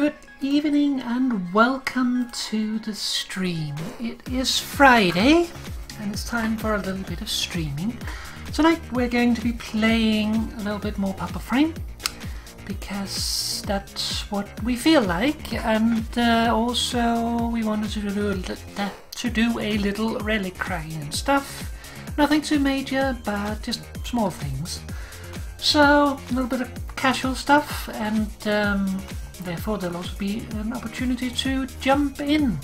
Good evening and welcome to the stream. It is Friday and it's time for a little bit of streaming. Tonight we're going to be playing a little bit more Warframe because that's what we feel like, and also we wanted to do a little relic cracking and stuff. Nothing too major, but just small things. So a little bit of casual stuff, and therefore there'll also be an opportunity to jump in.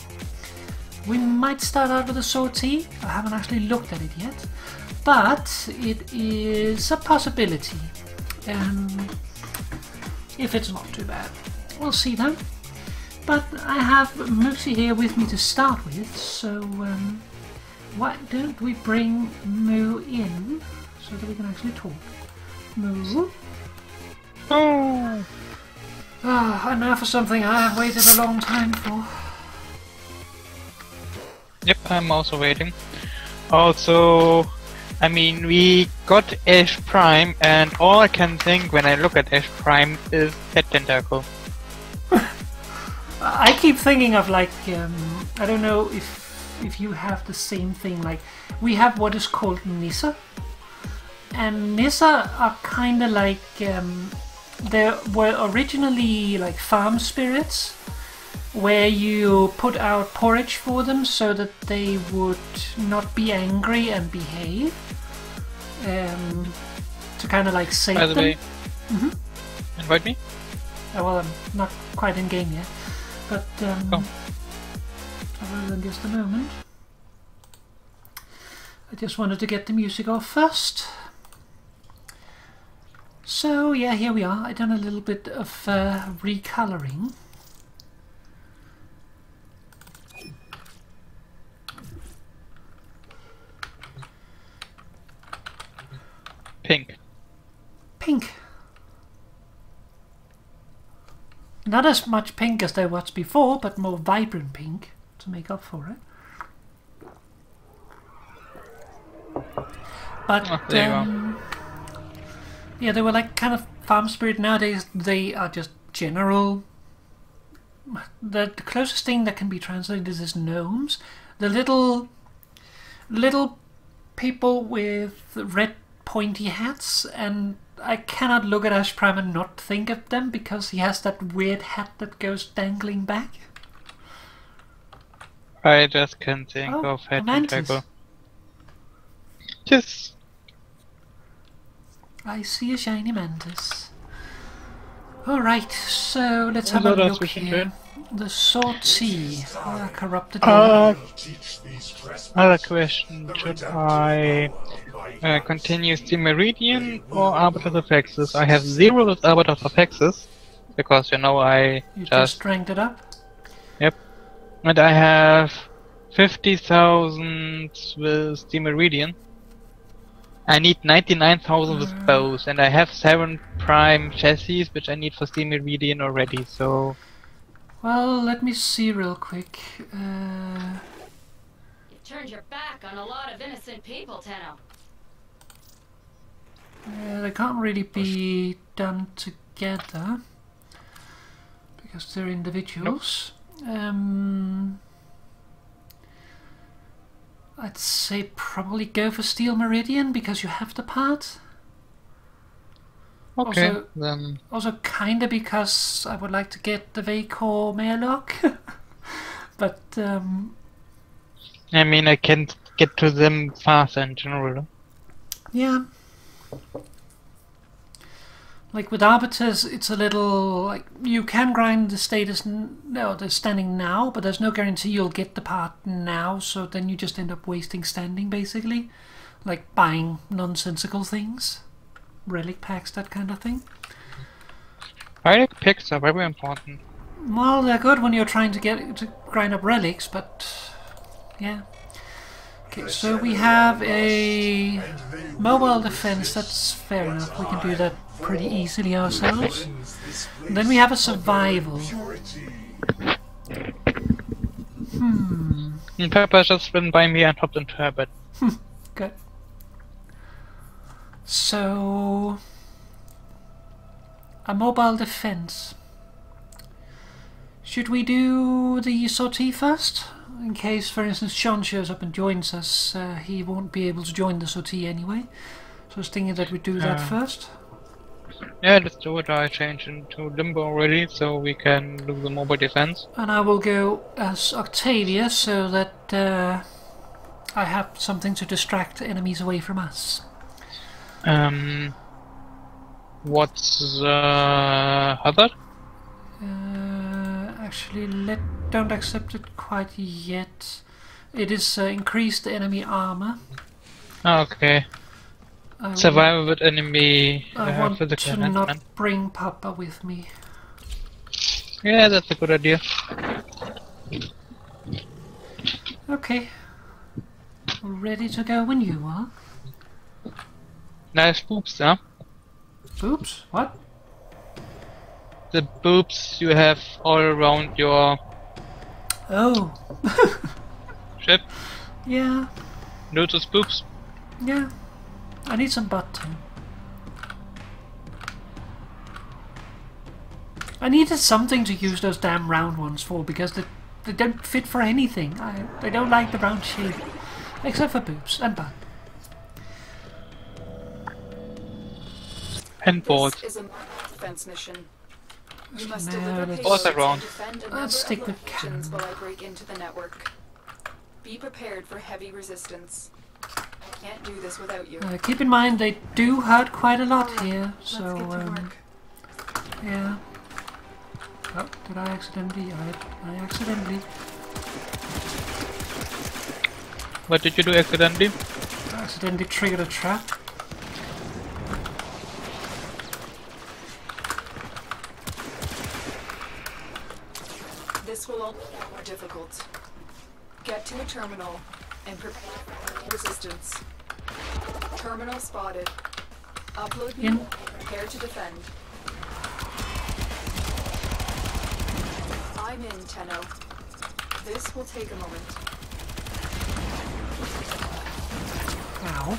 We might start out with a sortie. I haven't actually looked at it yet, but it is a possibility. If it's not too bad, we'll see though. But I have Moosey here with me to start with, so why don't we bring Moo in so that we can actually talk. Moo? Oh! Ah, and now for something I have waited a long time for. Yep, I'm also waiting. Also, I mean, we got Ash Prime, and all I can think when I look at Ash Prime is that tentacle. I keep thinking of like, I don't know if you have the same thing, like, we have what is called Nissa. And Nissa are kind of like, they were originally like farm spirits, where you put out porridge for them so that they would not be angry and behave, to kind of like save them. By the way, invite me? Oh, well, I'm not quite in game yet, but other than just a moment, I just wanted to get the music off first. So yeah, here we are. I've done a little bit of recoloring. Pink. Pink. Not as much pink as there was before, but more vibrant pink to make up for it. But there you go. Yeah, they were like kind of farm spirit. Nowadays they are just general. The closest thing that can be translated is gnomes. The little people with red pointy hats, and I cannot look at Ash Prime and not think of them because he has that weird hat that goes dangling back. I just can't think Oh, of that a mantis. tentacle. Yes. I see a shiny mantis. Alright, so let's have a look here. The sortie. Corrupted. Other question, should I continue Steam Meridian or Arbiter of Axis? I have 0 with Arbiter of Axis, because you know I just ranked it up? Yep. And I have 50,000 with Steam Meridian. I need 99,000 with both, and I have 7 prime chassis, which I need for Steam Meridian already, so... Well, let me see real quick. You turned your back on a lot of innocent people, Tenno. They can't really be done together, because they're individuals. Nope. I'd say probably go for Steel Meridian because you have the part. Okay, also, then... Also kinda because I would like to get the Vacor Mayorlock. But, I mean, I can't get to them faster in general. yeah. Like with Arbiters, it's a little like you can grind the status, the standing now, but there's no guarantee you'll get the part now. So then you just end up wasting standing, basically, like buying nonsensical things, relic packs, that kind of thing. Relic picks are very important. Well, they're good when you're trying to grind up relics, but yeah. Okay, so we have a mobile defense. That's fair enough. We can do that pretty easily ourselves. And then we have a survival. Pepper just ran by me and hopped into her bed. Good. So, a mobile defense. Should we do the sortie first? In case, for instance, Sean shows up and joins us, he won't be able to join the sortie anyway. So I was thinking that we do that first. Yeah, let's do it. I changed into Limbo already, so we can do the mobile defense. And I will go as Octavia, so that I have something to distract enemies away from us. What's Hazard? Actually, don't accept it quite yet. It is increased enemy armor. Okay. Survival with enemy I want physical to enhancement. not bring Papa with me. Yeah, that's a good idea. Okay. Ready to go when you are. Nice boobs, huh? Oops, what? The boobs you have all around your Oh. ship. Yeah, Notice boobs? yeah. I need some butt too. I needed something to use those damn round ones for, because they don't fit for anything. I don't like the round shape. Except for boobs and butt. And balls. This is a defense mission. You must No, deliver let's- payloads Also wrong. and defend a Let's number stick of with locations cannon. while I break into the network. Be prepared for heavy resistance. I can't do this without you. Keep in mind they do hurt quite a lot here, Let's so get to work. yeah. Oh, did I accidentally? I accidentally. What did you do accidentally? I accidentally triggered a trap. This will all be more difficult. Get to a terminal and prepare for resistance. Terminal spotted. Upload In. new. Prepare to defend. I'm in, Tenno. This will take a moment. Ow.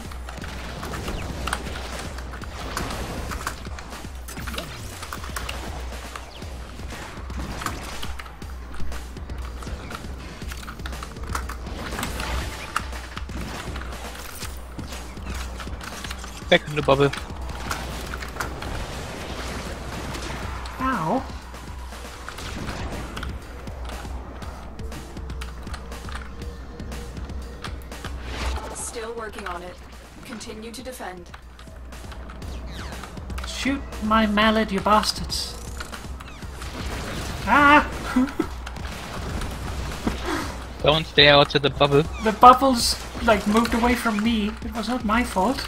Back in the bubble. Ow. Still working on it. Continue to defend. Shoot my mallet, you bastards. Ah! Don't stay out of the bubble. The bubbles, like, moved away from me. It was not my fault.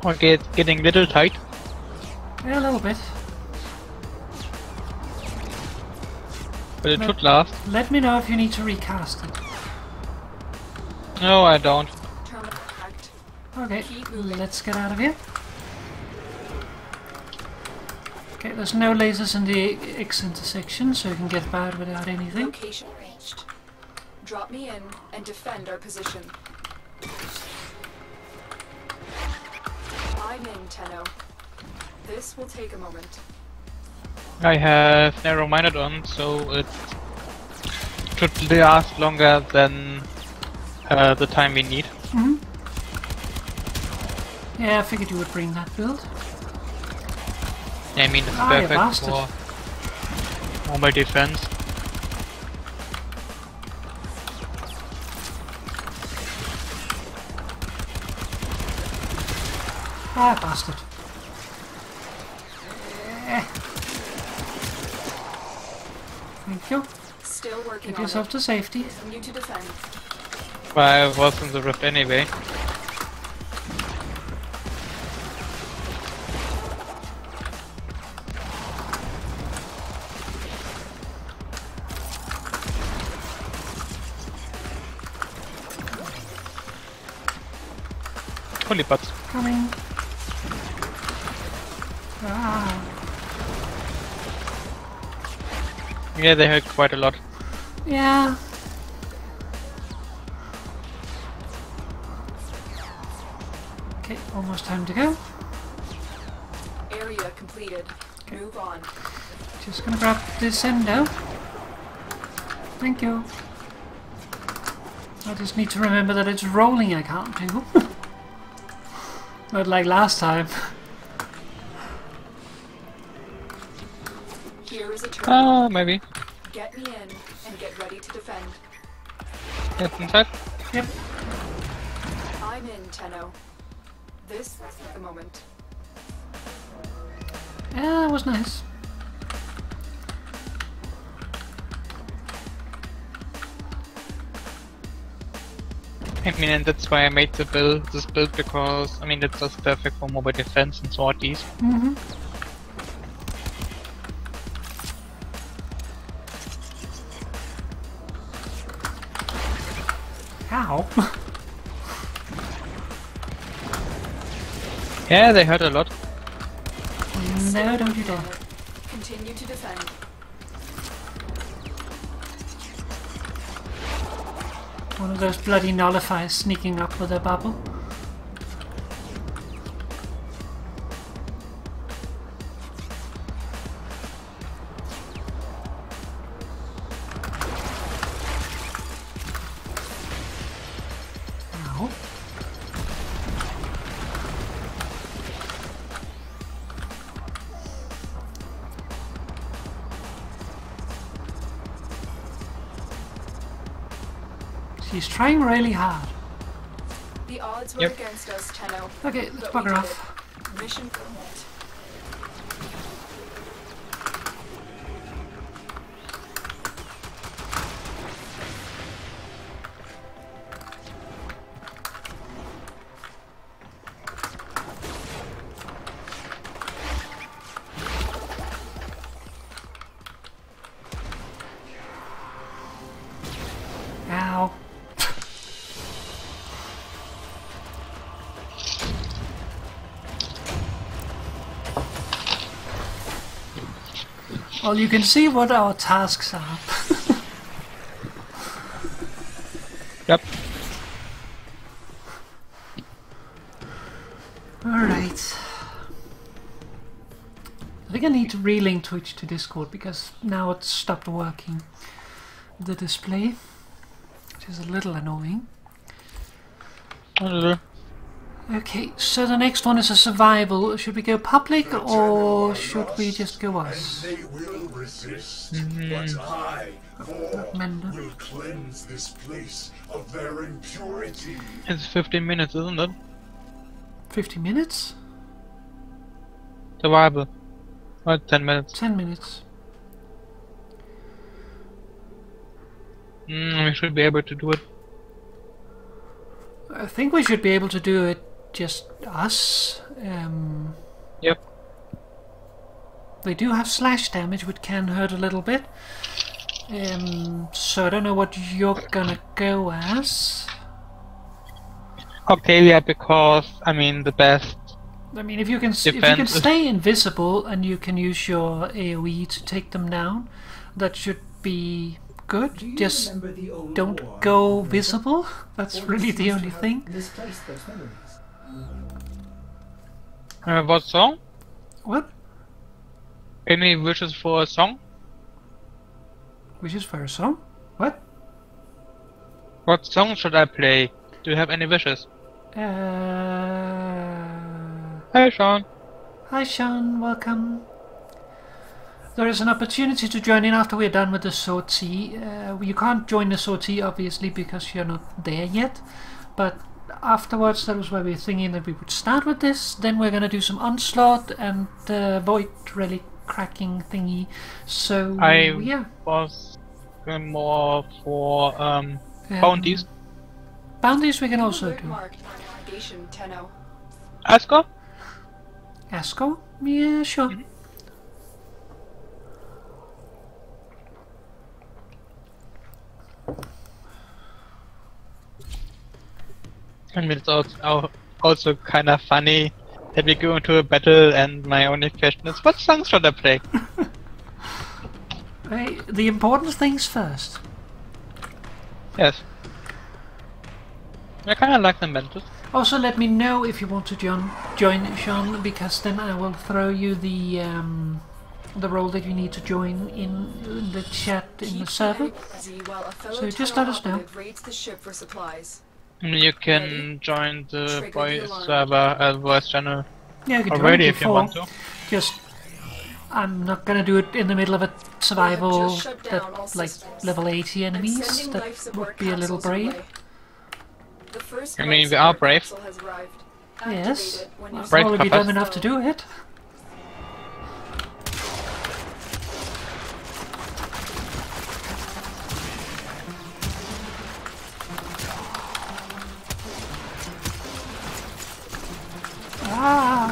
Okay, it's getting a little tight. Yeah, a little bit. But it No. should last. Let me know if you need to recast it. No, I don't. Terminal hacked. Okay, Keep moving. let's get out of here. Okay, there's no lasers in the X intersection, so you can get about without anything. Location reached. Drop me in and defend our position. I'm in, Tenno. This will take a moment. I have narrow-minded on, so it should last longer than the time we need. Hmm. Yeah, I figured you would bring that build. I mean, it's Ah, you perfect bastard. for mobile defense. Ah, bastard. Thank you. Still working Get on yourself it. to safety. Continue to defend. But I was in the rift anyway. Holy butts. Coming. Ah. Yeah, they hurt quite a lot. Yeah. Okay, almost time to go. Area completed. Move on. Just gonna grab this endo. Thank you. I just need to remember that it's rolling I can't do. Not like last time. Here is a terminal. Maybe. Get me in and get ready to defend. Yes, inside. Yep. I'm in, Tenno. This is the moment. Yeah, that was nice. I mean, and that's why I made this build, because, I mean, that's just perfect for mobile defense and sorties. Mm-hmm. Ow. Yeah, they hurt a lot. No, don't you dare. Continue to defend. One of those bloody nullifiers sneaking up with a bubble. Ow. She's trying really hard. The odds were Yep. against us, Tenno. Okay, let's but we bugger did off. it. Mission complete. Ow. Well, you can see what our tasks are. Yep. Alright. I think I need to relink Twitch to Discord because now it's stopped working. The display, which is a little annoying. Okay, so the next one is a survival. Should we go public or should we just go us? They will resist, but I, Mender. will cleanse this place of their impurity. It's 15 minutes, isn't it? 50 minutes? Survival. Or 10 minutes. 10 minutes. We should be able to do it. I think we should be able to do it just us. Yep. They do have slash damage, which can hurt a little bit. So I don't know what you're gonna go as. Okay, yeah, because, I mean, the best. I mean, if you can stay invisible and you can use your AoE to take them down, that should be good. Just don't go visible. That's really the only thing. What song? What? Any wishes for a song? Wishes for a song? What? What song should I play? Do you have any wishes? Hey, Sean. Hi Sean, welcome. There is an opportunity to join in after we're done with the sortie. You can't join the sortie obviously because you're not there yet, but afterwards that was why we were thinking that we would start with this, then we're gonna do some onslaught and void relic cracking thingy. So yeah. Was more for bounties. Bounties we can also do. Marked navigation, Tenno. Asco? Asco? Yeah, sure. I mean, it's also kind of funny that we go into a battle and my only question is, what songs should I play? Hey, the important things first. Yes. I kind of like the Mentos. Also, let me know if you want to join Sean, because then I will throw you the role that you need to join in the chat in the server. So just let us know. You can join the voice server, voice channel Yeah, you can already join if you want to. Just, I'm not gonna do it in the middle of a survival that, like, level 80 enemies. That would be a little brave. I mean, we are brave. Yes, I've Brave already papas. done enough to do it. Ah!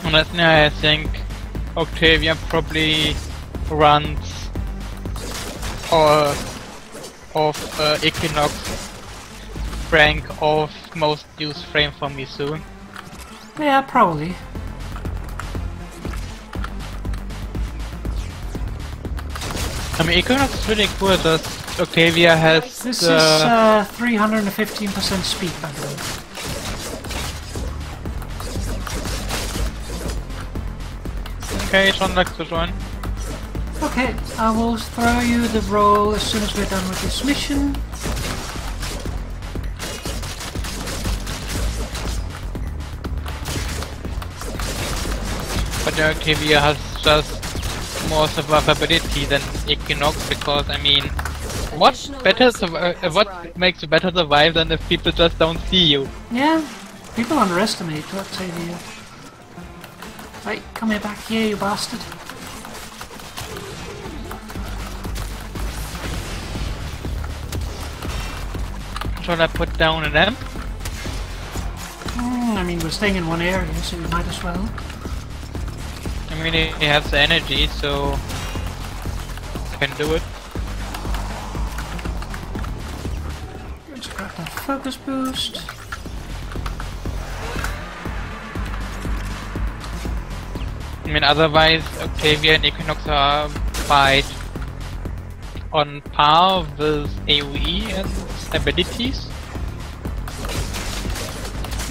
Honestly, I think Octavia probably runs or of Equinox rank of most used frame for me soon. Yeah, probably. I mean, Equinox is really cool. That Octavia has This is 315% speed, by the way. Okay, Sean likes to join. Okay, I will throw you the role as soon as we're done with this mission. But Octavia has just more survivability than Equinox, because I mean, what makes you better survive than if people just don't see you? Yeah, people underestimate Octavia. Right, come here back here, you bastard. Shall I put down an amp? I mean, we're staying in one area, so we might as well. I mean, he has the energy, so can do it. Let's grab that focus boost. I mean, otherwise, Octavia and Equinox are quite on par with AoE and abilities.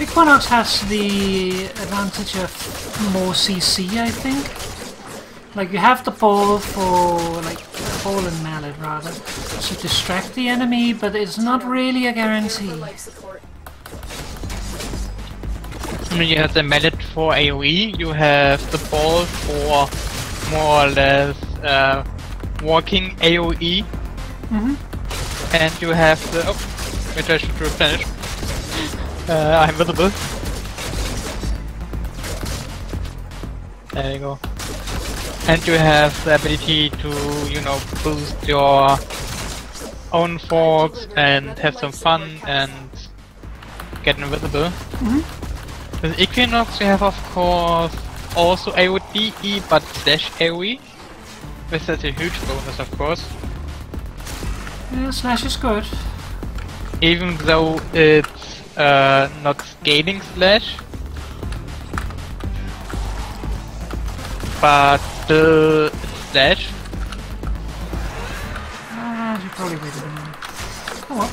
Equinox has the advantage of more CC, I think. Like, you have the ball for, like, ball and mallet rather, to distract the enemy, but it's not really a guarantee. I mean, you have the mallet for AoE, you have the ball for more or less walking AoE, and you have the... oh, which I should replenish. I'm visible. There you go. And you have the ability to, you know, boost your own forks and have some fun and get invisible. With Equinox you have, of course, also AoE, but slash AoE, which is a huge bonus, of course. Yeah, slash is good. Even though it's not scaling slash, but still slash. I should probably wait a minute. Oh well.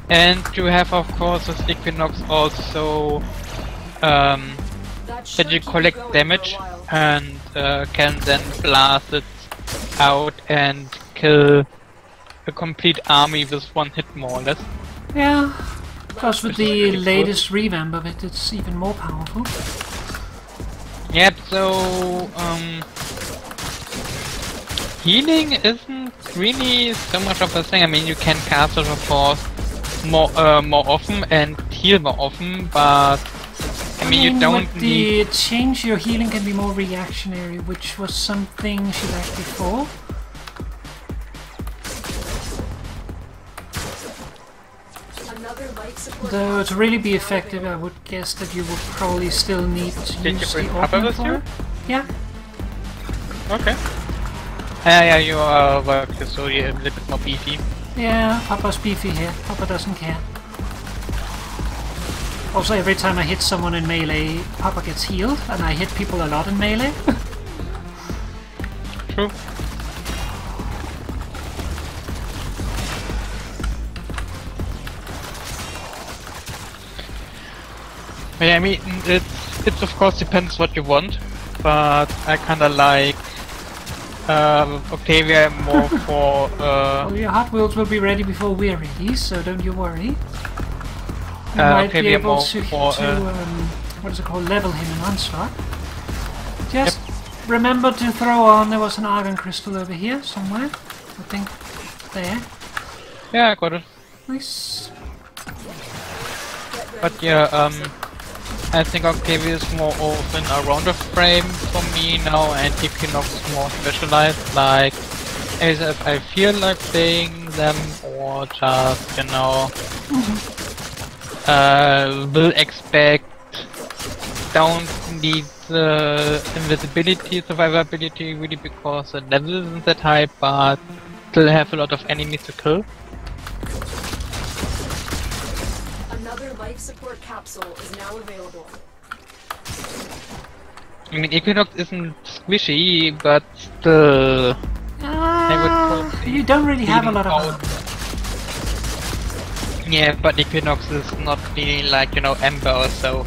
And you have, of course, with Equinox also that you collect damage and can then blast it out and kill a complete army with one hit, more or less. Yeah, plus with the latest revamp of it, it's even more powerful. Yep, so healing isn't really so much of a thing. I mean, you can cast it, of course, more often and heal more often, but I mean you don't with need... the change, your healing can be more reactionary, which was something she lacked before. Another life support Though to capsule really be is now effective, I available. would guess that you would probably still need to Did you use bring the Papa augment with for you? it. Yeah. Okay. Yeah, you are working, so you're a little bit more beefy. Yeah, Papa's beefy here. Papa doesn't care. Also, every time I hit someone in melee, Papa gets healed, and I hit people a lot in melee. True. Yeah, I mean, it's of course depends what you want, but I kinda like Octavia more for Well, your Hot Wheels will be ready before we're ready, so don't you worry. You might be Octavia able more to, for what is it called, level him in Onslaught. Just remember to throw on, there was an Argon Crystal over here somewhere. I think there. yeah, I got it. Nice. But yeah, I think Octavia is more often around the frame for me now, and Equinox more specialized, like if I feel like playing them, or just, you know, will expect, don't need the invisibility, survivability really because the level isn't that high, but still have a lot of enemies to kill. Another life support capsule is now available. I mean, Equinox isn't squishy, but still, I would probably You don't really have a lean lot of out. armor. Yeah, but Equinox is not really like, you know, Ember or so.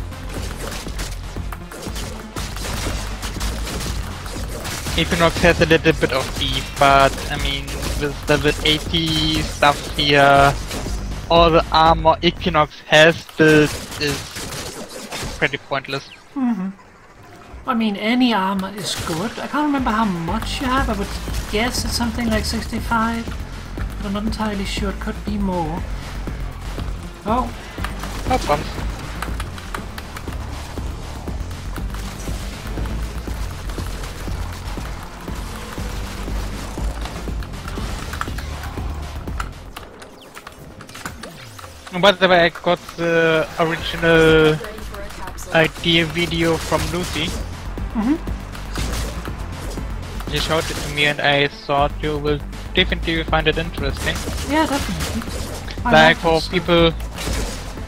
Equinox has a little bit of beef, but I mean, with level 80 stuff here, all the armor Equinox has built is pretty pointless. I mean, any armor is good. I can't remember how much you have. I would guess it's something like 65. But I'm not entirely sure. It could be more. Oh, No problem. By the way, I got the original Ready for a capsule. idea video from Lucy. She showed it to me and I thought you will definitely find it interesting. yeah, definitely. I Like for this. people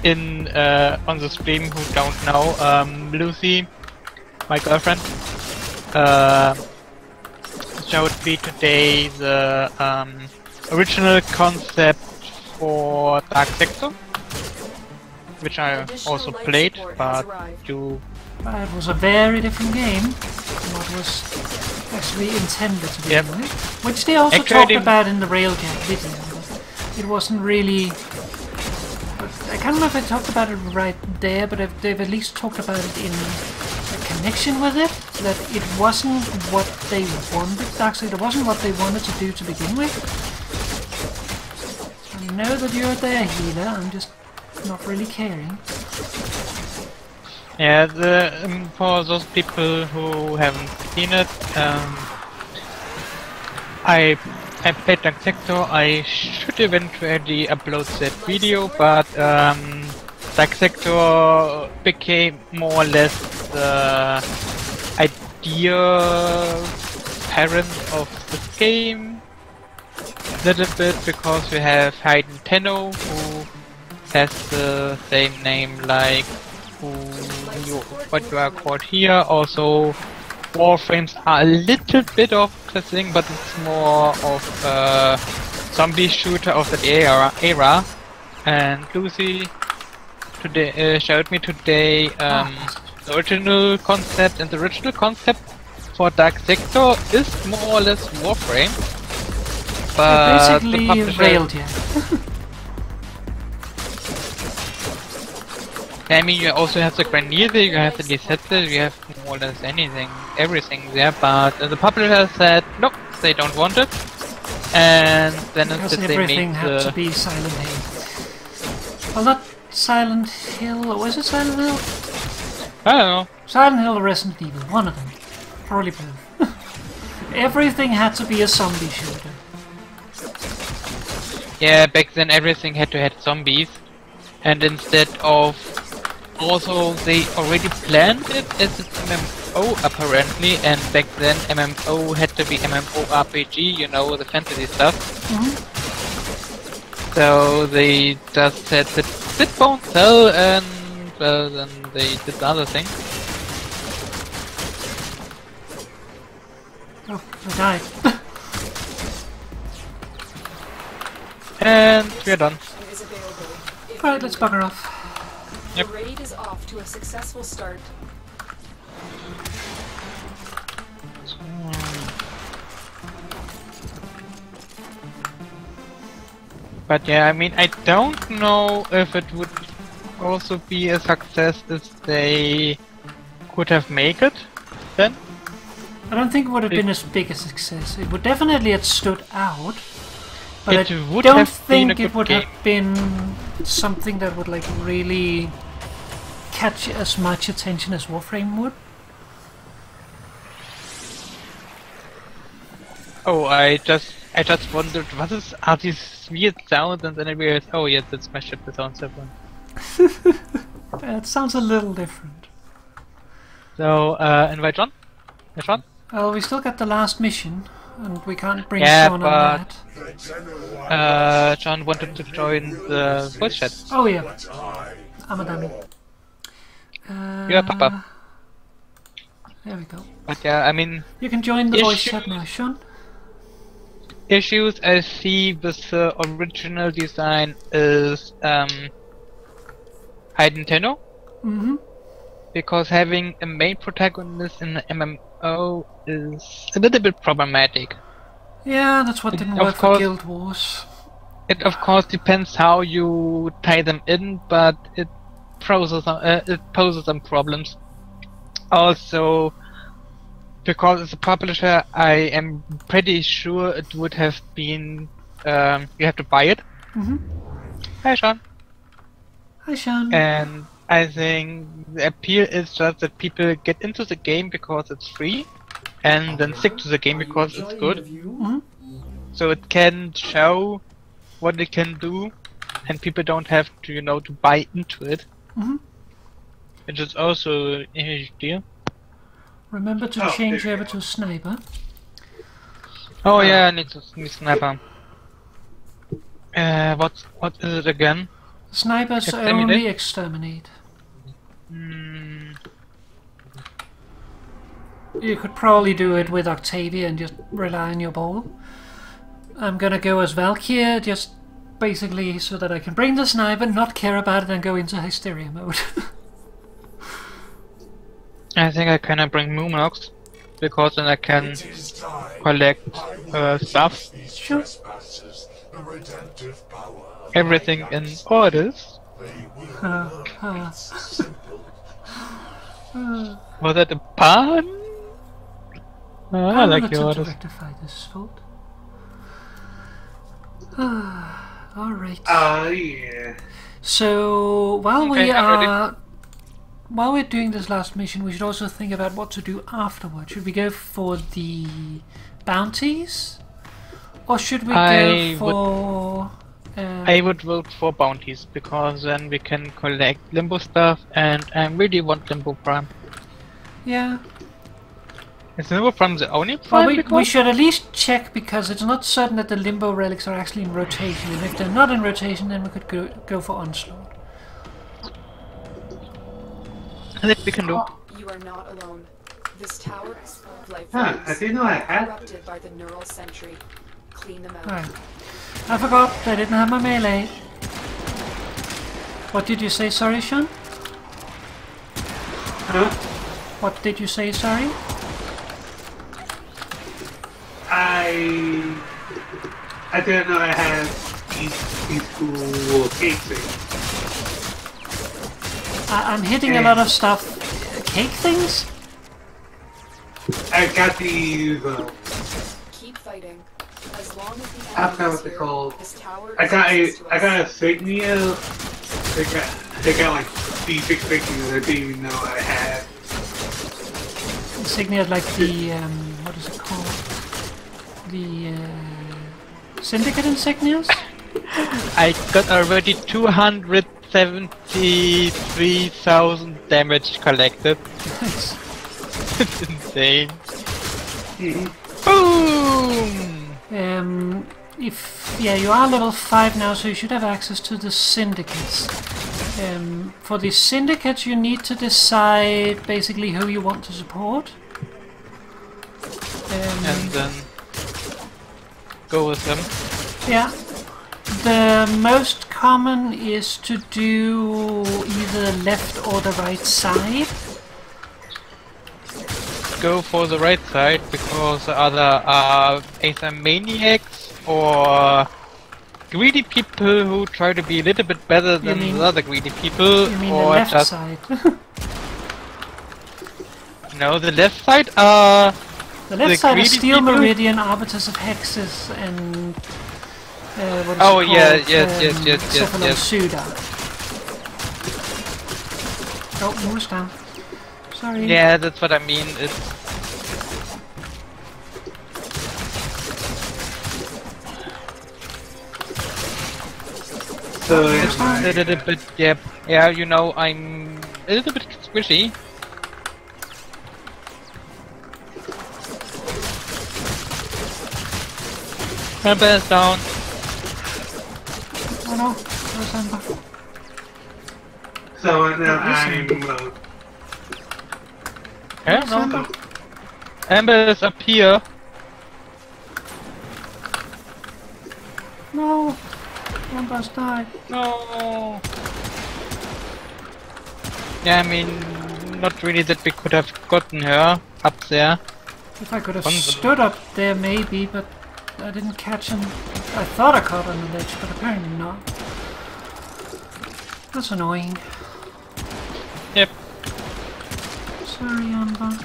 in on the stream who don't know, Lucy, my girlfriend, showed me today the original concept for Dark Sector, which I Additional also life played, support has but arrived. you It was a very different game from what was actually intended to be. Yep. Right? Which they also Actually, talked they- about in the Railgun video. But it wasn't really... I can't remember if they talked about it right there, but they've at least talked about it in a connection with it. That it wasn't what they wanted, actually, it wasn't what they wanted to do to begin with. I know that you're there, healer, I'm just not really caring. Yeah, for those people who haven't seen it, I played Dark Sector. I should eventually upload that video, but Dark Sector became more or less the idea parent of this game. Little bit because we have Hayden Tenno, who has the same name like what you are called here. Also, Warframes are a little bit of the thing, but it's more of a zombie shooter of that era. And Lucy today showed me today the original concept, and the original concept for Dark Sector is more or less Warframe. But the Basically publisher- railed you. I mean, you also have the Grenadier, you have the Deceptor, you have more or less everything there, but the publisher said, nope, they don't want it. And then Because instead they everything made had to the... be Silent Hill. Well, not Silent Hill, or was it Silent Hill? I don't know. Silent Hill or Resident Evil, one of them. Probably both. Everything had to be a zombie shooter. Yeah, back then everything had to have zombies. and instead of also they already planned it as an MMO apparently, and back then MMO had to be MMORPG, you know, the fantasy stuff. So they just said that it won't sell, and well, then they did the other thing. Oh, I died. And we're done. Is available. If Right, you let's need it. bugger off. The raid is off to a successful start. But yeah, I mean, I don't know if it would also be a success if they could have made it then. I don't think it would have been as big a success. It would definitely have stood out, but It I would don't have been a think it good would game. have been something that would like really catch as much attention as Warframe would. Oh, I just wondered, are these weird sounds, and then I realized, oh yes, that's my ship, the sound server. It sounds a little different. So, invite John? Yeah, John? Well, we still got the last mission, and we can't bring Yeah, Sean but- on that. The general John wanted to join the voice chat. Oh yeah, I I'm a dummy. Yeah, Papa. There we go. But yeah, I mean, You can join the voice Issue- chat now, Sean. issues I see with the original design is hidden tenor. Mm-hmm. Because having a main protagonist in an MMO is a little bit problematic. Yeah, that's what didn't Of work for course. Guild Wars. It of course depends how you tie them in, but it poses some problems. Also, because as a publisher, I am pretty sure it would have been you have to buy it. Mm-hmm. Hi, Sean. Hi, Sean. And I think the appeal is just that people get into the game because it's free, and then stick to the game because it's good. Mhm. So it can show what it can do, and people don't have to, you know, to buy into it. Mhm. Which is also a huge deal. Remember to change over to sniper. Oh yeah, I need to sniper. What is it again? Snipers Exterminate? only exterminate. Hmm. You could probably do it with Octavia and just rely on your ball. I'm gonna go as Valkyr, just basically so that I can bring the sniper, not care about it, and go into hysteria mode. I think I can bring Moonox, because then I can it is time. collect I will stuff, teach these Sure. trespassers the redemptive power of everything my in knights. orders. They will learn it's simple. Was that a pun? Oh, I I'm like gonna your attempt to orders. rectify this fault. Alright. Yeah. So while Okay, we I'm ready. are while we're doing this last mission, we should also think about what to do afterward. Should we go for the bounties, or should we I go for? I would vote for bounties, because then we can collect Limbo stuff, and I really want Limbo Prime. Yeah. Is Limbo Prime the only Well, Prime? we because? should at least check, because it's not certain that the Limbo relics are actually in rotation. And if they're not in rotation, then we could go for Onslaught. That we can do. You are not alone. This tower is full of life Huh, forms, I didn't know I had. corrupted by the neural sentry. Clean them out. Alright. I forgot I didn't have my melee. What did you say, sorry, Sean? Huh? What did you say, sorry? I didn't know I had these cool cake things. I'm hitting a lot of stuff. Cake things? I got these. Keep fighting. As long as the I enemy forgot is what they're here, called. this tower I is got access to I us. got a insignia. They got like these insignias I didn't even know I had. Insignia like the, what is it called? The, Syndicate insignias? I got already 200 73,000 damage collected. Nice. It's insane. Boom! You are level 5 now, so you should have access to the syndicates. For the syndicates, you need to decide basically who you want to support. And then go with them. Yeah. The most common is to do either left or the right side. Go for the right side because the other are either maniacs or greedy people who try to be a little bit better than the other greedy people. You mean the or left just side? no, the left side are The left side is greedy Steel people? Meridian, Arbiters of Hexes, and what is Oh, it yeah, called? yes. Cephalopseuda. Oh, moves down. Sorry. Yeah, that's what I mean. It's So a little bit, yeah, you know, I'm a little bit squishy. Remember is down. Oh no, where's Amber? so right now Listen. I'm Yeah, Where's no. Amber? Amber is up here. No! Amber's died. No. Yeah, I mean, not really that we could have gotten her up there. If I could have On the- stood up there maybe, but I didn't catch him. I thought I caught on the ledge, but apparently not. That's annoying. Yep. Sorry, Amber.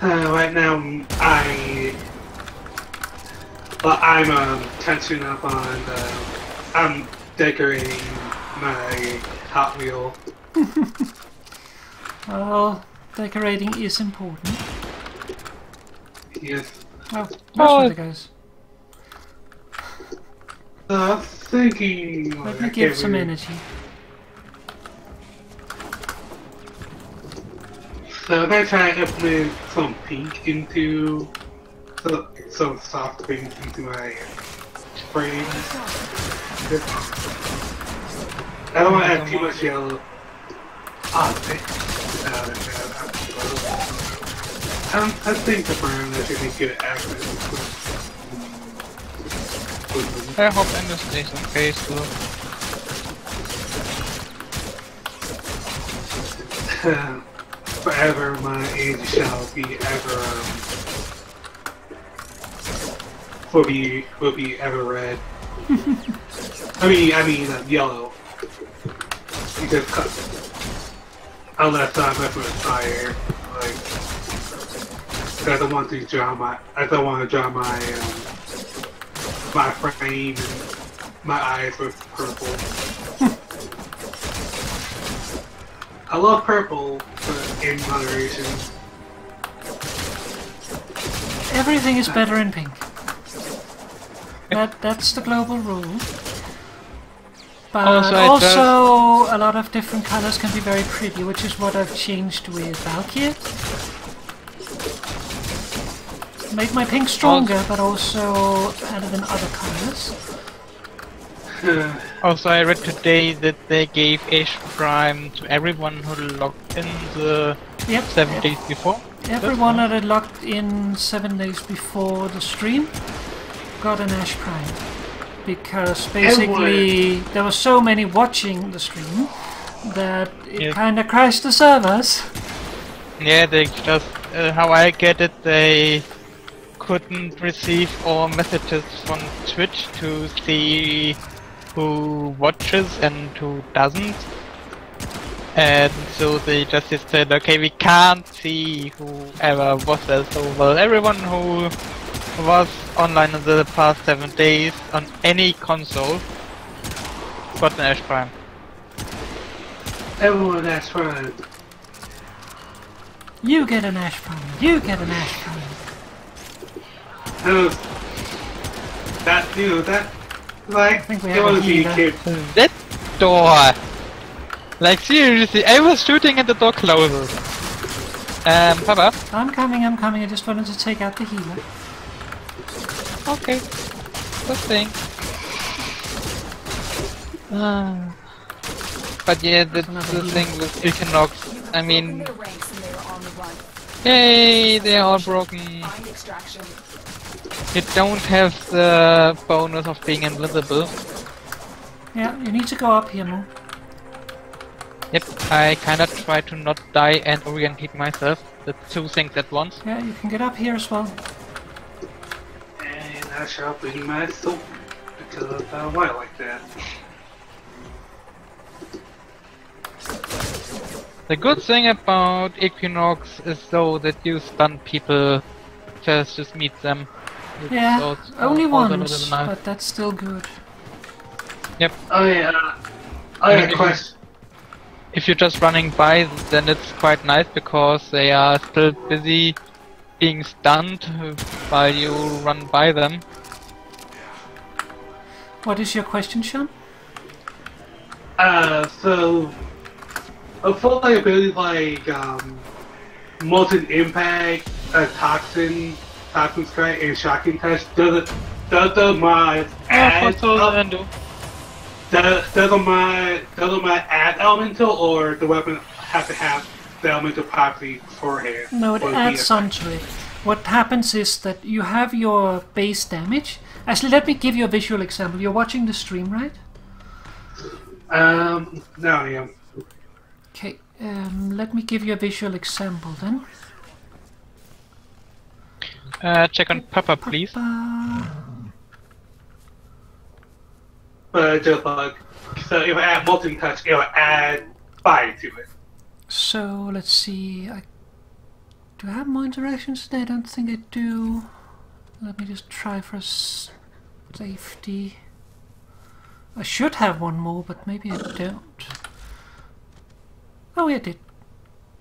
right now I'm catching up on I'm decorating my Hot Wheel. Well, decorating is important. Yes. Oh, that's where it goes. So I was thinking. Let me give some energy. So I try to implement some pink into some soft pink into my frame. I don't want to add too much yellow. I think the brown is really good at accent. I hope Amber stays okay still. Forever my age shall be ever will be ever red. I mean yellow. Because unless I'm ever fire, like I don't want to draw my my frame and my eyes with purple. I love purple, but in moderation. Everything is better in pink. That's the global rule. But also a lot of different colors can be very pretty, which is what I've changed with Valkyrie. Made my pink stronger, but also added in other colors. Also, I read today that they gave Ash Prime to everyone who logged in the 7 days before. Everyone that had logged in 7 days before the stream got an Ash Prime. Because basically there were so many watching the stream that it kinda crashed the servers. Yeah, they just, how I get it, they couldn't receive all messages from Twitch to see who watches and who doesn't. And so they just said, okay, we can't see whoever was there. So, well, everyone who was online in the past 7 days on any console got an Ash Prime. Everyone Ash Prime. You get an Ash Prime. You get an Ash Prime. That, you know, that, like, think we it have a was be healer. kid. That door! Like seriously, I was shooting and the door closes. Papa? I'm coming. I just wanted to take out the healer. Okay. Good thing. But yeah, that's the thing with Equinox. I mean, Their ranks and they are on the run. yay, they're all broken. Find extraction. You don't have the bonus of being invisible. Yeah, you need to go up here more. Yep, I kinda try to not die and orientate myself. The two things at once. Yeah, you can get up here as well. And I shall bring my soap because why like that? The good thing about Equinox is though that you stun people, just meet them. Yeah, So it's only also a once, little nice. but that's still good. Yep. Oh yeah. I have a question. If you're just running by, then it's quite nice because they are still busy being stunned while you run by them. What is your question, Sean? So a full ability like molten impact, toxin strike, and shocking touch. Does the mod add does the mod add elemental, or the weapon have to have the elemental property beforehand? No, it Or adds the- onto it. What happens is that you have your base damage. Actually, let me give you a visual example. You're watching the stream, right? No, yeah. Okay, let me give you a visual example then. Check on Papa, please. But just like, so if I add molten touch, it'll add fire to it. So, let's see. Do I have more interactions today? I don't think I do. Let me just try for safety. I should have one more, but maybe I don't. Oh, yeah, I did.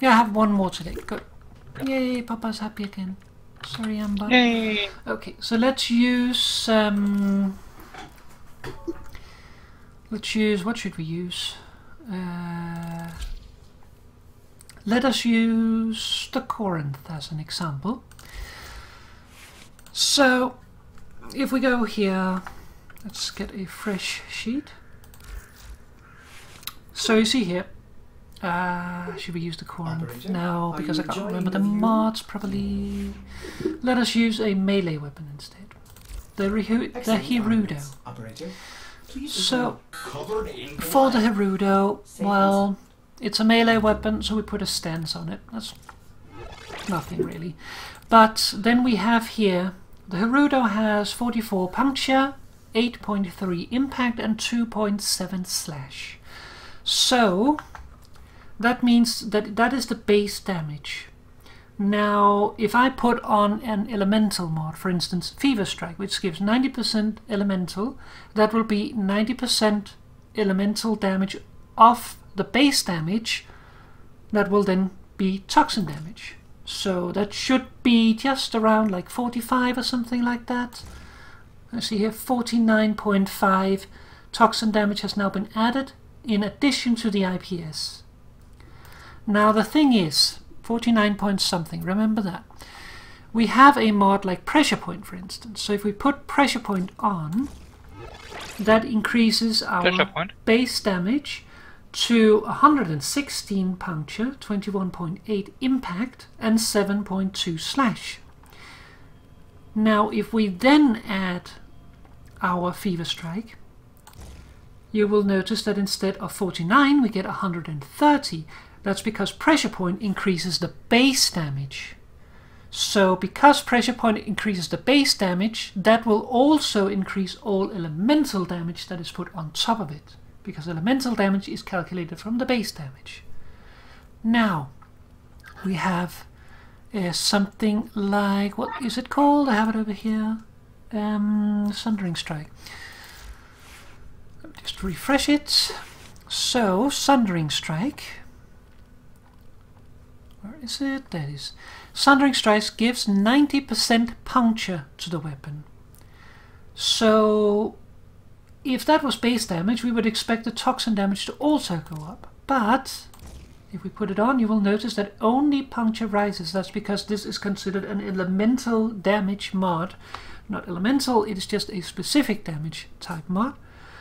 Yeah, I have one more today. Good. Yay, Papa's happy again. Sorry, Amber. Yay! Okay, so let's use what should we use? Let us use the Corinth as an example. So if we go here, let's get a fresh sheet. So you see here, should we use the Corinth? Operator, No, are because I you can't enjoying remember the the view? mods properly. Let us use a melee weapon instead. The Excellent Hirudo. arguments, Operator. Please So Covered in for the black. Hirudo, well, it's a melee weapon, so we put a stance on it. That's nothing really. But then we have here, the Hirudo has 44 puncture, 8.3 impact and 2.7 slash. So that means that that is the base damage. Now, if I put on an elemental mod, for instance, Fever Strike, which gives 90% elemental, that will be 90% elemental damage off the base damage. That will then be toxin damage. So that should be just around like 45 or something like that. I see here 49.5 toxin damage has now been added in addition to the IPS. Now the thing is, 49 point something, remember that. We have a mod like Pressure Point, for instance. So if we put Pressure Point on, that increases our base damage to 116 puncture, 21.8 impact and 7.2 slash. Now if we then add our Fever Strike, you will notice that instead of 49 we get 130. That's because Pressure Point increases the base damage. So because Pressure Point increases the base damage, that will also increase all elemental damage that is put on top of it, because elemental damage is calculated from the base damage. Now we have something like, what is it called? I have it over here. Sundering Strike. Let me just refresh it. So Sundering Strike, where is it? That is. Sundering Strikes gives 90% puncture to the weapon. So if that was base damage, we would expect the toxin damage to also go up. But if we put it on, you will notice that only puncture rises. That's because this is considered an elemental damage mod. Not elemental, it is just a specific damage type mod.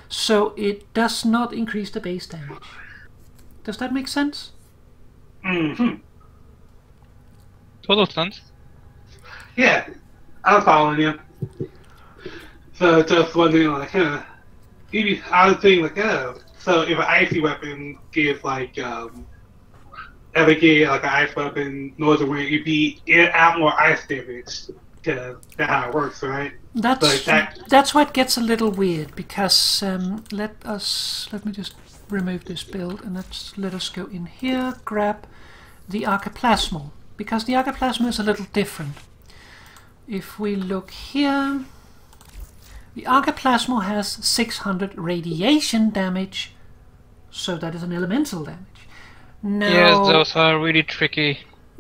So it does not increase the base damage. Does that make sense? Mm-hmm. Total sense. Yeah, I'm following you. So just wondering, like, I was thinking, like, so if an icy weapon gives, like, ever get, like, an ice weapon, Northern Wind, you'd be out more ice damage. Because that's how it works, right? That's why it gets a little weird, because let me just remove this build and let us go in here, grab the Archiplasmal, because the Archiplasmal is a little different. If we look here, the Archiplasmal has 600 radiation damage, so that is an elemental damage. Now, Yes, those are really tricky.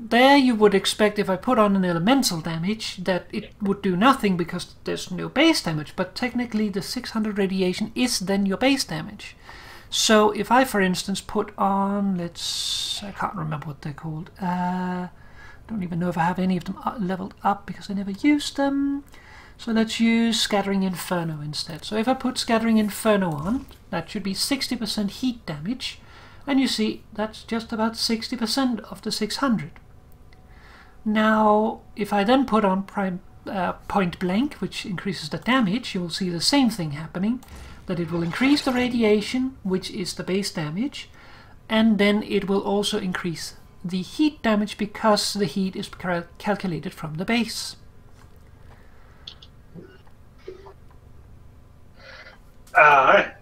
there you would expect, if I put on an elemental damage, that it would do nothing because there's no base damage, but technically the 600 radiation is then your base damage. So if I, for instance, put on, I can't remember what they're called, don't even know if I have any of them leveled up because I never used them. So let's use Scattering Inferno instead. So if I put Scattering Inferno on, that should be 60% heat damage, and you see that's just about 60% of the 600. Now, if I then put on Point Blank, which increases the damage, you will see the same thing happening, that it will increase the radiation, which is the base damage, and then it will also increase the heat damage because the heat is calculated from the base. Alright.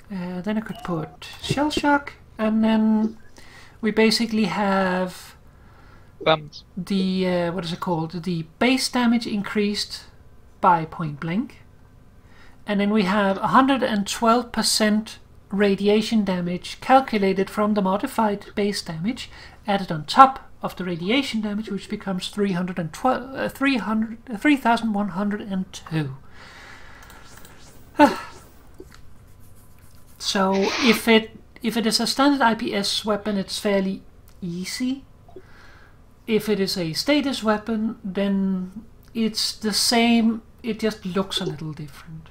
Then I could put Shell Shock, and then we basically have Bums. the, what is it called? The base damage increased by Point Blank. And then we have 112% radiation damage calculated from the modified base damage added on top of the radiation damage, which becomes 3,102. So if it is a standard IPS weapon, it's fairly easy. If it is a status weapon, then it's the same, it just looks a little different.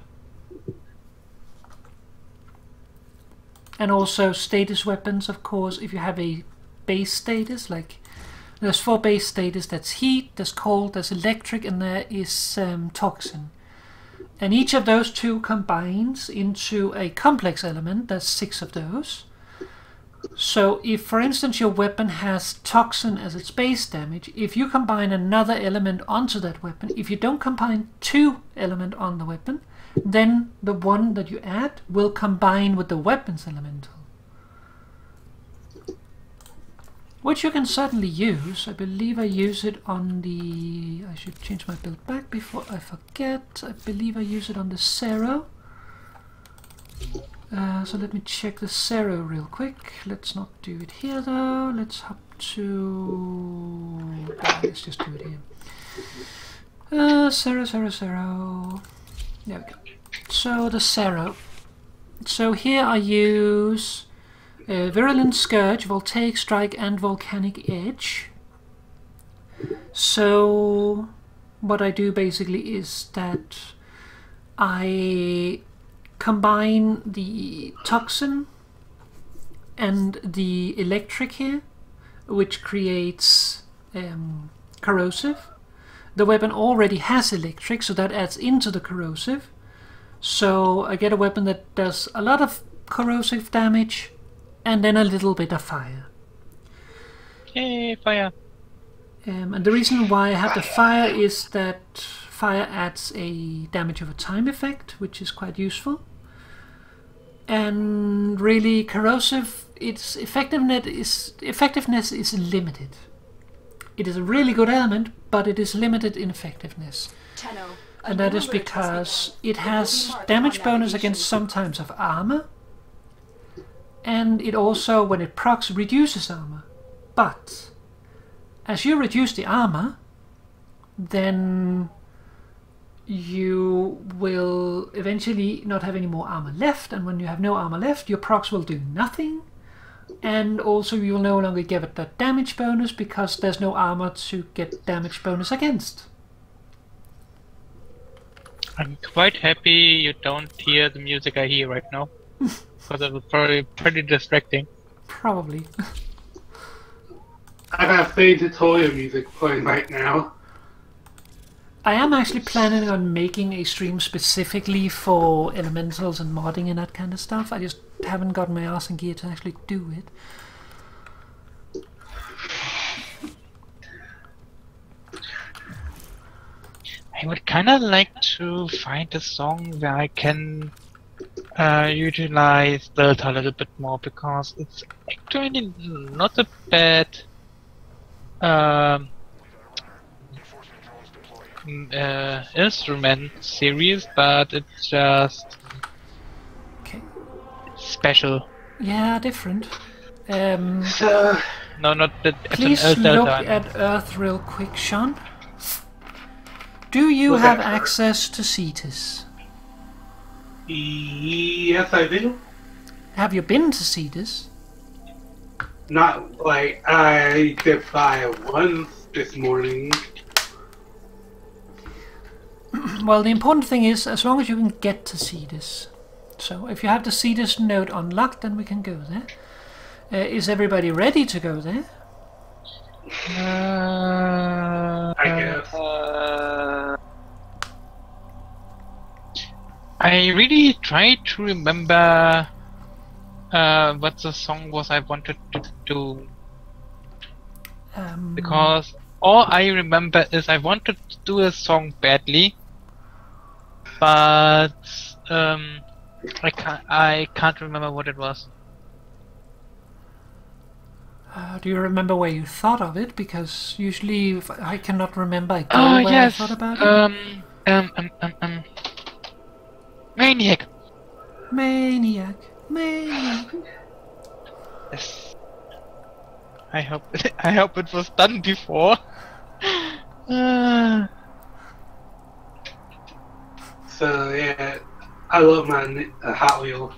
And also status weapons, of course, if you have a base status, like there's 4 base status, that's heat, there's cold, there's electric, and there is toxin. And each of those 2 combines into a complex element, there's 6 of those. So if, for instance, your weapon has toxin as its base damage, if you combine another element onto that weapon, if you don't combine 2 elements on the weapon, then the one that you add will combine with the weapon's elemental. Which you can certainly use. I believe I use it on the... I should change my build back before I forget. I believe I use it on the Zero. So let me check the Zero real quick. Let's not do it here though. Let's hop to... let's just do it here. Zero. There we go. So the Zero. So here I use Virulent Scourge, Voltaic Strike, and Volcanic Edge. So what I do basically is that I combine the toxin and the electric here, which creates corrosive. The weapon already has electric, so that adds into the corrosive. So I get a weapon that does a lot of corrosive damage and then a little bit of fire. Yay, fire! And the reason why I have the fire is that fire adds a damage over time effect, which is quite useful. And really, corrosive, its effectiveness is limited. It is a really good element, but it is limited in effectiveness. And that is because it has damage bonus against some types of armor, and it also, when it procs, reduces armor. But as you reduce the armor, then you will eventually not have any more armor left, and when you have no armor left, your procs will do nothing, and also you will no longer get that damage bonus because there's no armor to get damage bonus against. I'm quite happy you don't hear the music I hear right now, because it was probably pretty distracting. Probably. I got Fade tutorial music playing right now. I am actually planning on making a stream specifically for elementals and modding and that kind of stuff. I just haven't got my ass in gear to actually do it. I would kind of like to find a song where I can utilize Delta a little bit more, because it's actually not a bad instrument series, but it's just Okay. special. Yeah, different. No, not the Please FNL look Delta. at Earth real quick, Sean. Do you Look have at Earth. access to Cetus? Yes, I do. Have you been to Cetus? Not like I did by once this morning. Well, the important thing is, as long as you can get to Cetus. So, if you have the Cetus node unlocked, then we can go there. Is everybody ready to go there? I guess. I really tried to remember what the song was I wanted to do, because all I remember is I wanted to do a song badly, but I can't remember what it was. Do you remember where you thought of it? Because usually if I cannot remember, I go where I thought about it. Maniac. Maniac. Maniac. Yes. I hope it was done before. So yeah, I love my Hot Wheel.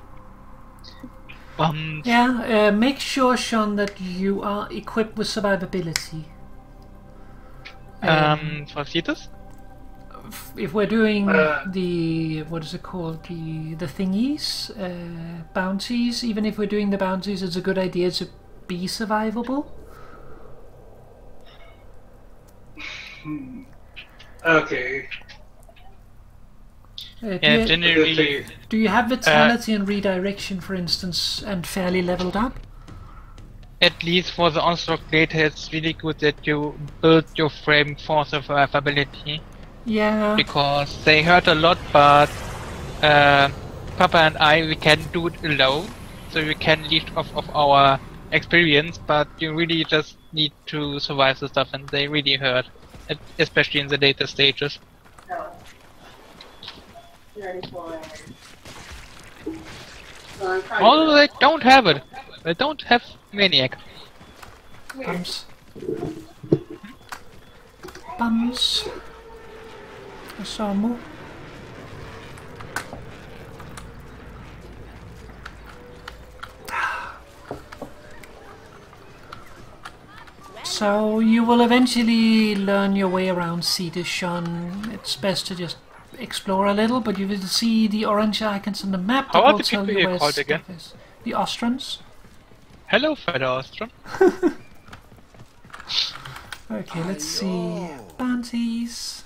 Yeah, make sure, Sean, that you are equipped with survivability. For Cetus? If we're doing the, what is it called, the thingies, bounties, even if we're doing the bounties, it's a good idea to be survivable. Okay. Generally. Do you have vitality and redirection, for instance, and fairly leveled up? At least for the onslaught data, it's really good that you build your frame for survivability. Yeah. Because they hurt a lot, but Papa and I, we can do it alone, so we can lead off of our experience, but you really just need to survive the stuff, and they really hurt, especially in the later stages. Although they don't have it. They don't have Maniac. Bums. Bums. I saw more. So you will eventually learn your way around Cetus, Sean. It's best to just explore a little, but you will see the orange icons on the map How that are will the tell people you here where called stuff again? is. The Ostrons. Hello, Feather Ostrom. Okay, let's see. Bounties.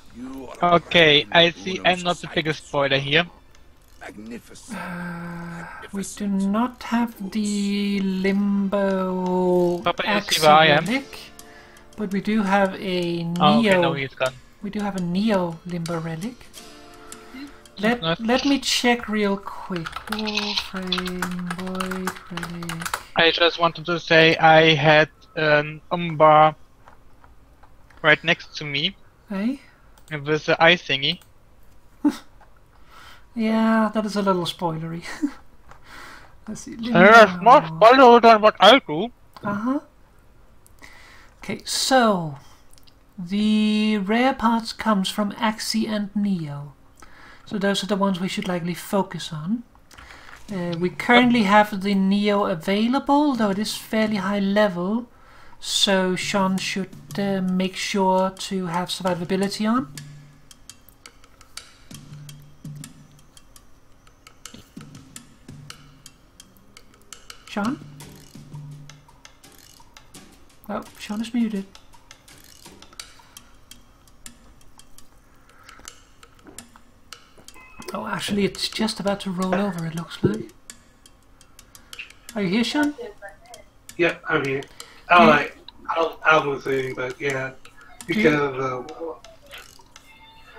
Okay, I see I'm not the biggest spoiler here. We do not have the Limbo Papa, you see Axe where I am? relic, but we do have a Neo. Oh, okay, no, he's gone. We do have a Neo Limbo relic. Nice. Let me check real quick. Warframe Void relic. I just wanted to say I had an Umbar right next to me Hey? with the eye thingy. Yeah, that is a little spoilery. Let's see. It's more spoiler than what I do. Uh-huh. Okay, so the rare parts comes from Axie and Neo. So those are the ones we should likely focus on. We currently have the Neo available, though it is fairly high level. So Sean should make sure to have survivability on. Sean? Oh, Sean is muted. Oh, actually, it's just about to roll over, it looks like. Are you here, Sean? Yep, I'm here. Oh, like, I was saying, but yeah, because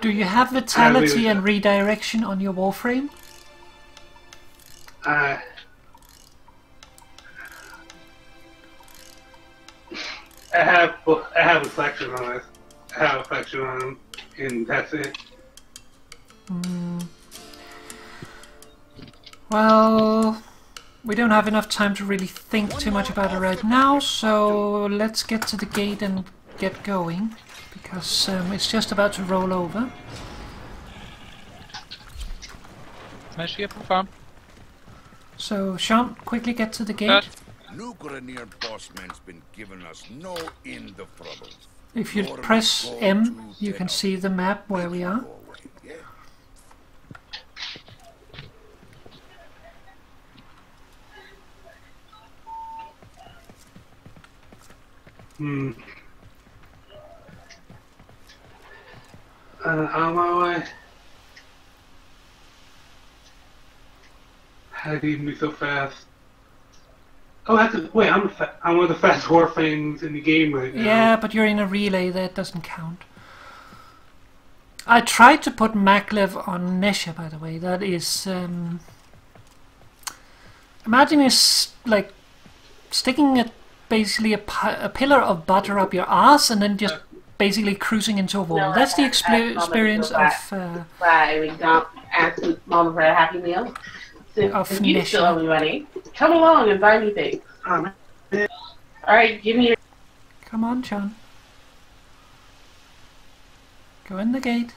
do you have vitality and redirection on your Warframe? I have a section on it. I have a section on them, and that's it. Well, we don't have enough time to really think too much about it right now, so let's get to the gate and get going, because it's just about to roll over. Smash here for farm. So, Sean, quickly get to the gate. New Grenier bossman's been giving us no end of troubles. If you press M, you can see the map where we are. On my way. How do you move so fast? Oh, wait, I'm one of the fast Warframes in the game right now. Yeah, but you're in a relay, that doesn't count. I tried to put Maglev on Nesha, by the way. That is... imagine it's like sticking basically a pillar of butter up your ass and then just basically cruising into a wall. That's the experience of... Why we don't ask Mama for a Happy Meal? Of You still owe me money. Come along and buy me things. Alright, give me your... Come on, Sean. Go in the gate.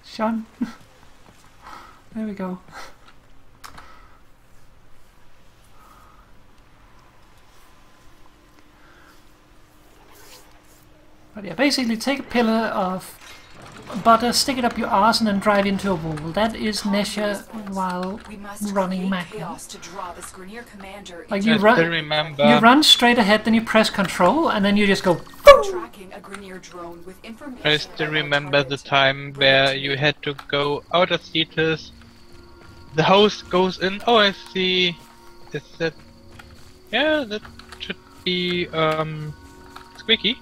Sean. There we go. But yeah, basically take a pillar of butter, stick it up your arse, and then drive into a wall. That is Nesha while running Magma. Like you run straight ahead, then you press control, and then you just go. I still remember the time where you had to go out of Cetus. The host goes in. Oh, I see. Is that? Yeah, that should be Squeaky.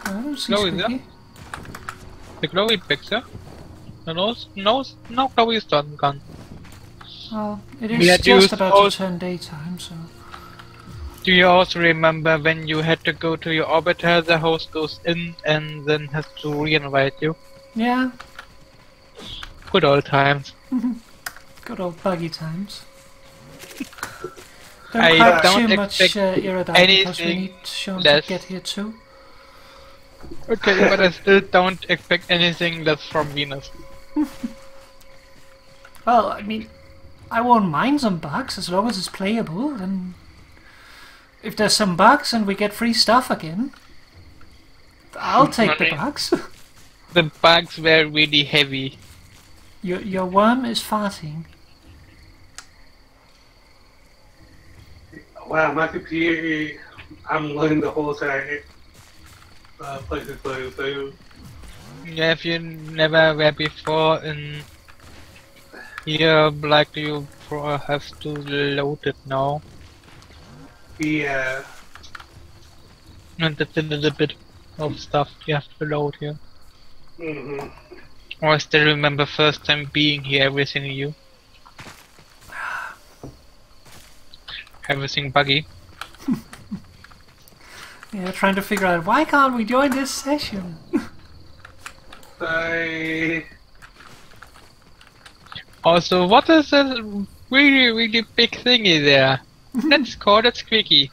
I don't see Chloe Squeaky. there. The Chloe picture. No, Chloe is done gone. Well, it is just about to turn daytime, so... Do you also remember when you had to go to your orbiter, the host goes in and then has to re-invite you? Yeah. Good old times. Good old buggy times. I Don't don't too much expect Iridite because we need Sean to get here too. Okay, but I still don't expect anything less from Venus. Well, I mean, I won't mind some bugs as long as it's playable, and if there's some bugs and we get free stuff again, I'll take the bugs. The bugs were really heavy. Your worm is farting. Wow, my computer, I'm learning the whole time. Places closed, so... Yeah, if you never were before in here, like you have to load it now. Yeah. And that's a little bit of stuff you have to load here. Mm-hmm. I still remember first time being here, everything new. Everything buggy. Yeah, trying to figure out why can't we join this session? Sorry. Also, what is it really big thingy there. Let's call it Squeaky.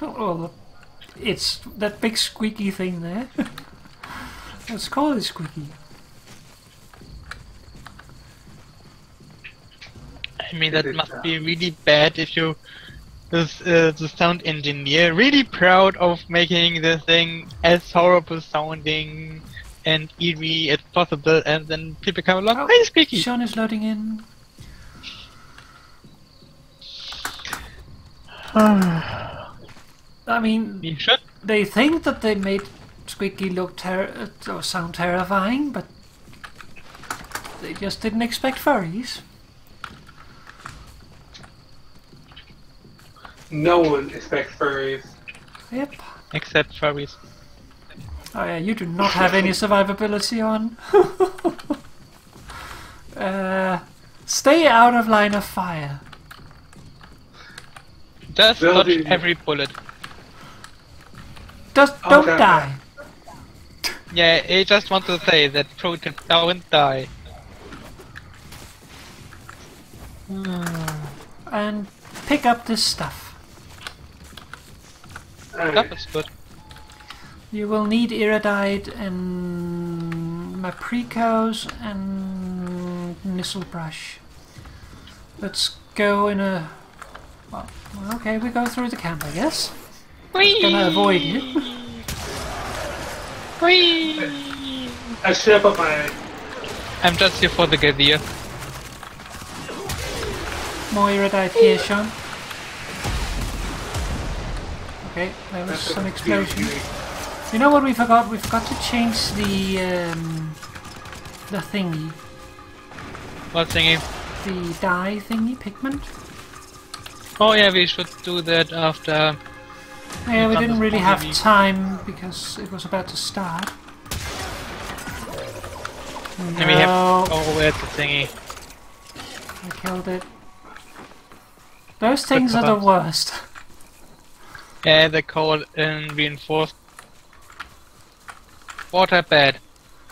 Oh, it's that big squeaky thing there. Let's call it Squeaky. I mean, that must be really bad if you, the sound engineer, really proud of making the thing as horrible sounding and eerie as possible, and then people come along, hey, Squeaky! Sean is loading in. I mean, You should. they think that they made Squeaky look or sound terrifying, but they just didn't expect furries. No one expects furries. Yep. Except furries. Oh yeah, you do not have any survivability on. Stay out of line of fire. Just Will dodge do. every bullet. Just don't Okay. die. Yeah, I just want to say that pro tip, don't die. And pick up this stuff. That was good. You will need iridite and mapricos and nisselbrush. Let's go in a... Well, okay, we go through the camp, I guess. Gonna avoid you. Whee! I should have put my... I'm just here for the gear. More iridite here, Sean. Okay, there was some explosion. You know what we forgot? We forgot to change the thingy. What thingy? The dye thingy, pigment. Oh yeah, we should do that after. Yeah, we done didn't this really one, have maybe. time because it was about to start. And we have. Oh, where's the thingy? I killed it. Those things are the worst. Yeah, they call it reinforced. Water bad,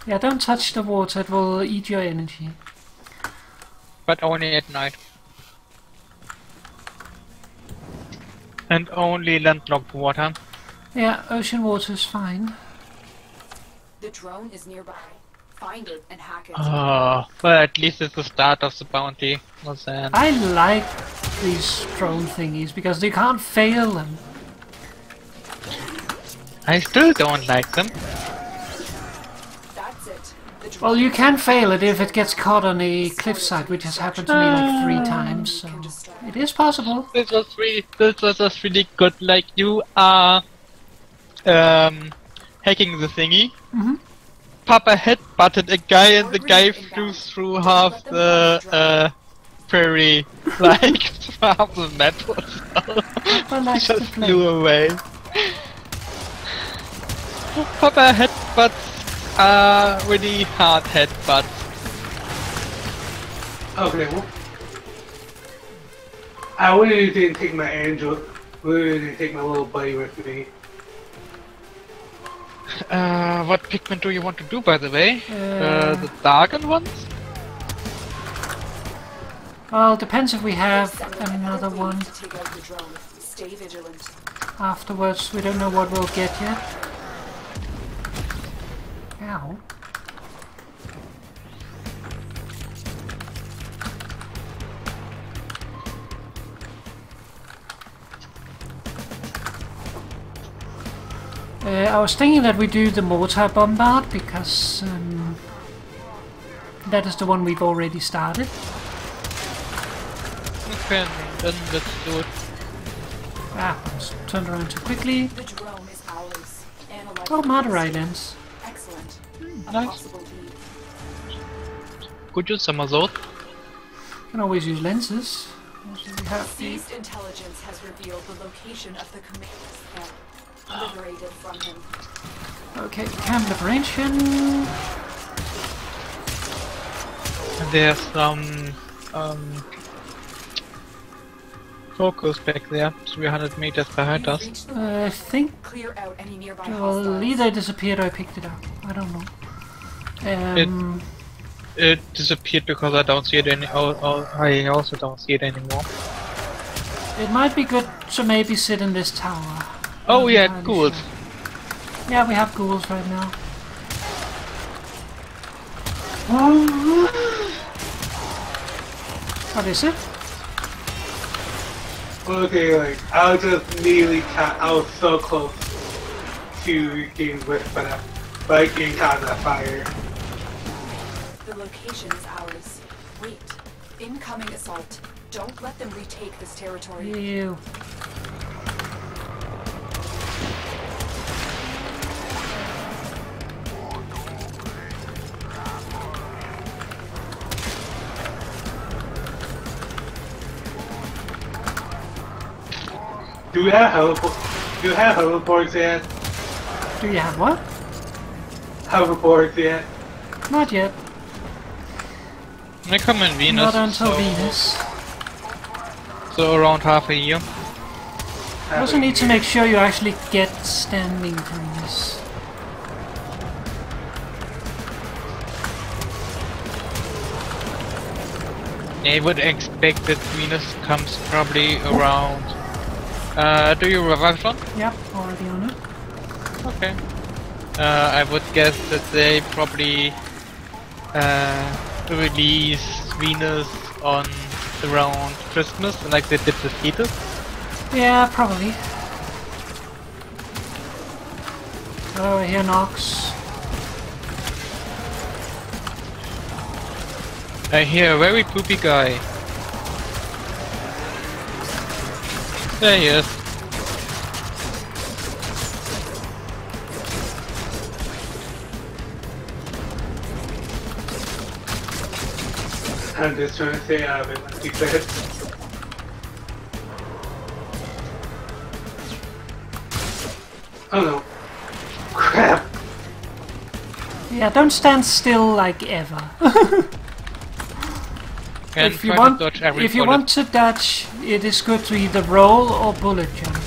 Yeah, don't touch the water, it will eat your energy. but only at night. And only landlocked water. Yeah, ocean water is fine. The drone is nearby. Find it and hack it. Oh, well, at least it's the start of the bounty. What's that? I like these drone thingies because you can't fail them. I still don't like them. That's it. The drone Well, you can fail it if it gets caught on a cliffside, which has happened to me like 3 times, so it is possible. This was just really good. Like you are hacking the thingy. Papa headbutted a guy and the guy flew through half the prairie, like half the map or so. Papa likes to Just play. flew away. Papa headbutts are really hard headbutts. Okay, well... I really didn't take my angel. Really didn't take my little buddy with me. What pigment do you want to do, by the way? Uh, The darkened ones? Well, it depends if we have send another wave one to take out the drone. Stay vigilant. afterwards. We don't know what we'll get yet. Ow. I was thinking that we do the mortar bombard because that is the one we've already started. Okay, then let's do it. Ah, I was turned around too quickly. The drone is ours. Analyze Oh, the Mother message. Islands. Excellent. A Nice. possible lead. Could use some of those. Can always use lenses. Also, we have the Seized intelligence has revealed the location of the commander's camp. Liberated from him. okay camp liberation. And there's some focus back there, 300 meters behind us. Reach the I think clear out any nearby well, hostiles. either disappeared or I picked it up. I don't know. it disappeared because I don't see it any. I also don't see it anymore. It might be good to maybe sit in this tower. Oh Not yeah, entirely ghouls. sure. Yeah, we have ghouls right now. What is it? Okay, like, I was just nearly I was so close to getting whipped by that, like, getting caught in that fire. The location is ours. Wait. Incoming assault. Don't let them retake this territory. Ew. Do we have hoverboards yet? Do you have what? Hoverboards yet? Not yet. I come in Venus. Not until so, Venus. So around half a year. You also need to make sure you actually get standing Venus. I would expect that Venus comes probably around. Do you revive one? Yep, already on it. Okay. I would guess that they probably release Venus on around Christmas, like they did with Thetis. Yeah, probably. Oh, I hear Nox. I hear a very poopy guy. There he is. I'm just trying to stay out of it, like you said. Oh no. Crap! Yeah, don't stand still like ever. And if you try want, to dodge every if you bullet. want to dodge, it is good to either roll or bullet jump.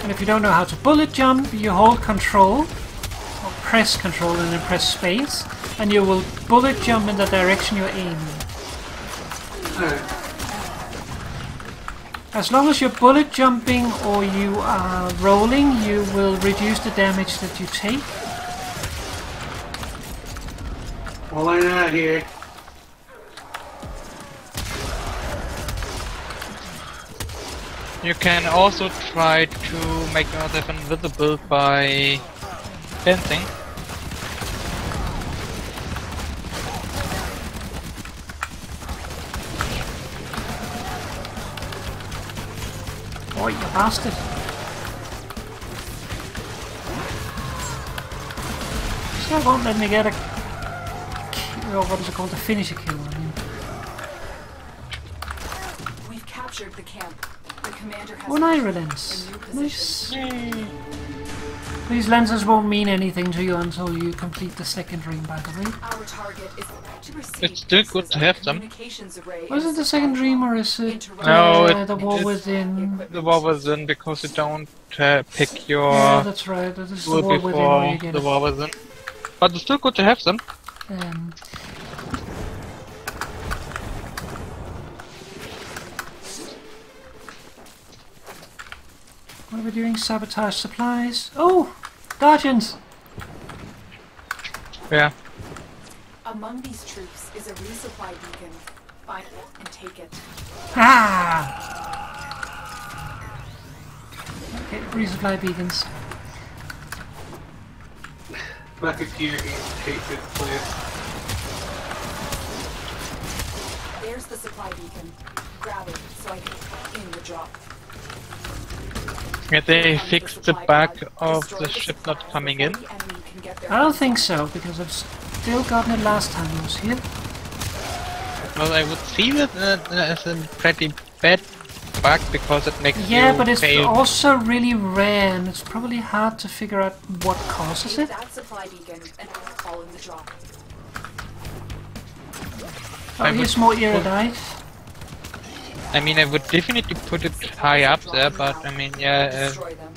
And if you don't know how to bullet jump, you hold control, or press control and then press space, and you will bullet jump in the direction you're aiming. Alright. As long as you're bullet jumping or you are rolling, you will reduce the damage that you take. Well, I'm out here. You can also try to make yourself invisible by dancing. Oh, you bastard. This guy won't let me get a kill, or what is it called, a finisher kill on him. We've captured the camp. The commander has One eye a relents. new position. Nice. These lenses won't mean anything to you until you complete the second ring, by the way. Our target is to receive It's still good to have them. communications array Was it the second dream or is it No, the war it's- within? The war within, because you don't pick your Yeah, that's right. That is the tool war within where you before get the it. war within. But it's still good to have them. Um, what are we doing? Sabotage supplies. Oh! Guardians! Yeah. Among these troops is a resupply beacon. Find it and take it. Ah! Okay, resupply beacons. My computer needs to take this place. There's the supply beacon. Grab it so I can in the drop. Yeah, they fixed the bug of the ship not coming in. I don't think so, because I've still gotten it last time I was here. Well, I would see that as a pretty bad bug because it makes Yeah, you but it's fail. also really rare, and it's probably hard to figure out what causes Take it. that supply beacon and fall in the drop. Oh, I here's would more put- erudite. I mean, I would definitely put it high up there, but I mean, yeah, Destroy them.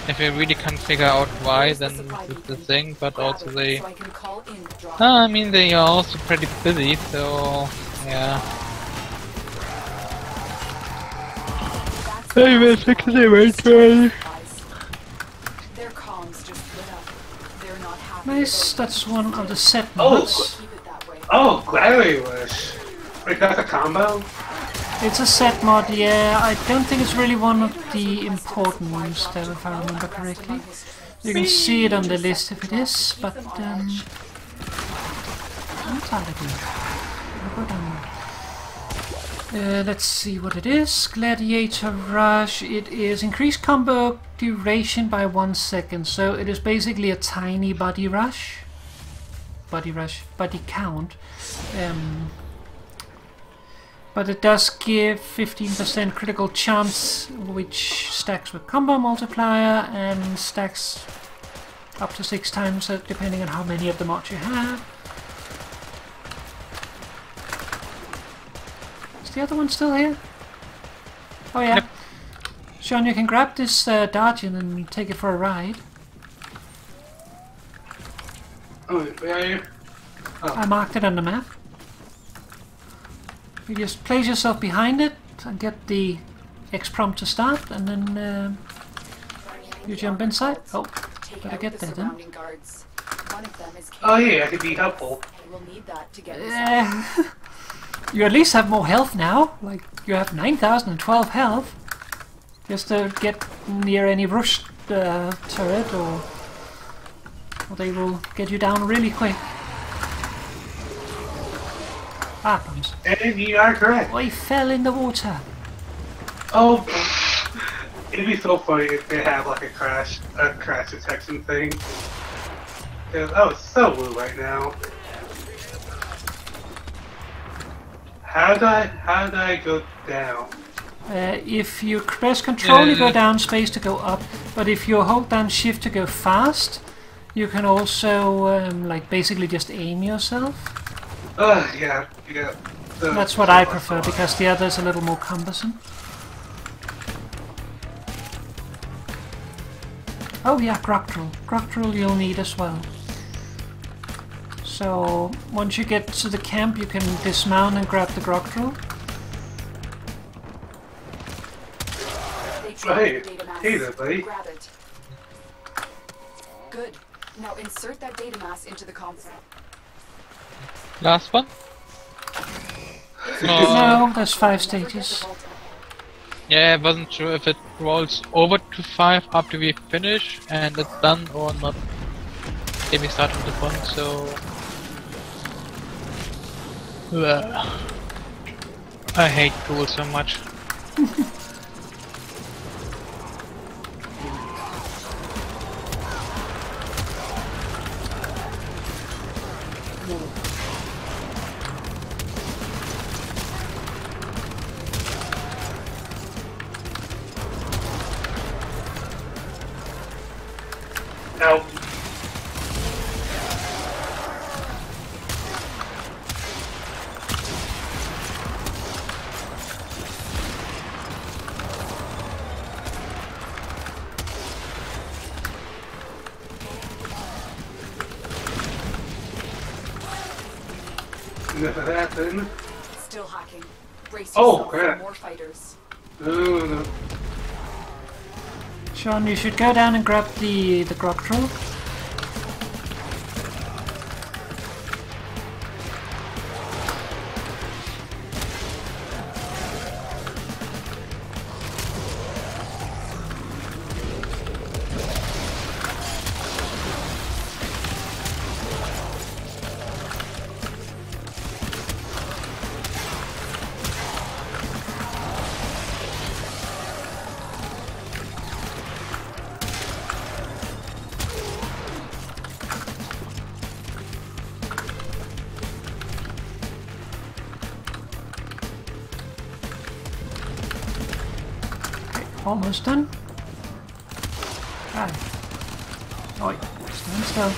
If you really can't figure out why, then this is the thing, but also they... So I can call in the drop. I mean, they are also pretty busy, so... yeah. They will fix it eventually. Their comms just lit up. They're not happy. Nice, that's one of the set Oh, mods. Keep it that way. oh, Gladiator Wish. Wait, that's a combo? It's a set mod, yeah. I don't think it's really one of the important ones, though, if I remember correctly. You can see it on the list if it is, but I'm tired of it. I'll go down. Let's see what it is. Gladiator Rush. It is increased combo duration by 1 second, so it is basically a tiny body rush. Body count. But it does give 15% critical chance, which stacks with combo multiplier and stacks up to 6 times, depending on how many of the mods you have. Is the other one still here? Oh yeah. Yep. Sean, you can grab this Guardian and take it for a ride. Oh, where are you? Oh. I marked it on the map. You just place yourself behind it and get the X prompt to start, and then you jump inside. Oh, better get there then. Oh yeah, I could be helpful. You at least have more health now. Like, you have 9,012 health. Just to get near any rush turret, or they will get you down really quick. Ah, bombs. And you are correct. Oh, he fell in the water. Oh, it'd be so funny if they had like a crash detection thing. Oh, it's so blue right now. How did I go down? If you press Control, you go down, space to go up. But if you hold down Shift to go fast, you can also like basically just aim yourself. Yeah. That's what I prefer, because the other is a little more cumbersome. Oh yeah, Grok Drill. Grok Drill you'll need as well. So once you get to the camp, you can dismount and grab the Grok Drill. Hey there, buddy. Grab it. Good. Now insert that data mass into the console. Last one? No, there's 5 stages. Yeah, I wasn't sure if it rolls over to 5 after we finish and it's done or not. Then we start with the one, so... I hate tools so much. Nope. Enough of that then. Still hacking. Brace Oh, yourself crap. for more fighters. No. Sean, you should go down and grab the Grok Drill. Almost done. Ah. Oi, stand still.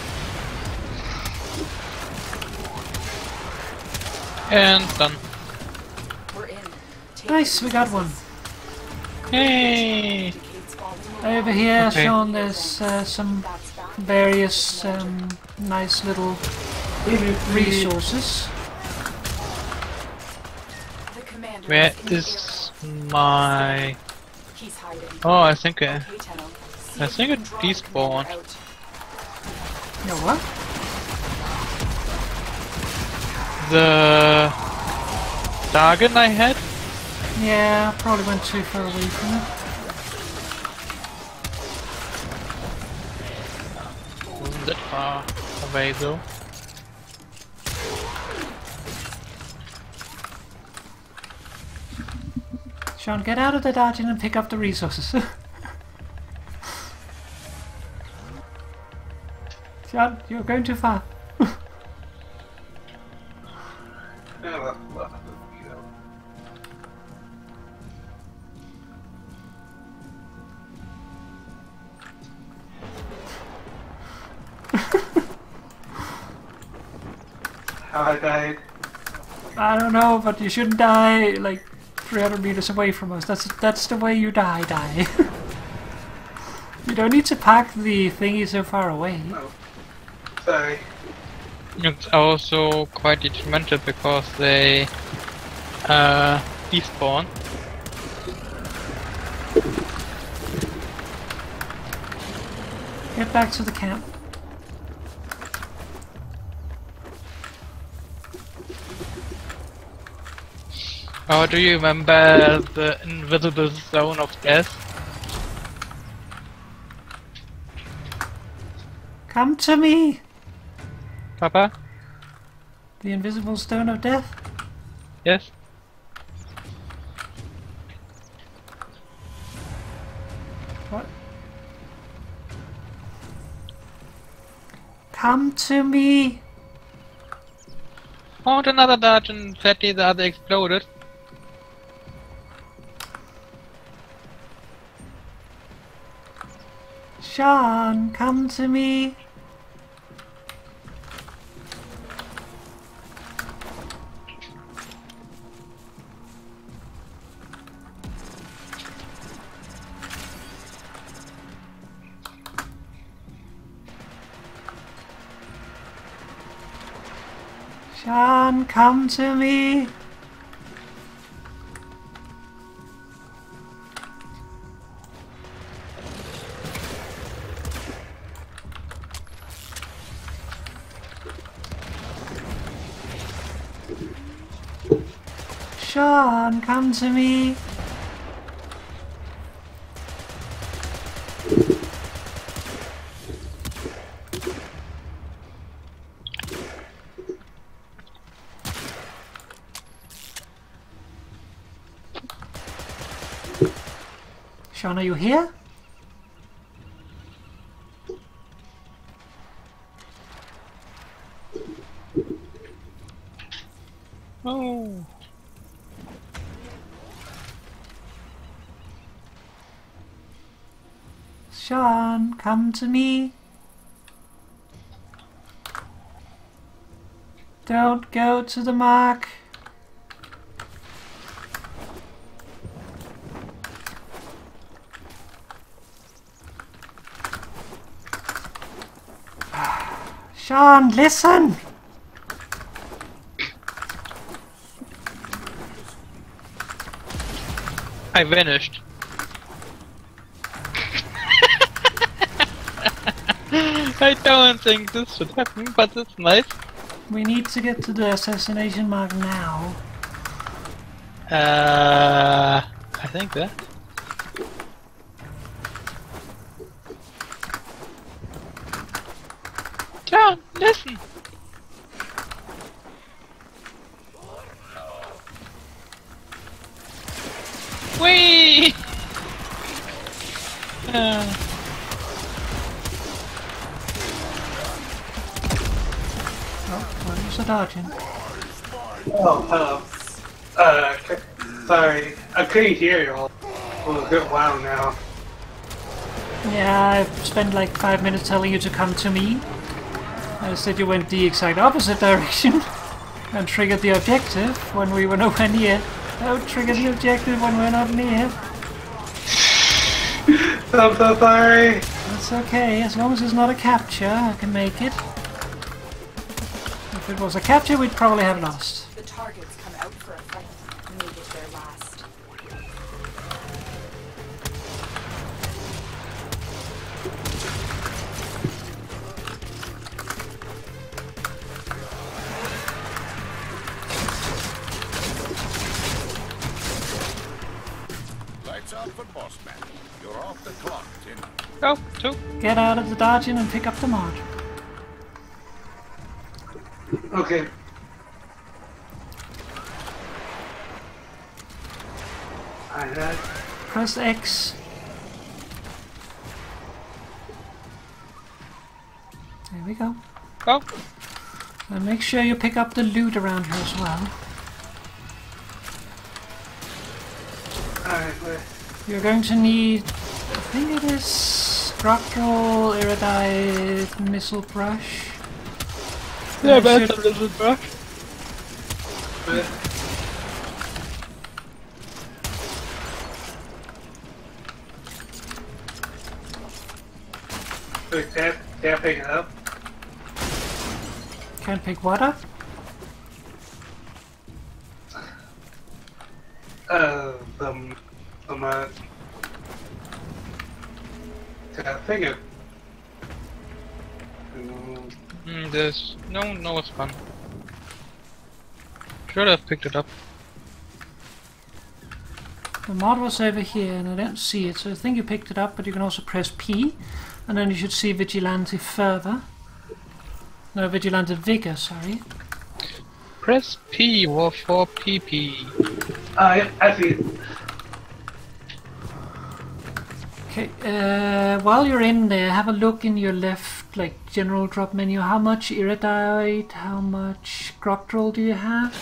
And done. We're in. Take Nice, we got one. Yay! Indicates falling Over here, Okay. Sean, there's some various nice little resources. The commander Where is is my... He's hiding. Oh, I think Okay, Tenno. See I if think you it can draw the despawned. commander out. You know what? The Dagon I had? Yeah, probably went too far away from it. Wasn't that far away though. Sean, get out of the dungeon and pick up the resources. Sean, you're going too far. How I died. I don't know, but you shouldn't die like 300 meters away from us. That's the way you die. You don't need to pack the thingy so far away. Oh. Sorry. It's also quite detrimental because they despawn. Get back to the camp. Oh, do you remember the invisible zone of death? Come to me! Papa? The invisible stone of death? Yes? What? Come to me! Found another dungeon, sadly the other exploded. Sean, come to me! Sean, come to me! Sean, come to me! Sean, are you here? Oh. Sean, come to me. Don't go to the mark. Sean, listen! I vanished. I don't think this should happen, but it's nice. We need to get to the assassination mark now. I think that. John, listen! Whee! Oh, where's the dodging? Oh, hello. Sorry. I couldn't hear you all for a good while now. Yeah, I've spent like 5 minutes telling you to come to me. Instead you went the exact opposite direction and triggered the objective when we were nowhere near. Don't trigger the objective when we're not near. I'm so sorry. That's okay, as long as it's not a capture, I can make it. If it was a capture, we'd probably have lost. The targets come out for a fight. Make it their last. Lights out for boss man. You're off the clock, Tin. Go, two. Get out of the dungeon and pick up the mod. Okay. I had. Press X. There we go. Go. And make sure you pick up the loot around here as well. Alright, wait. You're going to need, I think it is structural iridite missile brush. Yeah, That that's a little brush. Wait. Wait, can't pick it up. Can't pick what up? Some, can't pick it. There's no respawn. Should have picked it up. The mod was over here and I don't see it, so I think you picked it up, but you can also press P and then you should see Vigilante further. No, Vigilante Vigor, sorry. Press P or for PP. I see it. Okay, while you're in there, have a look in your left, like, general drop menu. How much iridite, how much groctrol do you have?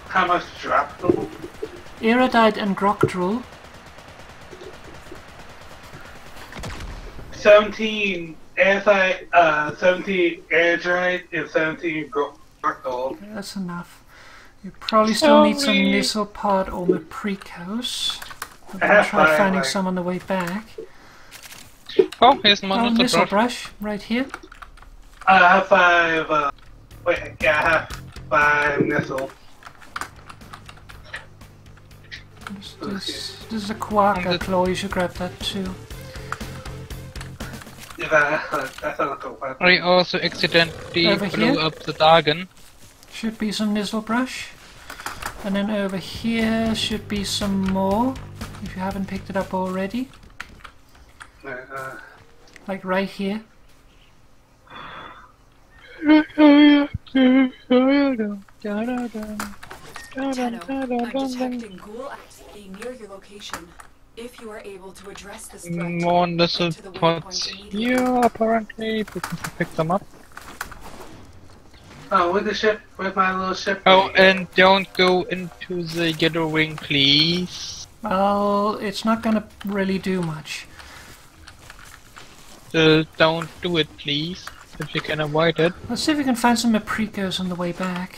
How much drop though? Iridite and groctrol. 17 17 airstrike and 17 gold. Okay, that's enough. You probably still need some Sorry. missile pod or mapricos. I'm I gonna have try fire, finding like- some on the way back. Oh, here's one Oh, with the missile brush. brush, right here. I have 5, wait, yeah, I have 5 missiles. This is a quagga claw, you should grab that too. Yeah, that's not a cool weapon. I also accidentally Over blew here? up the dragon. Should be some missile brush. And then over here should be some more, if you haven't picked it up already. Like right here. Tenno, I'm detecting ghoul activity near your location. If you are able to address this threat, More little get to the pots waypoint here, immediately. apparently, because I picked them up. Oh, with the ship, with my little ship. Oh, and don't go into the yellow ring, please. Well, it's not gonna really do much. Don't do it, please, if you can avoid it. Let's see if we can find some mapricos on the way back.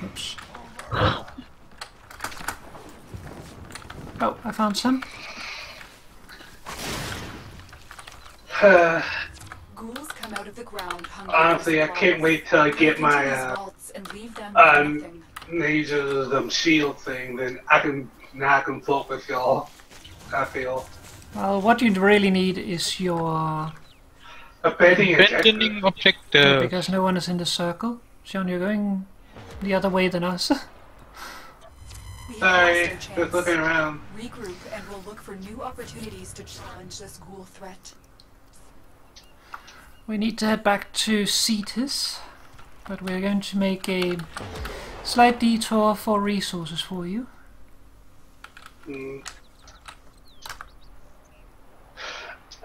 Oops. Oh, I found some. Ghouls come out of the ground hungry Honestly, for I can't supplies. wait till I Break get into my, these vaults and leave them with nothing. major shield thing, then I can focus y'all. I feel. Well, what you really need is your... Abandoning Abandoning objective. because no one is in the circle. Sean, you're going the other way than us. We have Sorry, lost our just chance. looking around. Regroup and we'll look for new opportunities to challenge this ghoul threat. We need to head back to Cetus, but we're going to make a slight detour for resources for you.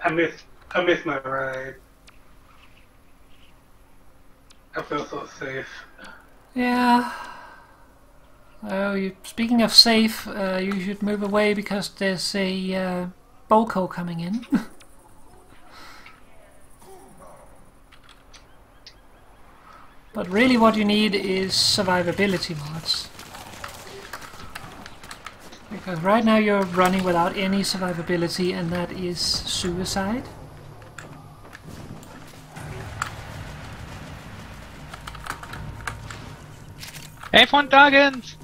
I miss my ride. I feel so safe. Yeah. Oh, speaking of safe, you should move away because there's a Bolko coming in. But really what you need is survivability mods. Because right now you're running without any survivability, and that is suicide. Hey, von Targens!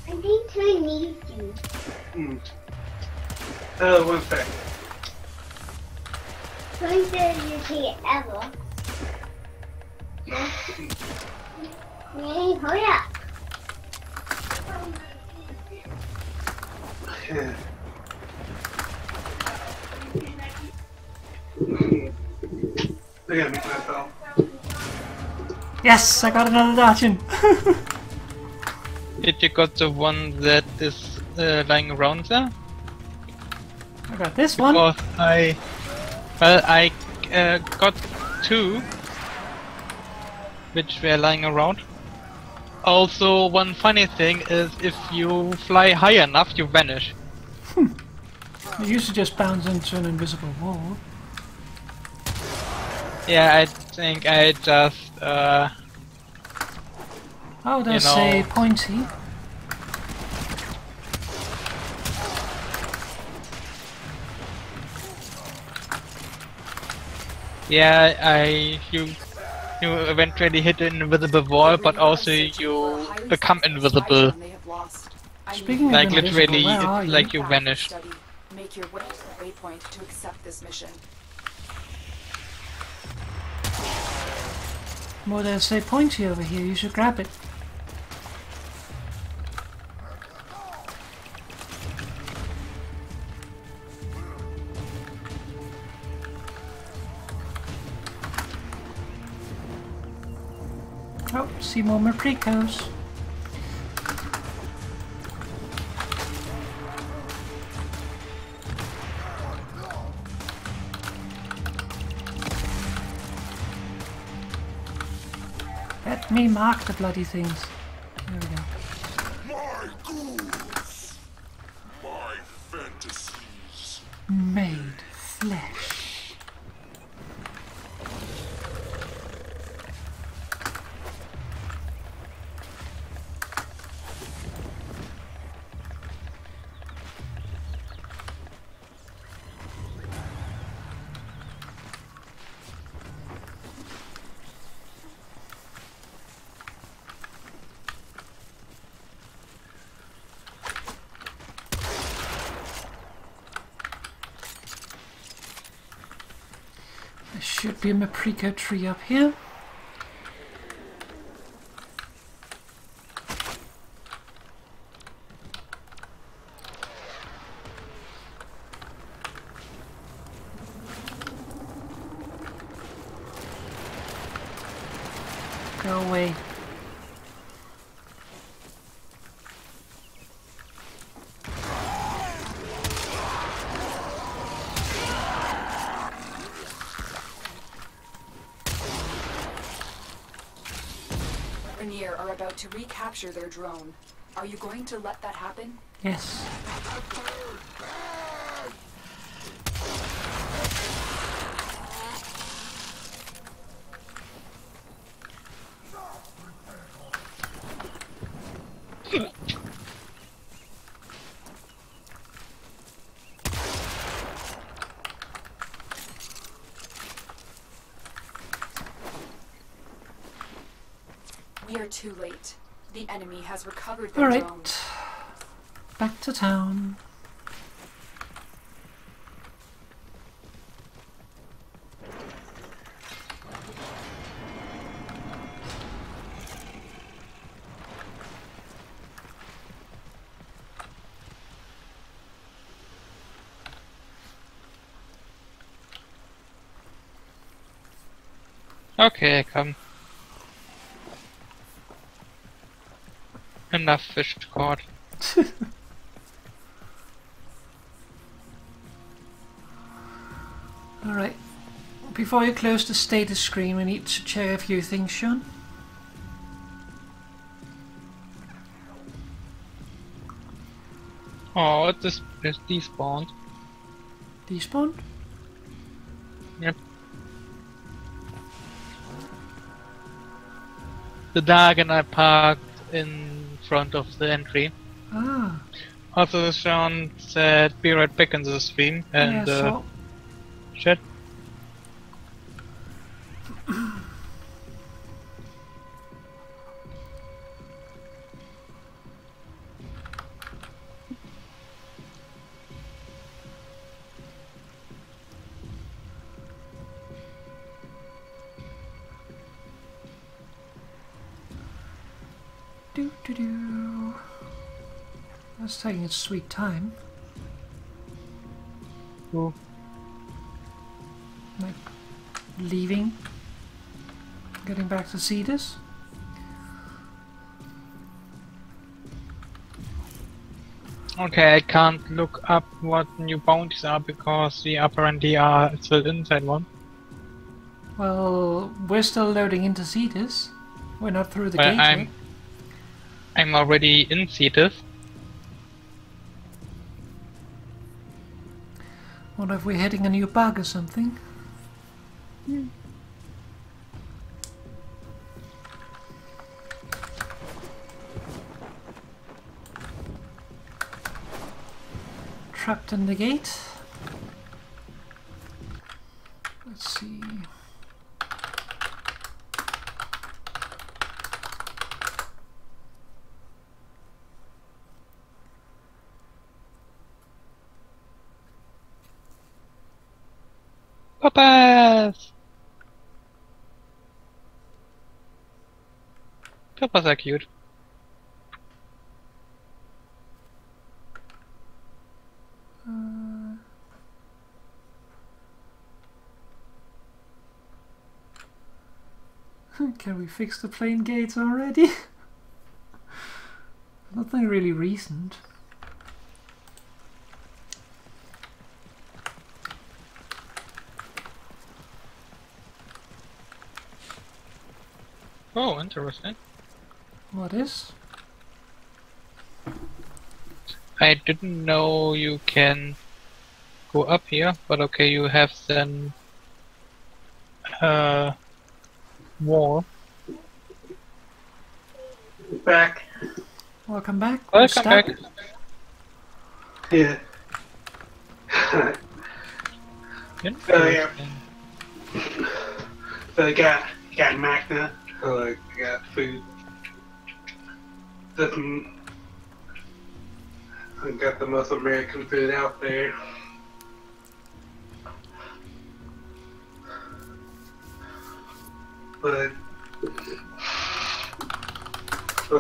I think I need you. One sec. I said you take it ever. Hey, hurry up. Yeah. I gotta make myself. Yes, I got another dungeon. Did you got the one that is lying around there? I got this one. Because I got two which were lying around. Also, one funny thing is if you fly high enough, you vanish. You used to just bounce into an invisible wall. Yeah, I think I just Oh, there's you know, a pointy. yeah, you eventually hit an invisible wall, but also you become invisible. Speaking of Like invisible, literally, where are it's you? like you vanished. Make your way to the waypoint to accept this mission. Well, there's a pointy over here. You should grab it. Oh, see more Mapricos. Let me mark the bloody things. There we go. My ghouls, my fantasies. Made flesh. There should be a Maprico tree up here. Go away. Rainier are about to recapture their drone. Are you going to let that happen? Yes. We are too late. The enemy has recovered their drone. Alright. Back to town. Okay, come. Enough fish caught. Alright. Before you close the status screen, we need to check a few things, Sean. Oh, it just despawned. Despawned? Yep. The dog and I parked in front of the entry. Ah. Also, Sean said be right back in the stream and yeah, so chat. do. That's taking its sweet time. Cool. Like leaving, getting back to Cetus. Okay, I can't look up what new bounties are because we apparently are still inside one. Well, we're still loading into Cetus. We're not through the gate yet. I'm already in Cetus. Wonder if we're hitting a new bug or something. Trapped in the gate. Let's see. Papas! Papas are cute. Can we fix the plane gates already? Nothing really recent. Oh, interesting. What is? I didn't know you can go up here, but okay, you have then wall. Back. Welcome back. Welcome back. Yeah. Yeah. So I got Magna. So like I got food. I got the most American food out there. But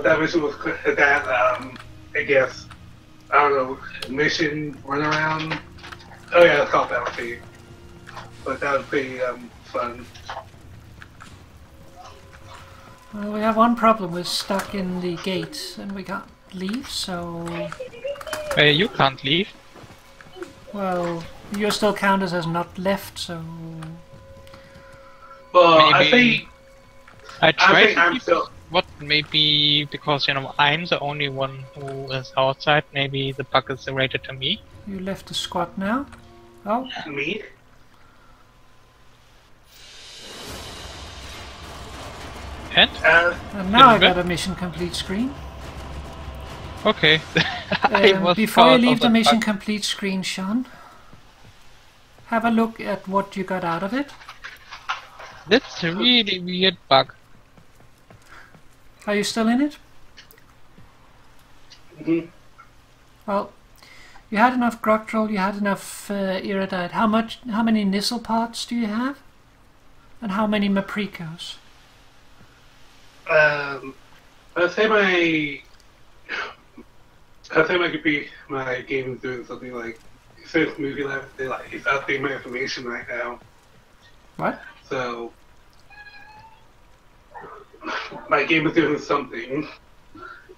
that mission was that I guess I don't know mission run around. Oh yeah, it's called Battlefield. But that was pretty fun. Well, we have one problem. We're stuck in the gate and we can't leave, so... You can't leave. Well, you're still counted as not left, so... Well, maybe I tried to I'm leave, still... What, maybe because, you know, I'm the only one who is outside, maybe the bug is related to me. You left the squad now? Oh? Me? And? And now I got a mission complete screen. Okay. I was before you caught leave on the mission bug. complete screen, Sean, have a look at what you got out of it. That's a really weird bug. Are you still in it? Mm-hmm. Well, you had enough Groctrol, you had enough Iridite. How many Nissel parts do you have? And how many Mapricos? I'd say my game is doing something like since movie life. It's updating my information right now. What? So my game is doing something.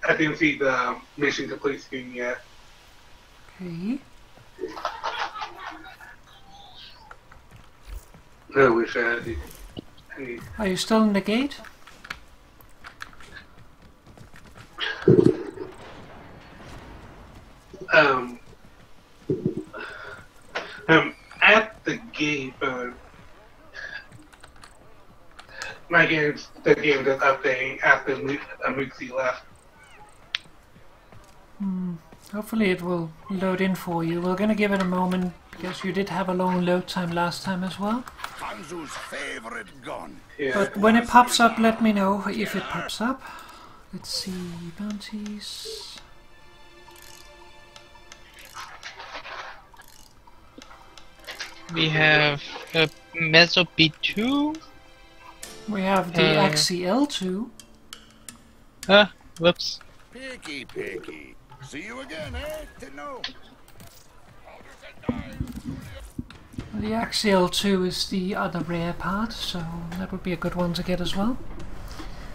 I didn't see the mission complete screen yet. Okay. I wish I had it. Are you still in the gate? um, at the gate, the game that's updating after Muxie left. Hopefully it will load in for you. We're going to give it a moment because you did have a long load time last time as well. Hanzu's favorite gun. Yeah. But when it pops up, let me know if it pops up. Let's see, bounties. We have a Meso B2. We have the XCL2. Whoops. Picky, picky. See you again, eh? Tenno. The XCL2 is the other rare part, so that would be a good one to get as well.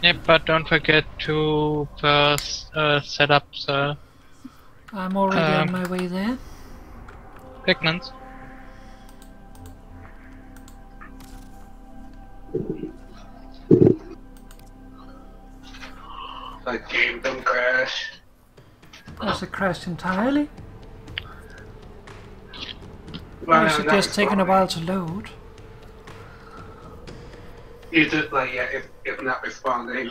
Yep, but don't forget to first set up the I'm already on my way there. pigments. The game don't crash. Has it crashed entirely? Well, Or is it just taking a while to load? You just like it's not responding.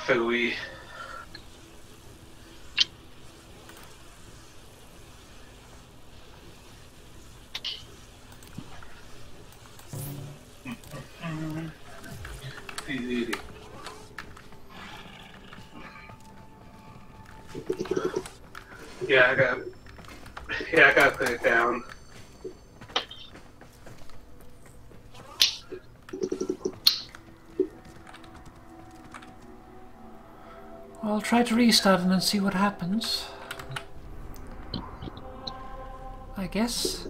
Philly. Easy. Yeah, I got to put it down. I'll try to restart it and see what happens. I guess.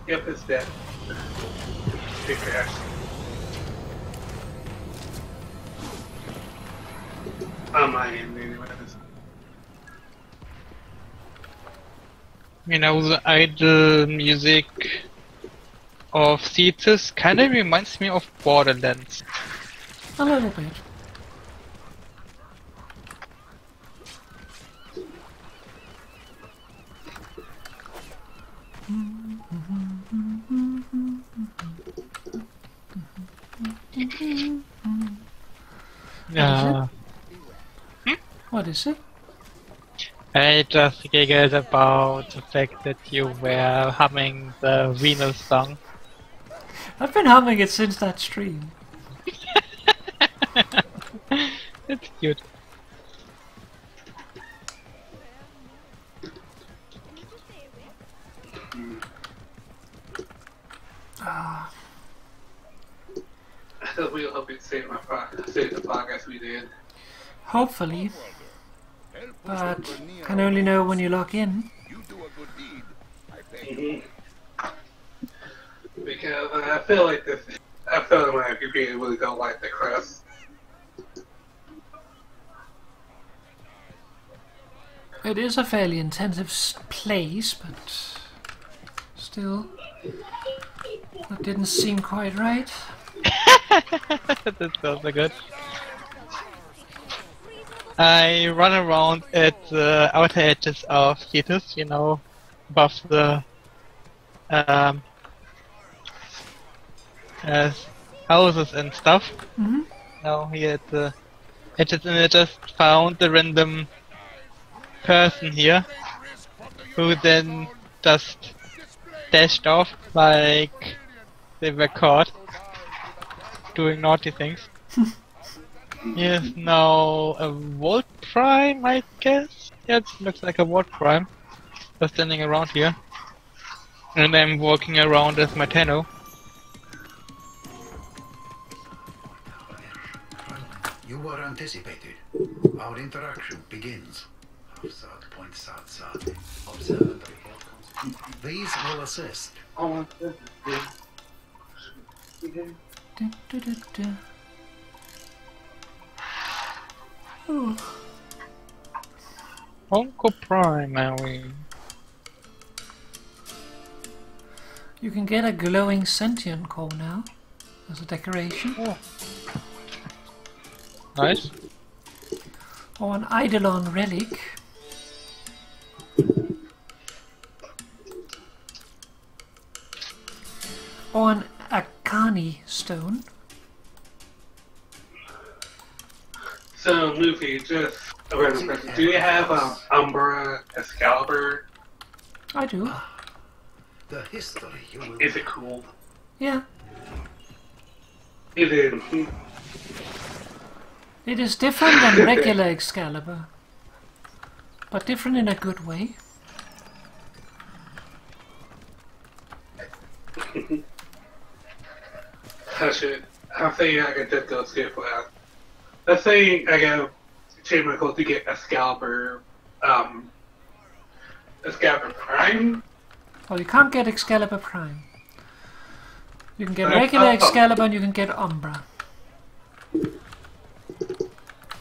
Yep, it's dead. It crashed. On my end, anyways. You know, the idle music of Cetus kinda reminds me of Borderlands. A little bit. What is it? I just giggled about the fact that you were humming the Venus song. I've been humming it since that stream. It's cute. We hope it saved the progress we did. Hopefully. But can only know when you log in. You do a good deed. I pay you. Because I feel like my computer really don't like the crust. It is a fairly intensive place, but still, that didn't seem quite right. That's also good. I run around at the outer edges of Cetus, you know, above the houses and stuff. Mm-hmm. Now here at the edges, and I just found a random person here who then just dashed off like they were caught doing naughty things. He is now a Warframe, I guess? Yeah, it looks like a Warframe. Just standing around here. And I'm walking around as my Tenno. You were anticipated. Our interaction begins. Observe and report. These will assist. Oh, Du, du, du, du. Ooh. Onko Prime, are we? You can get a glowing sentient core now as a decoration. Oh. Nice. Or an Eidolon relic. Or an Akani stone. So, Luffy, just a random question. Do you have Umbra Excalibur? I do. The history you will... Is it cool? Yeah. Is it... It is different than regular Excalibur. But different in a good way. I'm saying I can just go skip for that. Let's say I gotta change my code to get Excalibur, Excalibur Prime. Well, you can't get Excalibur Prime. You can get regular Excalibur and you can get Umbra.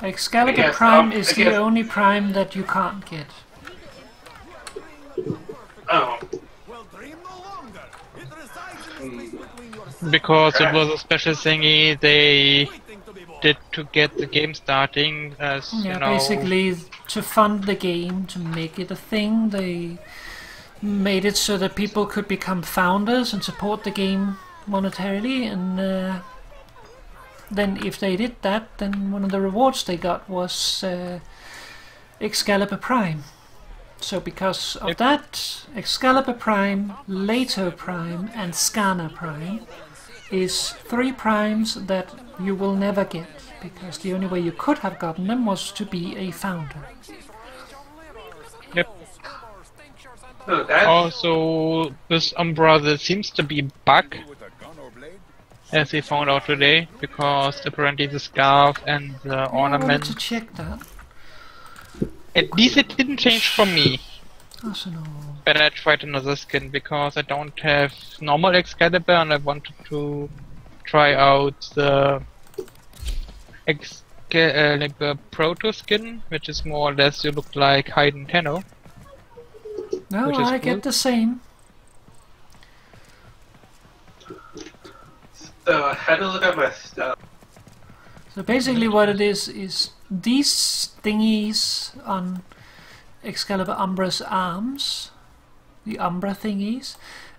Excalibur Prime is the only Prime that you can't get. Oh. Because it was a special thingy they did to get the game starting, as Yeah, you know. basically to fund the game, to make it a thing, they made it so that people could become founders and support the game monetarily, and then if they did that, then one of the rewards they got was Excalibur Prime. So because of that, Excalibur Prime, Leto Prime and Scanner Prime is 3 primes that you will never get, because the only way you could have gotten them was to be a founder. Yep. So that's... Also, this umbrella seems to be bug, as we found out today, because apparently the scarf and the I ornament. wanted to check that. At least it didn't change for me. Also no. When I tried another skin, because I don't have normal Excalibur and I wanted to try out the like the Proto skin, which is more or less you look like Hayden Tenno. No, which is I cool. get the same. So I had to look at my stuff. So basically what it is these thingies on Excalibur Umbra's arms, the Umbra thingies,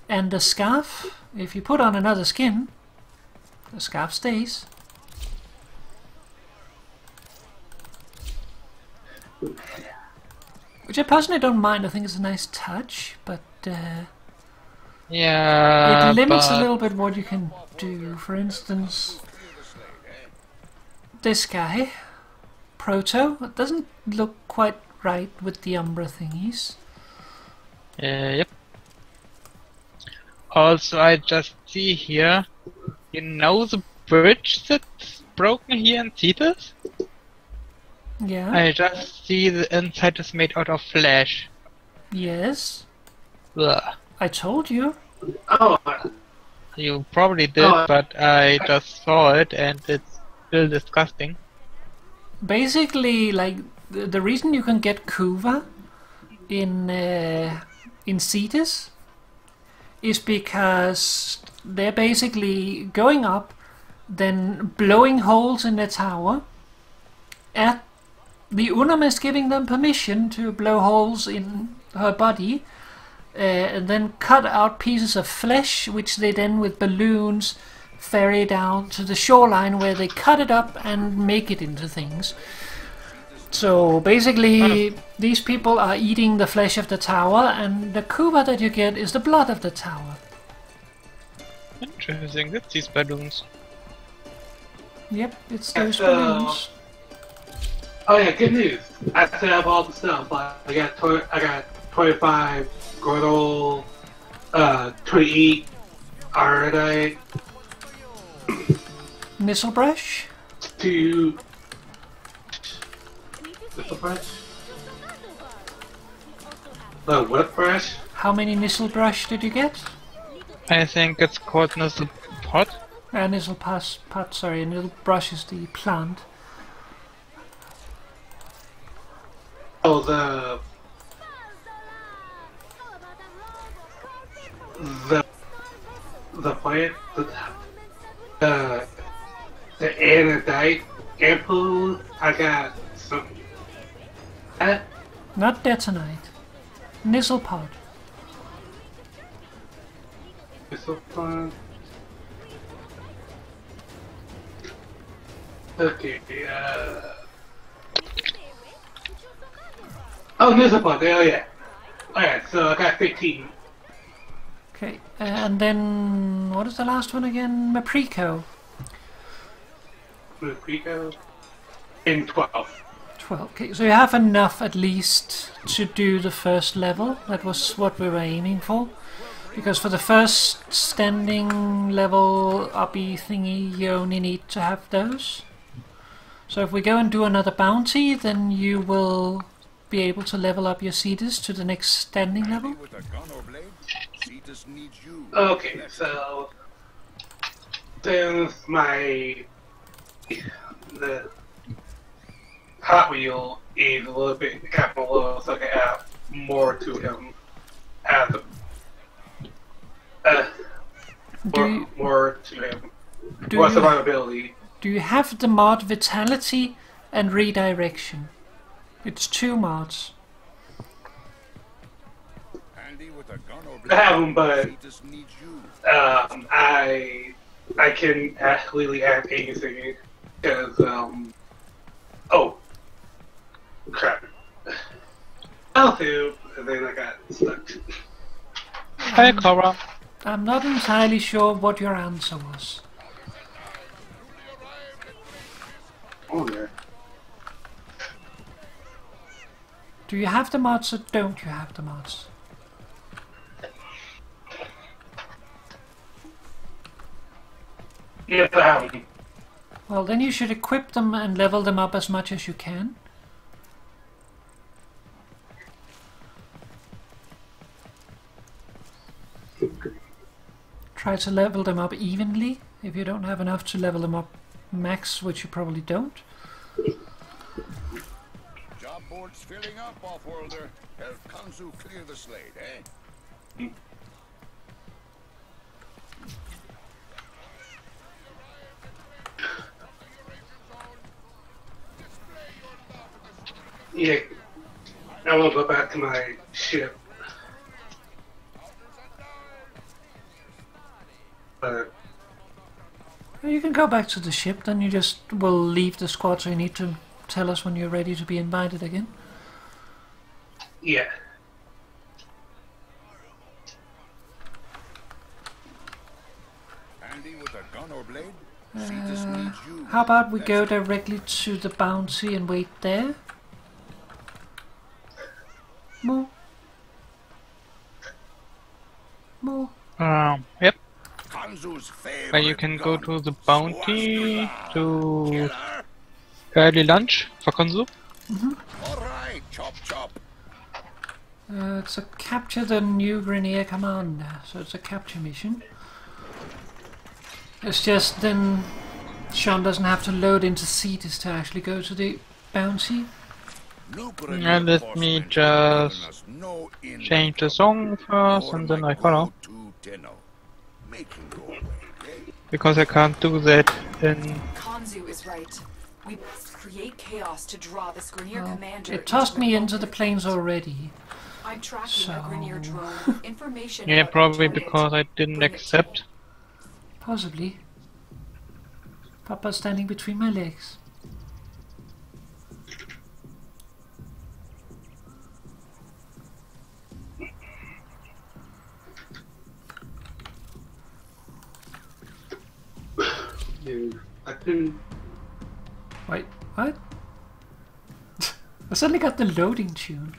and the scarf, if you put on another skin, the scarf stays. Which I personally don't mind, I think it's a nice touch, but yeah, it limits but a little bit what you can do. For instance, this guy, Proto, it doesn't look quite right with the Umbra thingies. Yep. Also, I just see here, you know the bridge that's broken here in Cetus? Yeah. I just see the inside is made out of flesh. Yes. Ugh. I told you. Oh. You probably did, but I just saw it and it's still disgusting. Basically, like the reason you can get Kuva in Cetus is because they're basically going up, then blowing holes in the tower. At the Unum is giving them permission to blow holes in her body, and then cut out pieces of flesh, which they then with balloons ferry down to the shoreline where they cut it up and make it into things. So basically these people are eating the flesh of the tower, and the Kuva that you get is the blood of the tower. Interesting, that's these balloons. Yep, it's those balloons. Oh yeah, good news. I set up all the stuff. Like, I got 25 Gordle, 28 Ironite, Missile brush? 2 Missile brush? Whip brush? How many Nissel brush did you get? I think it's called Nissel Pot. Nissel pot, sorry, Nissel brush is the plant. Oh, the plant, the anodite ampoule. I got some. Not detonite. Nissel pot. Nissel pot. Okay. Oh, Nissel pot. Oh yeah. Alright, so I got 15. Okay, and then what is the last one again? Maprico. Maprico. In 12. 12. Okay, so you have enough at least to do the first level. That was what we were aiming for. Because for the first standing level uppy thingy, you only need to have those. So if we go and do another bounty, then you will be able to level up your Cetus to the next standing level. Okay, so since the Hot Wheel is a little bit capital low, so I can add more to him. Add more to him. More survivability. Do you have the mod Vitality and Redirection? It's 2 mods. I have them, but I can actually add anything because oh crap. And then I got stuck. Hi, Cora. I'm not entirely sure what your answer was. Oh yeah. Do you have the mods or don't you have the mods? Yes, I have them. Well, then you should equip them and level them up as much as you can. Try to level them up evenly. If you don't have enough to level them up max, which you probably don't. Job board's filling up, off-worlder. Help Kanzu clear the slate, eh? Yeah, I will go back to my ship. You can go back to the ship, then you just will leave the squad, so you need to tell us when you're ready to be invited again. Yeah. Handy with a gun or blade? Cetus needs you. How about we go directly to the bounty and wait there? More. Yep. Kanzu's favorite Where you can go gun. to the bounty to early lunch for Kanzu. Alright, chop chop. It's a capture the new Grenier commander, so it's a capture mission. It's just then Sean doesn't have to load into Cetus to actually go to the bounty. And let me just change the song first and then I follow. Because I can't do that in... Kanzu is right. We must create chaos to draw this Grenier commander. It tossed me into the plains already. I'm tracking a Grenier drone. Information. Yeah, about probably the tornado. because I didn't accept. Possibly. Papa's standing between my legs. I couldn't. Wait, what? I suddenly got the loading tune.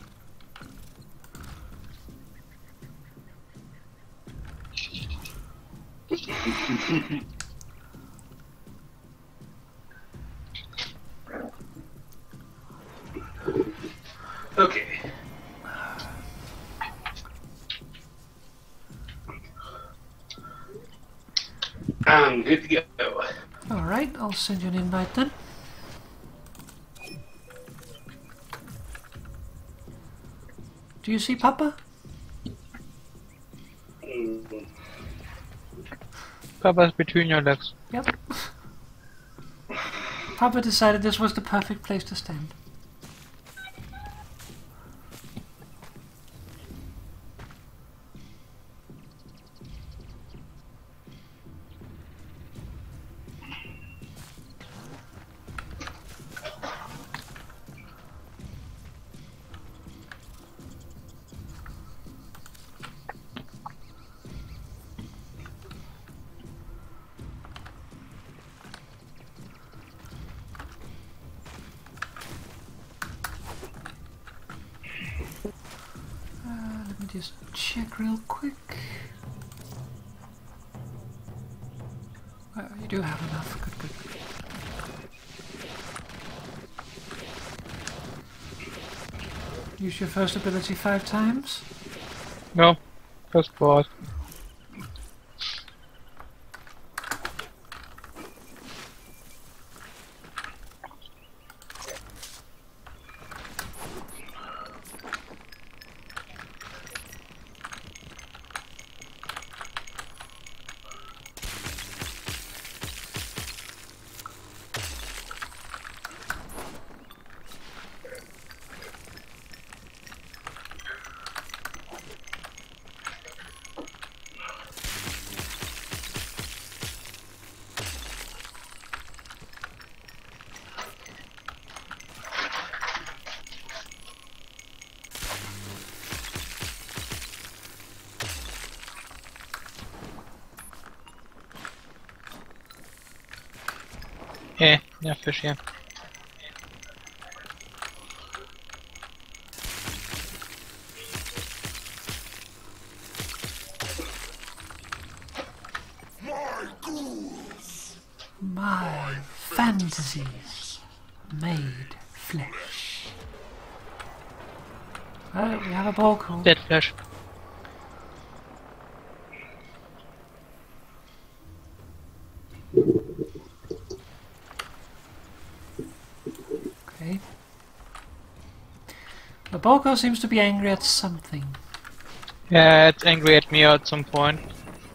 Okay. I'm good to go. Alright, I'll send you an invite then. Do you see Papa? Papa's between your legs. Yep. Papa decided this was the perfect place to stand. Let me just check real quick. You do have enough. Good, good. Use your first ability 5 times. No, first boss. Yeah, fish here. My fantasies made flesh. Oh, we have a ball call. Dead flesh. Okay. The Borgo seems to be angry at something. Yeah, it's angry at me at some point.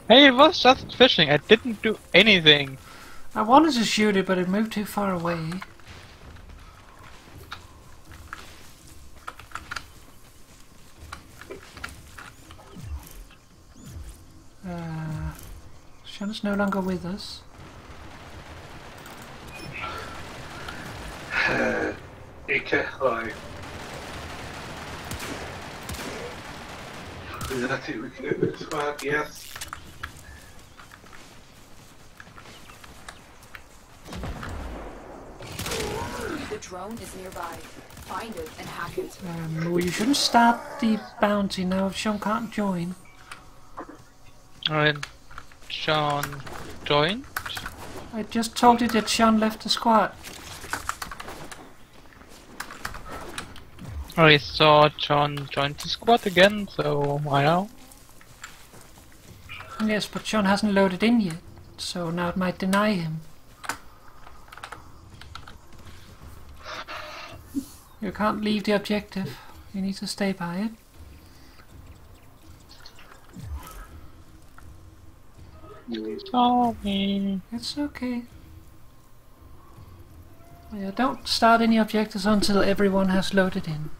Hey, it was just fishing. I didn't do anything. I wanted to shoot it, but it moved too far away. Sean's no longer with us. Like, is that it? We can open the squad, yes. The drone is nearby. Find it and hack it. Well, you shouldn't start the bounty now if Sean can't join. Alright, Sean joined. I just told you that Sean left the squad. I saw John joined the squad again, so I know. Yes, but Sean hasn't loaded in yet, so now it might deny him. You can't leave the objective. You need to stay by it. Sorry. It's okay. Yeah, don't start any objectives until everyone has loaded in.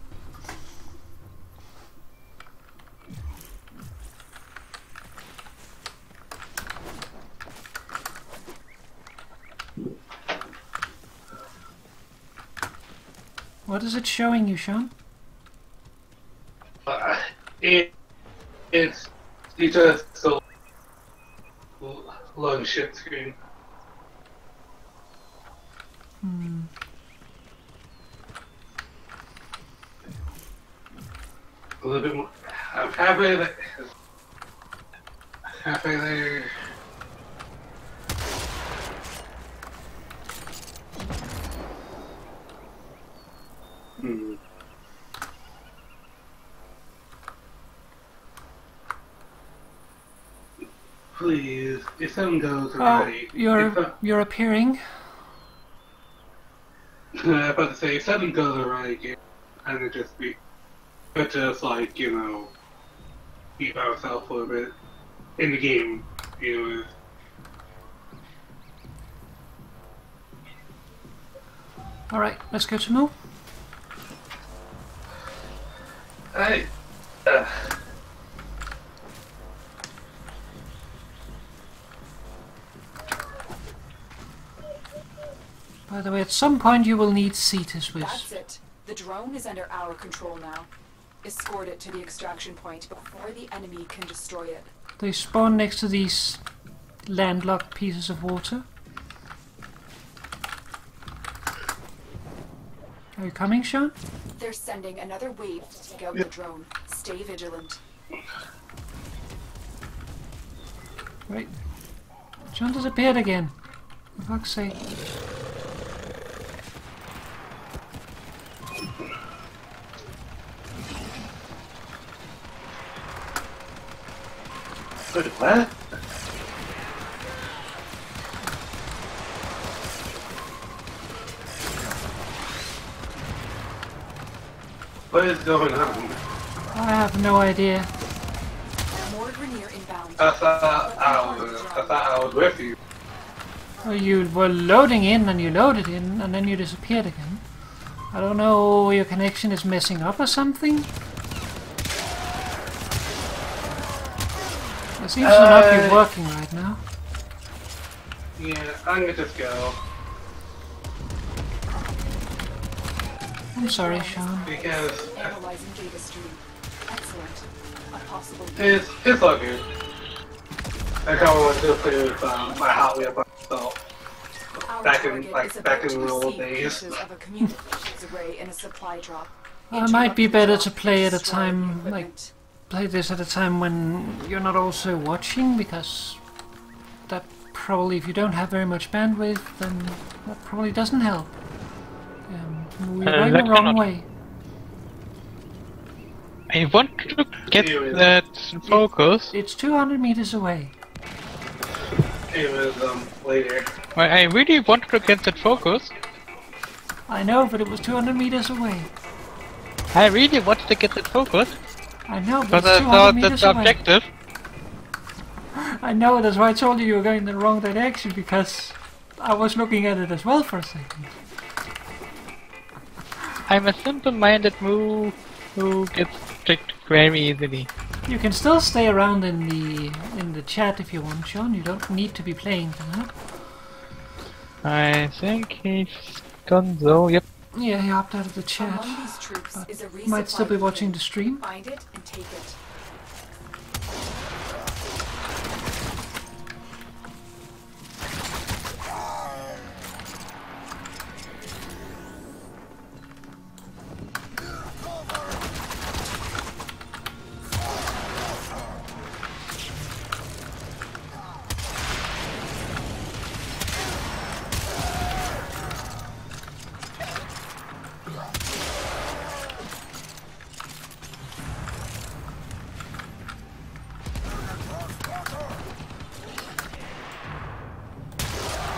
What is it showing you, Sean? It's just a long ship screen. A little bit more. I'm happy that. Happy there. Please, if something goes Oh, right. you're appearing. I was about to say, if something goes right, and it just be, but just like, you know, be by myself for a bit in the game, you know. Alright, let's go to Moo. Hey. By the way, at some point you will need Cetus with. That's it. The drone is under our control now. Escort it to the extraction point before the enemy can destroy it. They spawn next to these landlocked pieces of water. Are you coming, Sean? They're sending another wave to take out the drone. Stay vigilant. Right. Sean disappeared again. For fuck's sake. What? What is going on? I have no idea. More Grenier inbound. I thought I was with you. Oh, you were loading in and you loaded in and then you disappeared again. I don't know, your connection is messing up or something? It seems to not be working right now. Yeah, I'm gonna just go. I'm sorry, Sean. Because Analyzing data stream. Excellent. A possible. it's all good. I kind of want to play with my Hot Wheel by myself. Back in the old days. Of a communications array in a supply drop. It might be better to play at a time, like, play this at a time when you're not also watching, because that probably, if you don't have very much bandwidth, then that probably doesn't help. We're going the wrong way. I want to get that focus. It's 200 meters away. It was later. I really wanted to get that focus. I know, but it was 200 meters away. I really wanted to get that focus. I know, but Because it's I 200 thought meters that's the away. objective. I know, that's why I told you were going in the wrong direction, because I was looking at it as well for a second. I'm a simple-minded moo who gets tricked very easily. You can still stay around in the chat if you want, Sean. You don't need to be playing for that. I think he's gone though, yep. Yeah, he hopped out of the chat. Among these troops is a But might still be resupply watching point. the stream. Find it and take it.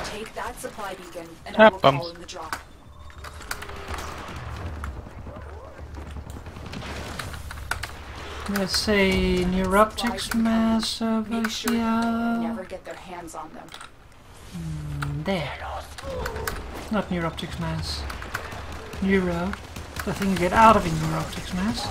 Take that supply beacon and I will call in the drop. Let's say neuroptics mass over Make sure they here. never get their hands on them. There. Not neuroptics mass. Neuro. The thing you get out of a neuroptics mass.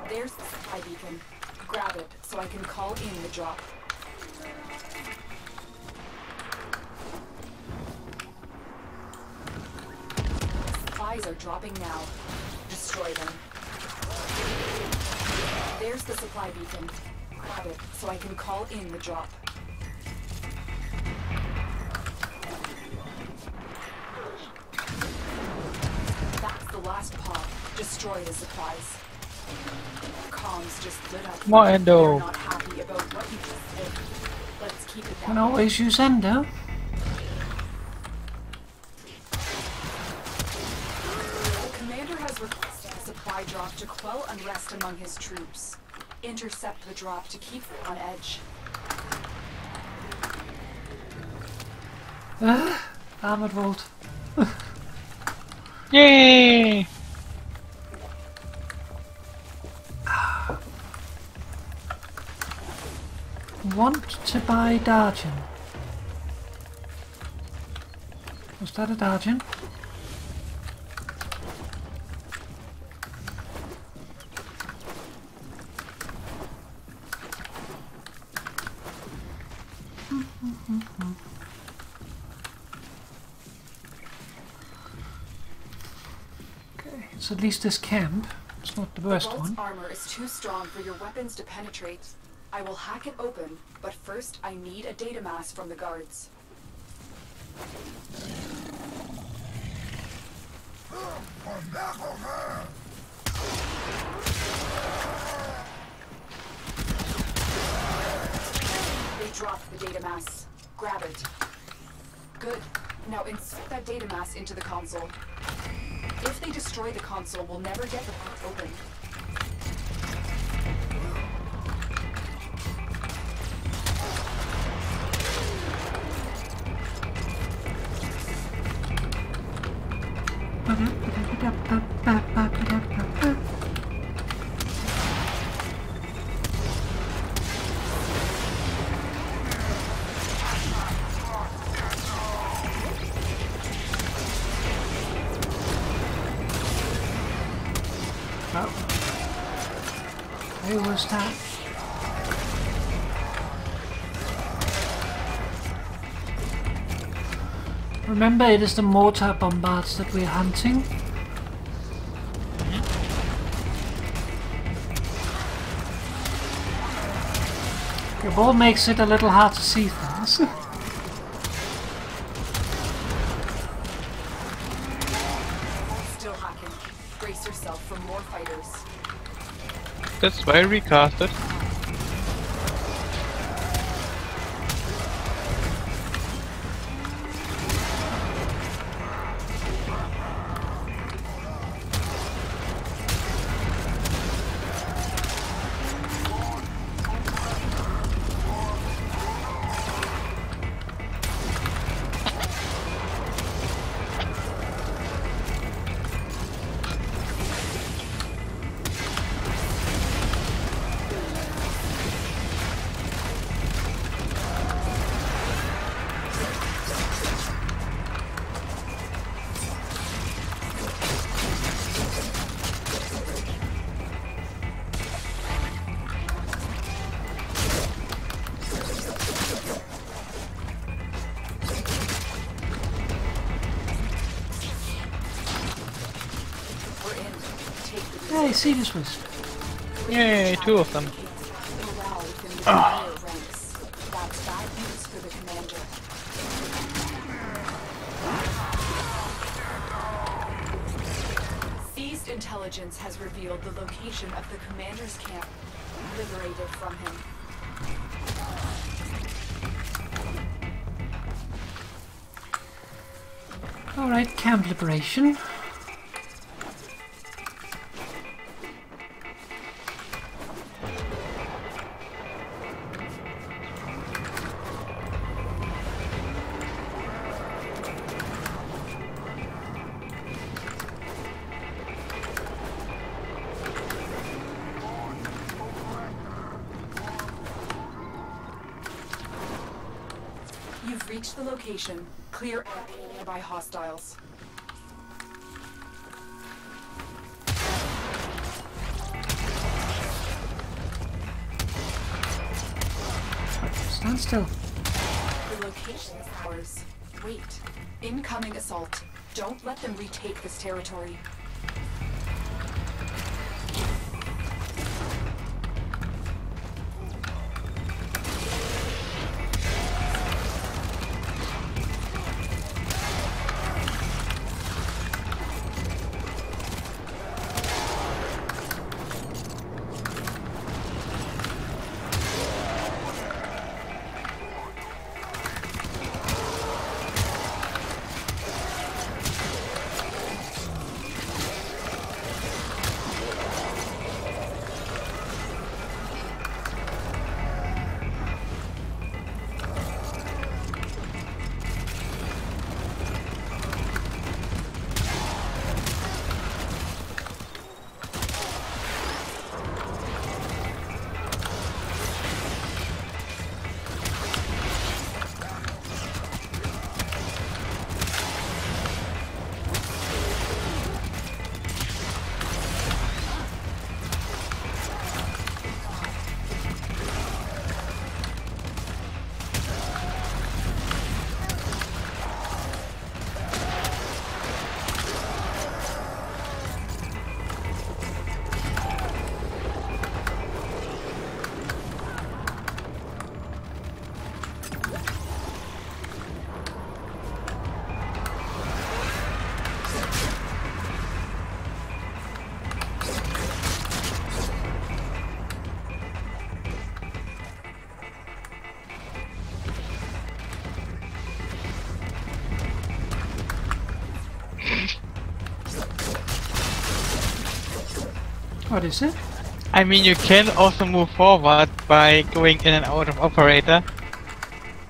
There's the supply beacon. Grab it so I can call in the drop. Supplies are dropping now. Destroy them. There's the supply beacon. Grab it so I can call in the drop. That's the last pod. Destroy the supplies. Comms just lit up. More endo. They're not happy about what you just did. Let's keep it that Can way. always use endo. The commander has requested a supply drop to quell unrest among his troops. Intercept the drop to keep them on edge. Armored vault. Yay! Want to buy Dargin. Was that a Dargin? Okay, it's at least this camp. It's not the worst The vault's one. armor is too strong for your weapons to penetrate. I will hack it open, but first I need a data mass from the guards. They dropped the data mass. Grab it. Good. Now insert that data mass into the console. If they destroy the console, we'll never get the vault open. Who was that? Remember, it is the mortar bombards that we're hunting. Your ball makes it a little hard to see things. Still hacking. Brace yourself for more fighters. That's why I recasted. Hey, see this was. Yay, 2 of them. Morale within the higher ranks. That's bad news for the commander. Seized intelligence has revealed the location of the commander's camp, liberated from him. Alright, camp liberation. You've reached the location. Clear by hostiles. Stand still. The location is ours. Wait. Incoming assault. Don't let them retake this territory. What is it? I mean, you can also move forward by going in and out of operator.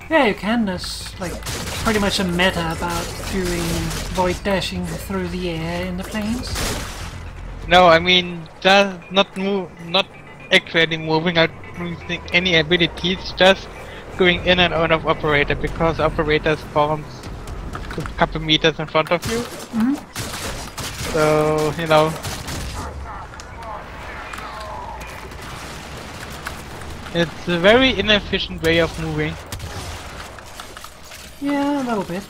Yeah, you can. There's like pretty much a meta about doing void dashing through the air in the planes. No, I mean, just not actually moving out using any abilities, just going in and out of operator, because operator spawns a couple meters in front of you. So, you know, it's a very inefficient way of moving. Yeah, a little bit.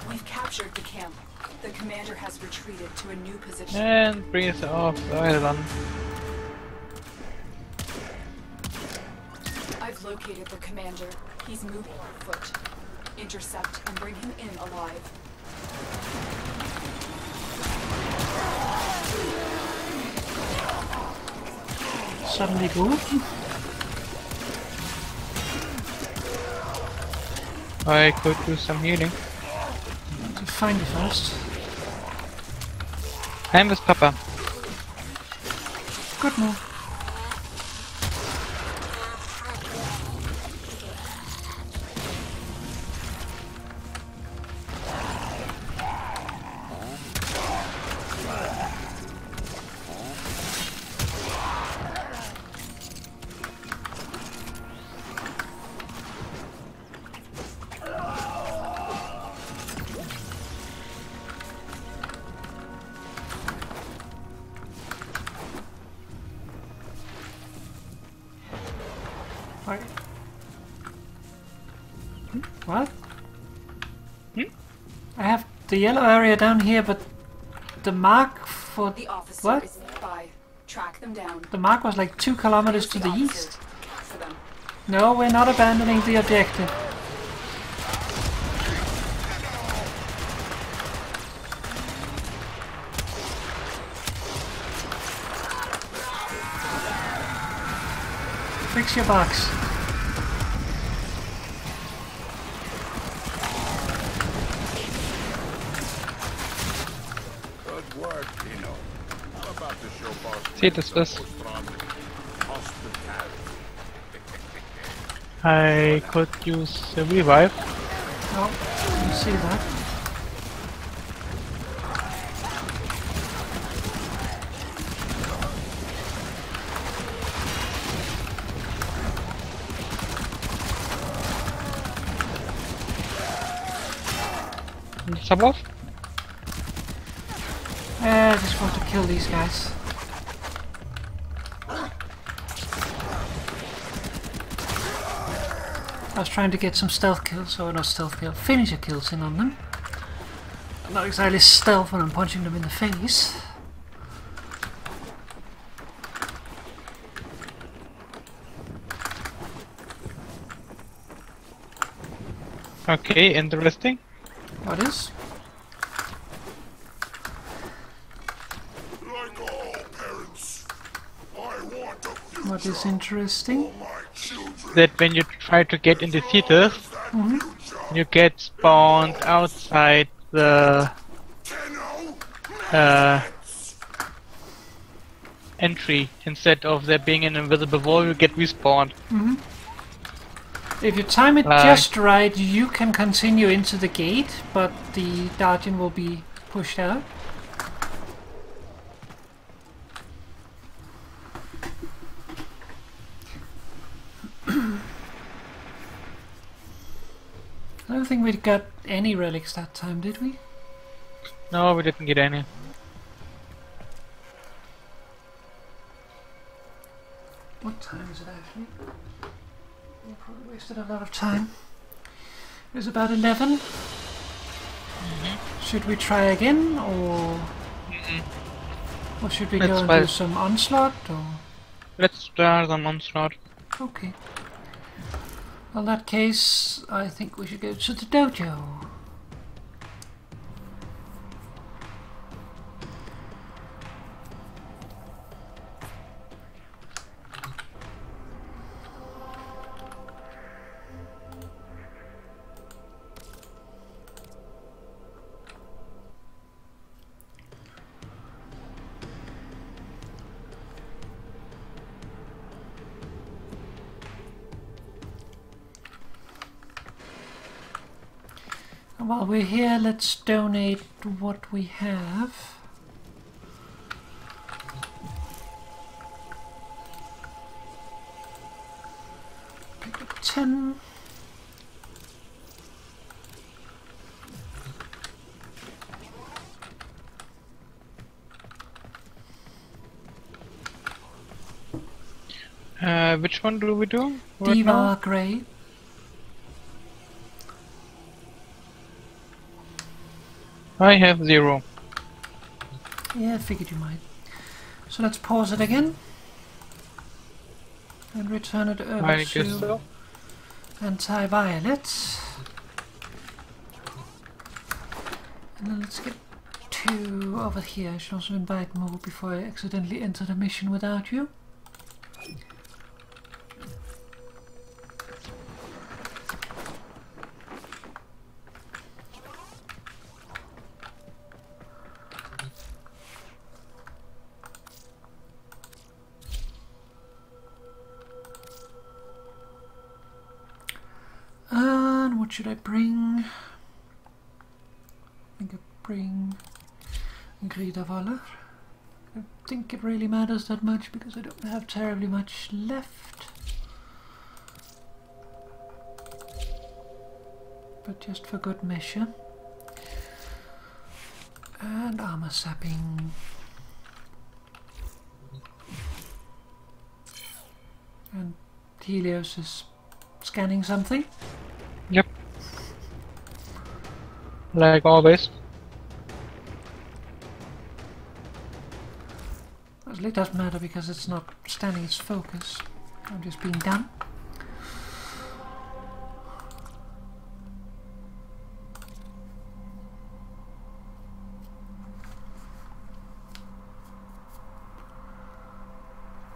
We've captured the camp. The commander has retreated to a new position. And bring us off the island. I've located the commander. He's moving on foot. Intercept and bring him in alive. Suddenly good. I could do some healing. To find you first. I'm with Papa. Good move. Right. What? I have the yellow area down here, but the mark for The officer what? is nearby. Track them down. The mark was like 2 kilometers to the east. For them. No, we're not abandoning the objective. Fix your box. Good work, Dino. I'm about to show boss. See this was. Hospitality. I could use a revive. Oh, you see that? Sub off? I just want to kill these guys. I was trying to get some stealth kills, or not stealth kills, finisher kills in on them. Not exactly stealth when I'm punching them in the face. Okay, interesting. What is? Like all parents, I want a future What is interesting? for my children. That when you try to get in the theaters, you get spawned outside the entry. Instead of there being an invisible wall, you get respawned. If you time it Like- just right, you can continue into the gate, but the guardian will be pushed out. I don't think we got any relics that time, did we? No, we didn't get any. What time is it actually? We probably wasted a lot of time. It's about 11. Should we try again, or should we Let's go and try. do some onslaught? Or Let's start on onslaught. okay. Well, in that case, I think we should go to the dojo. And while we're here, let's donate what we have. Pick up 10. Which one do we do? Right Diva now? Grey. I have 0. Yeah, I figured you might. So let's pause it again. And return it over I guess to so. Anti-Violet. And then let's get 2 over here. I should also invite more before I accidentally enter the mission without you. And what should I bring? I think I bring Gridavalor. I don't think it really matters that much because I don't have terribly much left. But just for good measure. And armor sapping. And Helios is scanning something. Yep. Like always. Well, it doesn't matter because it's not standing its focus. I'm just being dumb.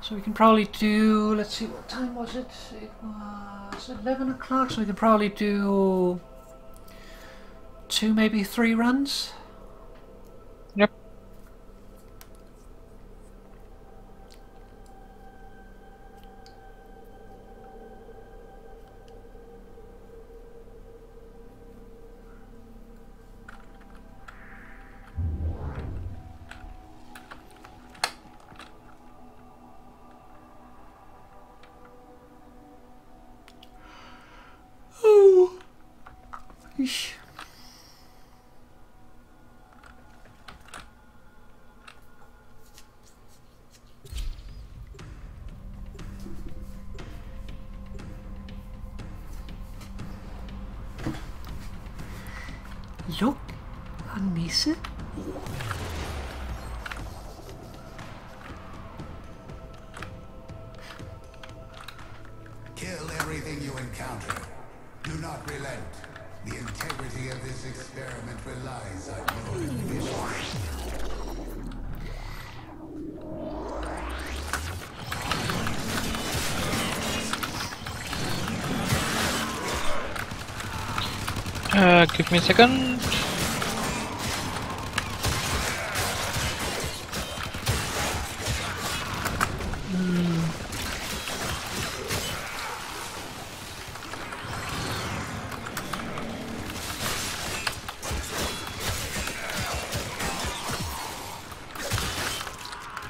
So we can probably do, let's see, what time was it? It was 11 o'clock, so we could probably do 2, maybe 3 runs. Yep. Oh. Eesh. Look, Anisse. Kill everything you encounter. Do not relent. The integrity of this experiment relies on your initiative. Give me a second.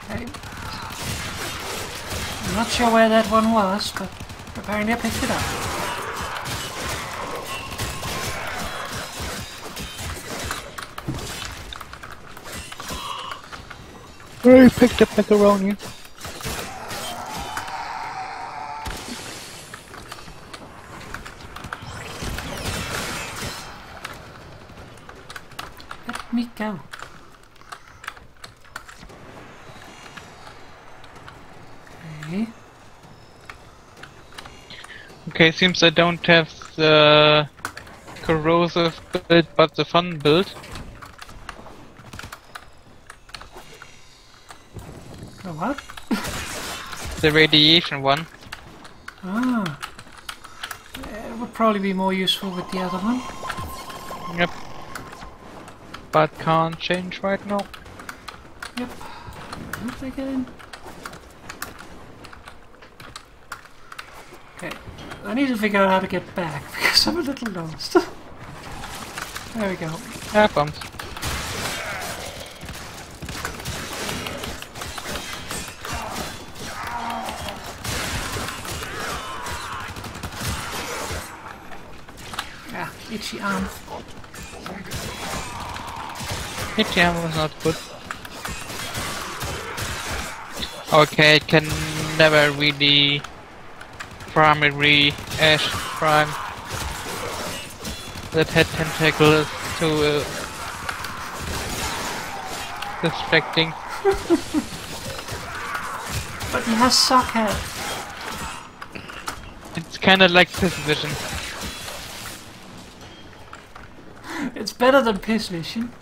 Okay. I'm not sure where that one was, but apparently I picked it up. I picked up macaroni. Let me go. Okay. Okay, seems I don't have the corrosive build, but the fun build. The what? The radiation one. Ah. It would probably be more useful with the other one. Yep. But can't change right now. Yep. How did I get in? Okay. I need to figure out how to get back because I'm a little lost. There we go. Happens. Ah, itchy arm. Itchy arm was not good. Okay, it can never really primary Ash Prime that had tentacles too distracting. But he has socket. It's kinda like this vision. It's better than piss vision.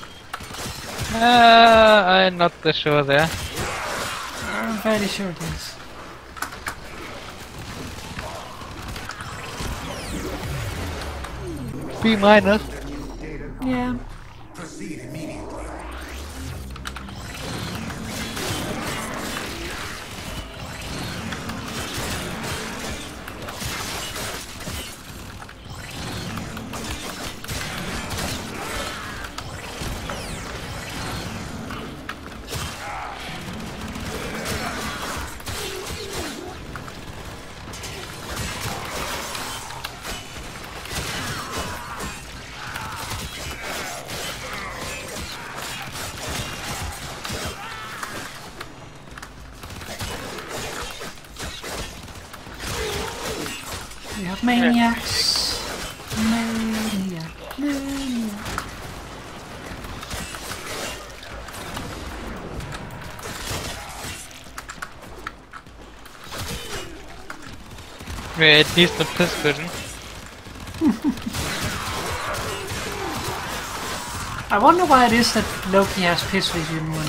I'm not so sure there. I'm fairly sure it is. B minus. Yeah. Proceed immediately. We have maniacs. Maniac. Maniac. Yeah, at least the piss vision. I wonder why it is that Loki has piss vision when...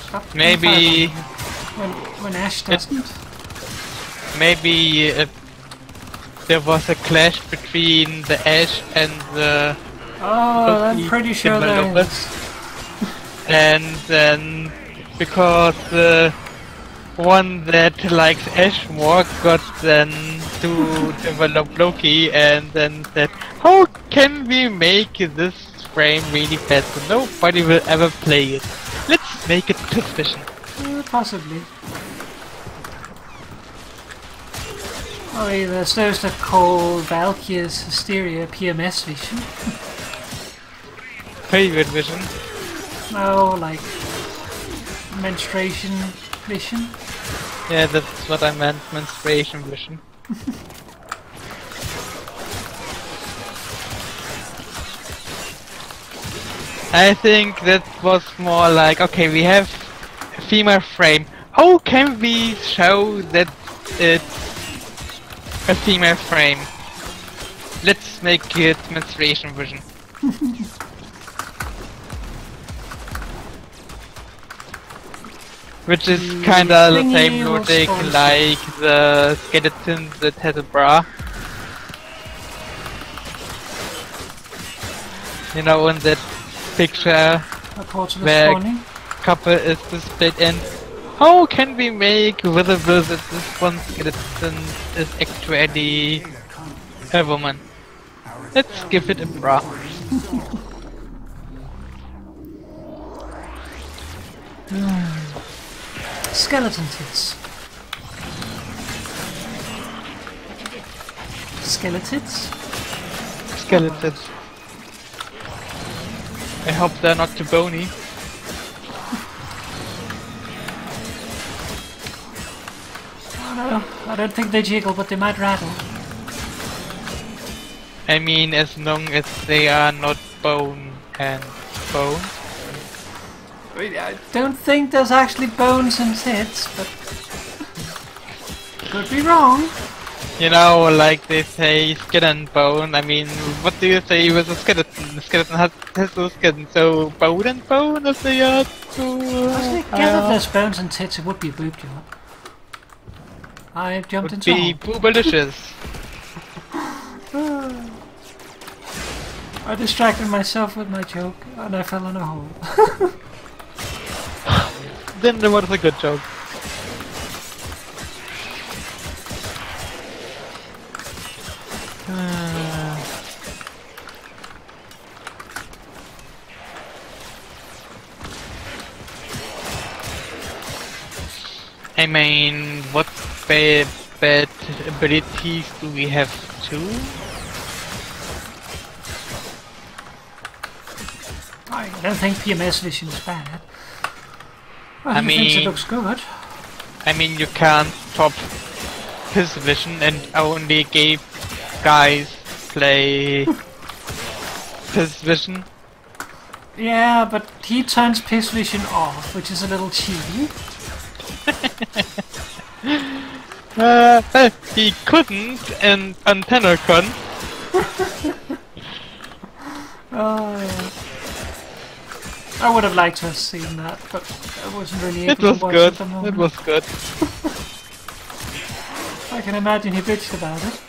Stop Maybe... when Ash doesn't. Maybe there was a clash between the Ash and the Oh, I'm pretty sure there developer. is. And then because the one that likes Ash more got then to develop Loki and then said, how can we make this frame really fast so nobody will ever play it? Let's make it piss vision. Possibly. Oh, yeah, there's those that call Valkyria's Hysteria PMS vision. Favorite vision. No, like menstruation vision. Yeah, that's what I meant, menstruation vision. I think that was more like, okay, we have a female frame. How can we show that it's a female frame? Let's make it menstruation vision. Which is kinda the same logic like the skeleton that has a bra. You know, in that picture where couple is displayed, and how can we make visible that this one skeleton is actually a woman? Let's give it a bra. Skeleton tits. Skeletons? Skeletons. I hope they're not too bony. Oh no, I don't think they jiggle, but they might rattle. I mean, as long as they are not bone and bone. I don't think there's actually bones and tits, but could be wrong. You know, like they say, skin and bone. I mean, what do you say with a skeleton? The skeleton has no skin, so bone and bone is the Actually, given there's bones and tits, it would be a boob job. I jumped into a hole. Would be boobalicious. I distracted myself with my joke, and I fell in a hole. Then it was a good joke. I mean, what bad abilities do we have too? I don't think PMS vision is bad. Well, I he thinks it mean- looks good. I mean, you can't top his vision and only gave guys play his vision. Yeah, but he turns Piss Vision off, which is a little cheaty. He couldn't and on TennoCon. Oh, yeah. I would have liked to have seen that, but I wasn't really able It was to watch good. at the moment. It was good. I can imagine he bitched about it.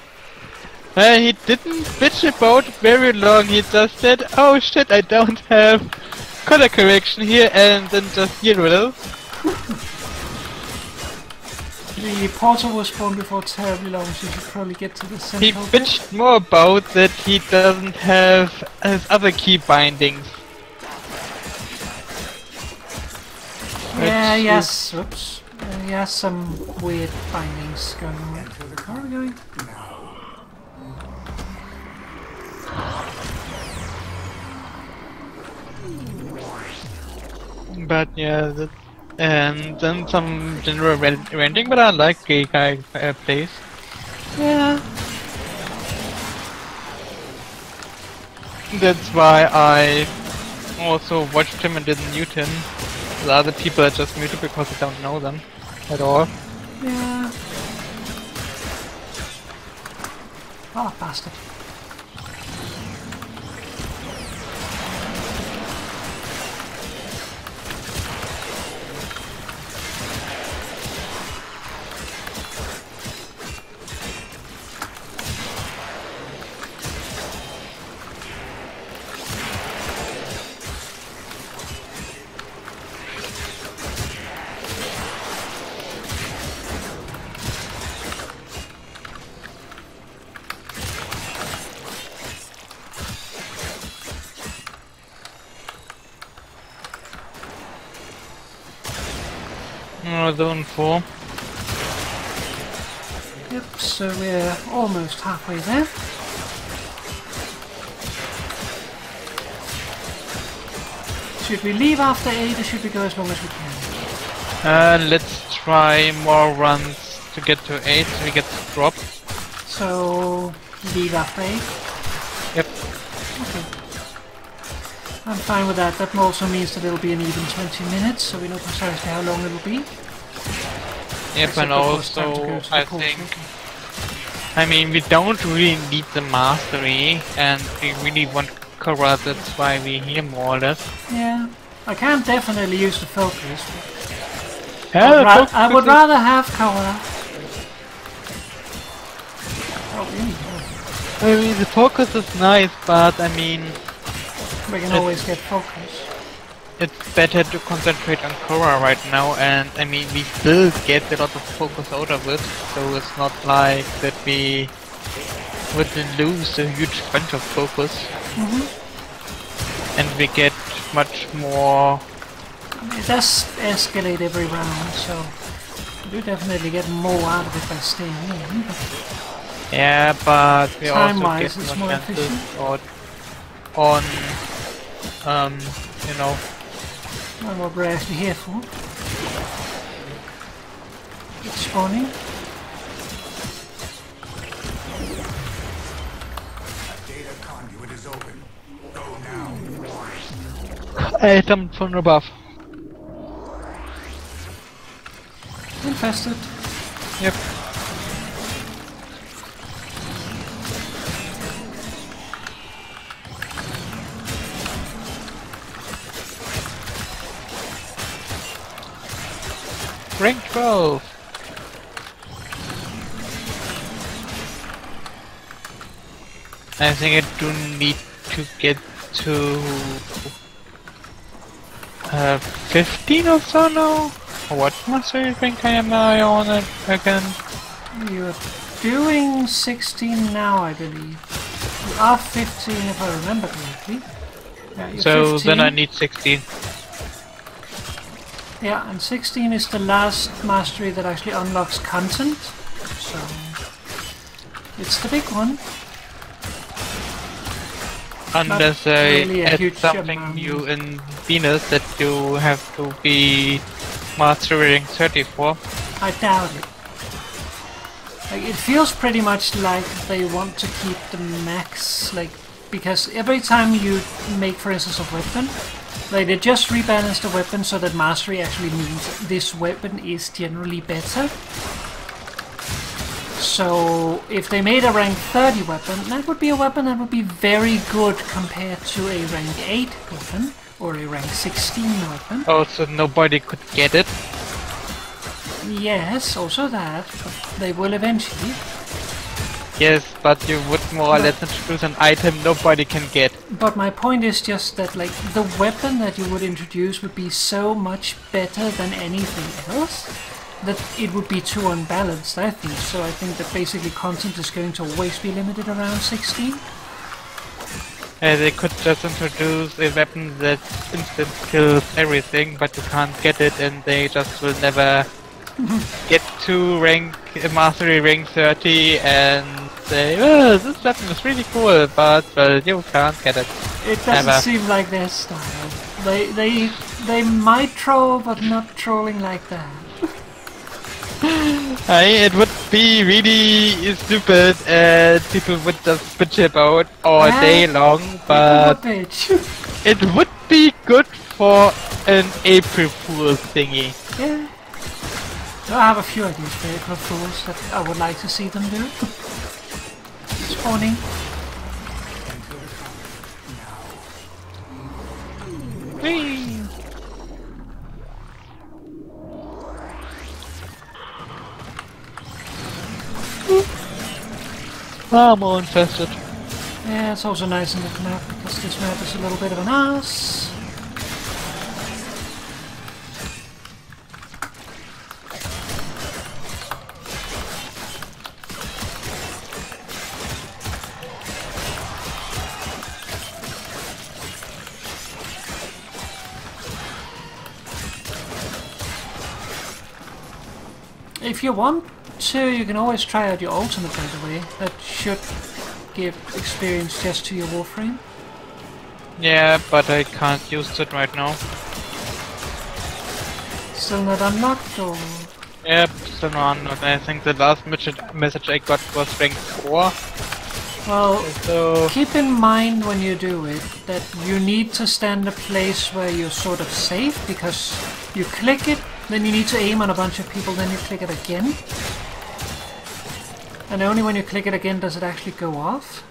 He didn't bitch about it very long. He just said, "Oh shit, I don't have color correction here," and then just yellow. The portal was spawned before terribly long, so you should probably get to the He central bit. bitched more about that he doesn't have his other key bindings. Yeah, Which yes, oops. He has some weird bindings going on. Where are we going? But yeah, and then some general rendering, but I like gay guy plays. Yeah. That's why I also watched him and didn't mute him. The other people are just muted because I don't know them at all. Yeah. Oh, bastard. Zone 4. Yep, so we're almost halfway there. Should we leave after 8 or should we go as long as we can? Let's try more runs to get to 8 so we get dropped. So, leave after 8? Yep. Okay. I'm fine with that. That also means that it'll be an even 20 minutes, so we know precisely how long it'll be. Yep, Except and of course time to also go to the I portal. think, I mean, we don't really need the mastery, and we really want Korra, that's why we're here more or less. Yeah, I can definitely use the focus. Yeah, I would rather have Korra. Oh, really? I mean, the focus is nice, but I mean, We can always get focus. it's better to concentrate on Korra right now, and I mean, we still get a lot of focus out of it, so it's not like that we would lose a huge bunch of focus. And we get much more. I mean, it does escalate every round, so you do definitely get more out of it by staying in. Yeah, but we also Time-wise, get it's more more chances efficient. on, you know, And what we're actually here for. It's spawning. Data conduit is open. Go now. item from above. Infested. Yep. rank 12. I think I do need to get to 15 or so now. What mastery rank am I on it again? You're doing 16 now, I believe. You are 15 if I remember correctly. Yeah, you're So 15. then I need 16. Yeah, and 16 is the last mastery that actually unlocks content. So it's the big one. Unless Not I really a add huge something amount. new in Venus that you have to be mastering 34. I doubt it. Like, it feels pretty much like they want to keep the max, like, because every time you make, for instance, a weapon, like, they just rebalance the weapon so that mastery actually means this weapon is generally better. So, if they made a rank 30 weapon, that would be a weapon that would be very good compared to a rank 8 weapon, or a rank 16 weapon. Oh, so nobody could get it? Yes, also that, but they will eventually. Yes, but you would more or less introduce an item nobody can get. But my point is just that, like, the weapon that you would introduce would be so much better than anything else that it would be too unbalanced, I think. So I think that basically content is going to always be limited around 16. They could just introduce a weapon that instant kills everything, but you can't get it, and they just will never get to mastery rank 30 and say, oh, this weapon is really cool, but well, you can't get it. It doesn't seem like their style. They might troll, but not trolling like that. It would be really stupid and people would just bitch about all day long, but it would be good for an April Fool's thingy. Yeah. So I have a few ideas for April Fools that I would like to see them do. It's funny. Whee! I'm more interested. Yeah, it's also nice in this map because this map is a little bit of an ass. If you want to, you can always try out your ultimate, by the way. That should give experience just to your Warframe. Yeah, but I can't use it right now. Still not unlocked, or...? Yep, still not unlocked. I think the last message I got was rank 4. Well, so keep in mind when you do it that you need to stand a place where you're sort of safe, because you click it, then you need to aim on a bunch of people, then you click it again. And only when you click it again does it actually go off.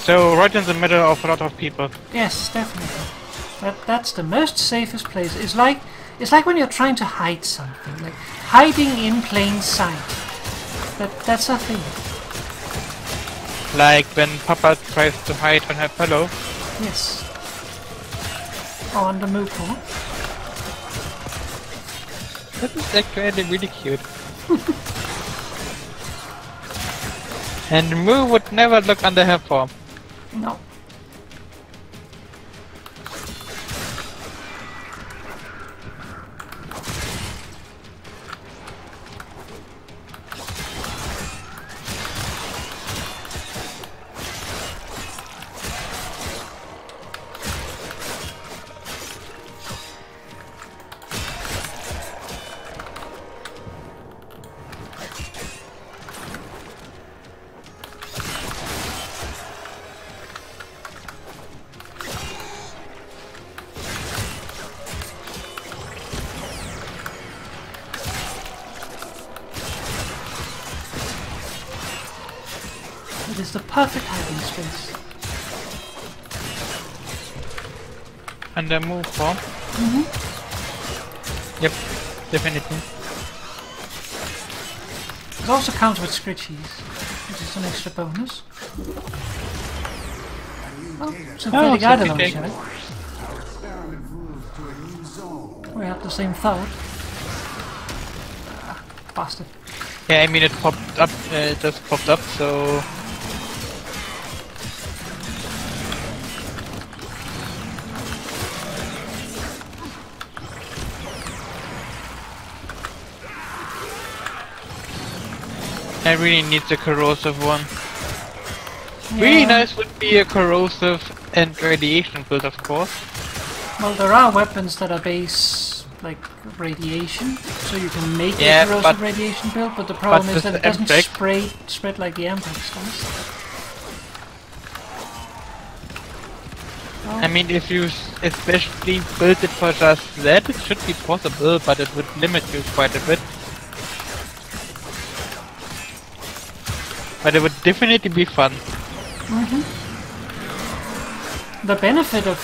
So right in the middle of a lot of people. Yes, definitely. That's the most safest place. It's like when you're trying to hide something, like hiding in plain sight. That's a thing. Like when Papa tries to hide on her pillow. Yes. Or on the Moople. That is actually really cute. And Moo would never look under her form. No. It is the perfect hiding space. Under Moo form. Yep, definitely. It also counts with scritchies, which is an extra bonus. Oh, synthetic idle launcher. Our experiment moved to a new zone. We had the same thought. Bastard. Yeah, I mean it popped up, just popped up, so... I really need the corrosive one. Yeah. Really nice would be a corrosive and radiation build, of course. Well, there are weapons that are base like radiation, so you can make Yeah, a corrosive but- radiation build, but the problem is with that the it doesn't Ampex- spread like the Ampex does. I mean, if you especially build it for just that, it should be possible, but it would limit you quite a bit. But it would definitely be fun. The benefit of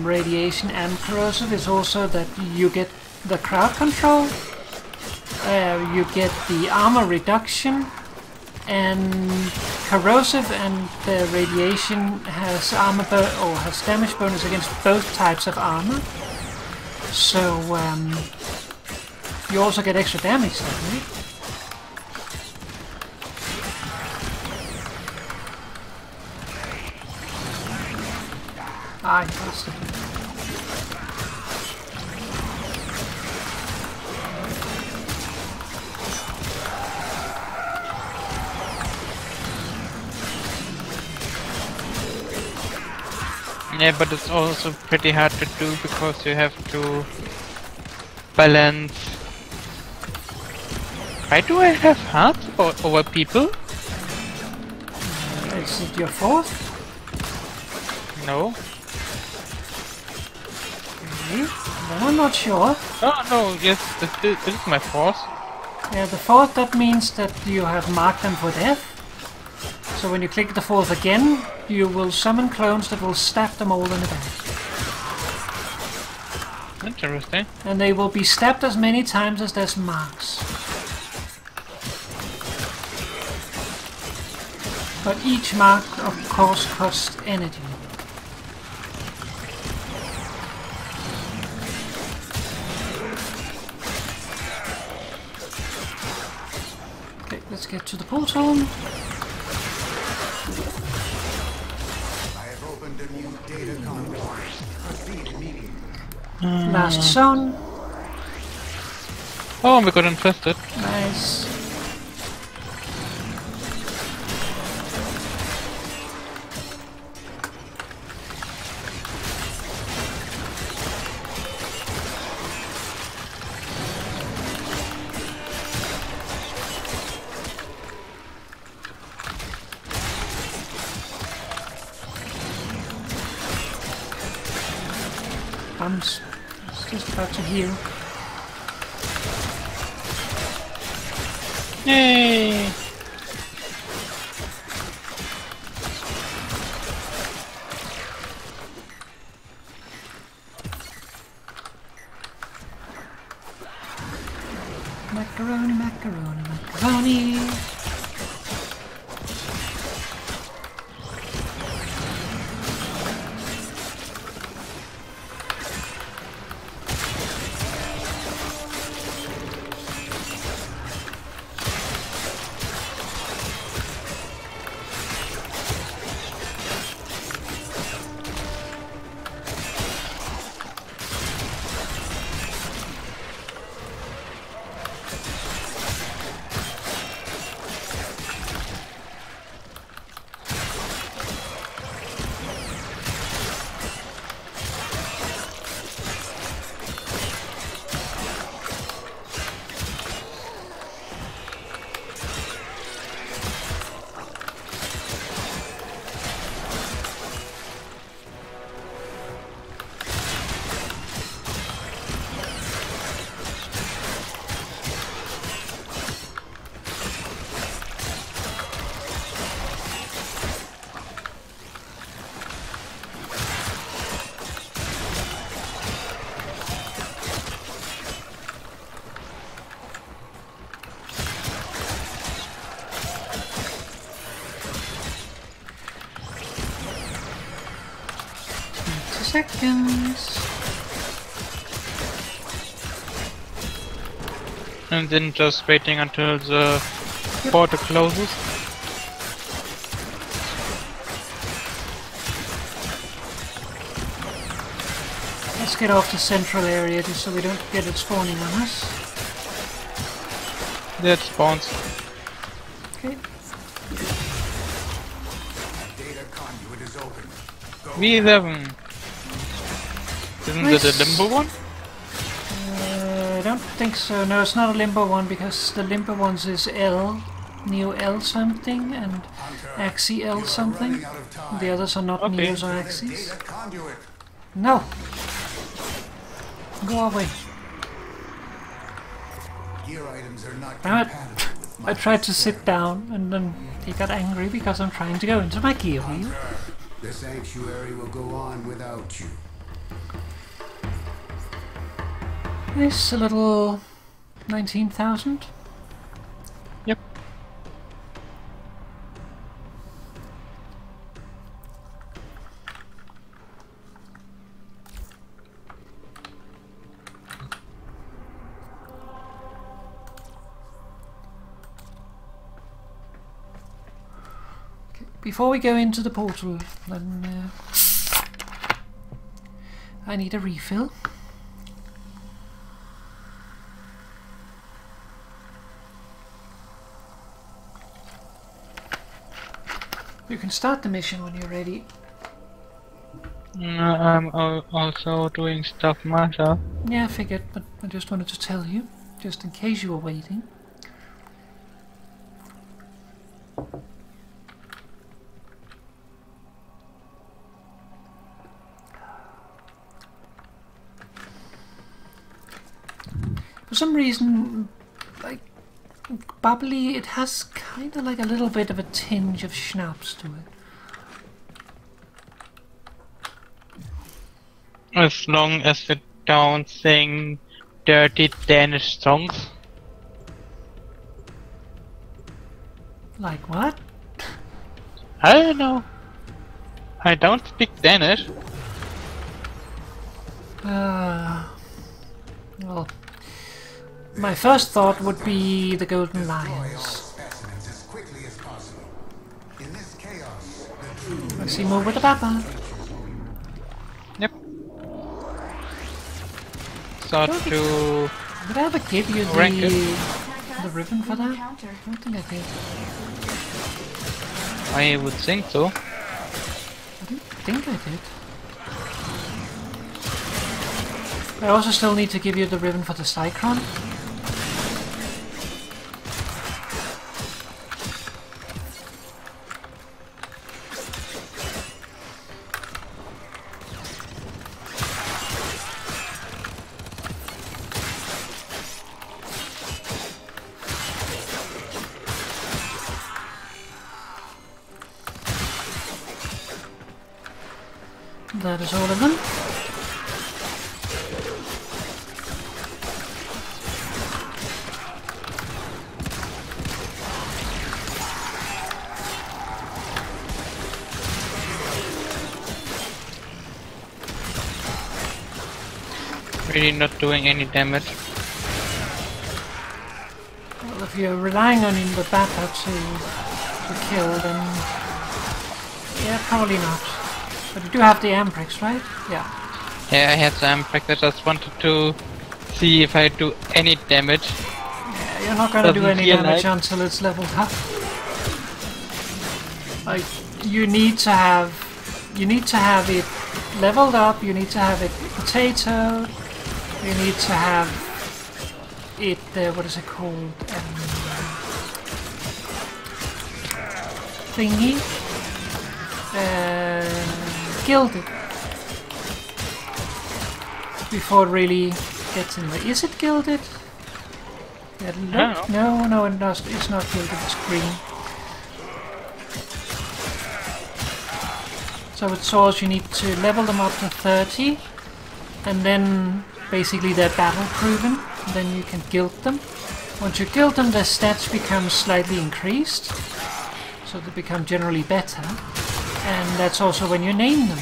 radiation and corrosive is also that you get the crowd control, you get the armor reduction, and corrosive and the radiation has has damage bonus against both types of armor. So you also get extra damage that way. Ah, you bastard. Yeah, but it's also pretty hard to do because you have to balance. Why do I have hearts over people? Is it your fourth? No. Really? Then I'm not sure. Oh no, yes, this is my fourth. Yeah, the fourth, that means that you have marked them for death. So when you click the fourth again, you will summon clones that will stab them all in the back. Interesting. And they will be stabbed as many times as there's marks. But each mark, of course, costs energy. Okay, let's get to the portal. I have opened a new data conduit. Proceed immediately. Last zone. Oh, we got infested. Nice. I'm just about to heal. Yay! Macaroni, macaroni, macaroni. seconds. And then just waiting until the portal closes. Let's get off the central area just so we don't get it spawning on us. That spawns. Okay. Data conduit is open. Go V11. Isn't Nice. it a limbo one? I don't think so. No, it's not a limbo one because the limbo ones is L, Neo L something, and Axie L something. running out of time. The others are not Okay. Neos or Axies. Data conduit. No! Go away. Gear items are not Damn it. compatible with my I tried to sit down and then he got angry because I'm trying to go into my gear wheel. The sanctuary will go on without you. Nice, a little 19,000. Yep. Okay, before we go into the portal, then I need a refill. You can start the mission when you're ready. I'm also doing stuff myself. Yeah, I figured, but I just wanted to tell you, just in case you were waiting. For some reason, like, bubbly, it has kind of like a little bit of a tinge of schnapps to it. As long as you don't sing dirty Danish songs. Like what? I don't know. I don't speak Danish. Well, my first thought would be the Golden Destroy all Lions. specimens as quickly as possible. In this chaos, the true Let's see more with the Papa. Yep. Start to... Did I ever give you Rank it. the ribbon for that? I don't think I did. I would think so. I don't think I did. I also still need to give you the ribbon for the Cyclone. That is all of them. Really not doing any damage. Well, if you're relying on the Bappa to kill, then yeah, probably not. But you do have the Ambrix, right? Yeah. Yeah, I had some practice. I just wanted to see if I do any damage. Yeah, you're not gonna do Doesn't any feel damage like- until it's leveled up. Like, you need to have it leveled up, you need to have it potatoed, you need to have it, what is it called? Thingy? Gilded. Before it really gets in there. Is it gilded? Yeah, look. No, it's not gilded, it's green. So with swords you need to level them up to 30, and then basically they're battle proven, and then you can gild them. Once you gild them, their stats become slightly increased, so they become generally better, and that's also when you name them.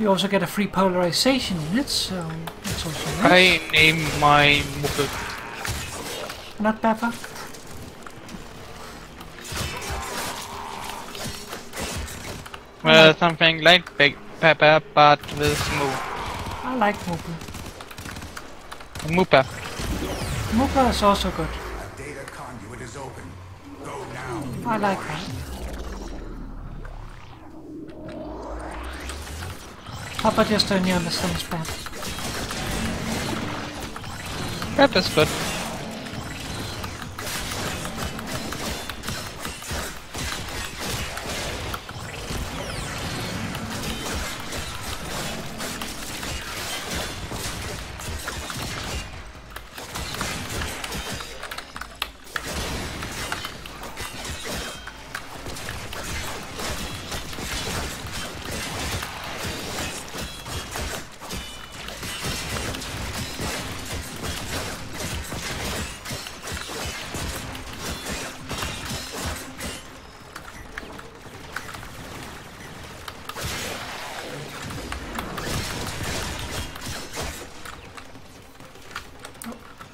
You also get a free polarization in it, so that's also nice. I name my Muppet. Not Peppa. Well, something like Big Pepper, but with Moo. I like Moopa. Moopa. Moopa is also good. A data conduit is open. Go now. I like that. Papa just only understands Pep. That is good.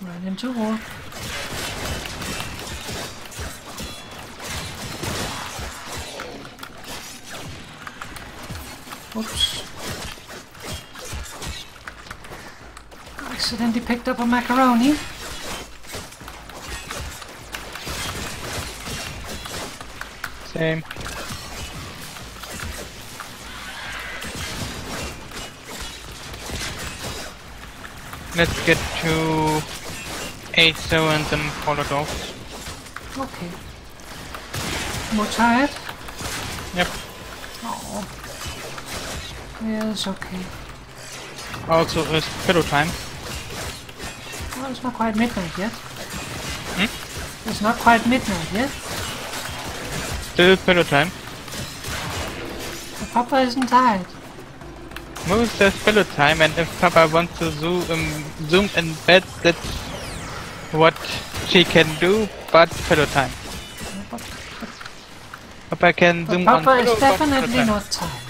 Ran into a wall. Oops. Accidentally picked up a macaroni. Same. Let's get to 8 so and then call it off. Okay. More tired? Yep. Oh. Yeah, it's okay. Also, it's pillow time. Well, it's not quite midnight yet. Hmm? It's not quite midnight yet. Still pillow time. But Papa isn't tired. Moo says pillow time, and if Papa wants to zoom in bed, that's what she can do, but pillow time. Papa can But zoom Papa on is pillow, but pillow definitely time. not tired.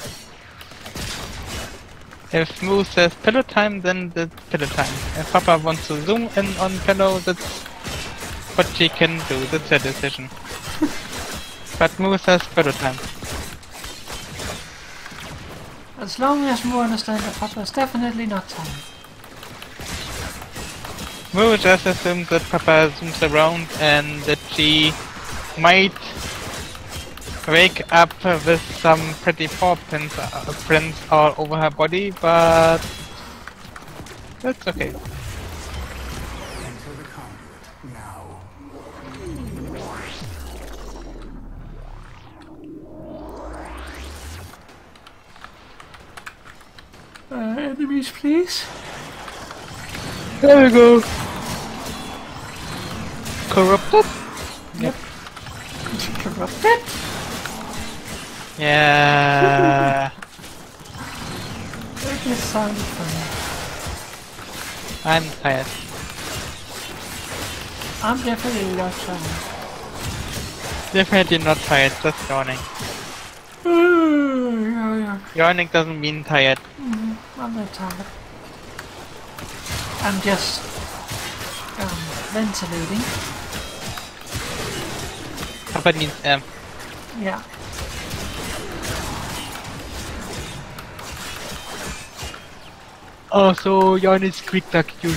If Moo says pillow time, then that's pillow time. If Papa wants to zoom in on pillow, that's what she can do. That's her decision. But Moo says pillow time. As long as Moo understands that Papa is definitely not tired. Moo just assumes that Papa zooms around and that she might wake up with some pretty paw prints all over her body, but that's okay. Enter the conduit now. Enemies, please. There we go. Corrupted? Yep. Corrupted? Yeah. That just sounded funny. I'm tired. I'm definitely not tired. Definitely not tired, just yawning. Yeah. Yawning doesn't mean tired. I'm not tired. I'm just ventilating. Papa needs Yeah. Oh, so yawn is quick like you.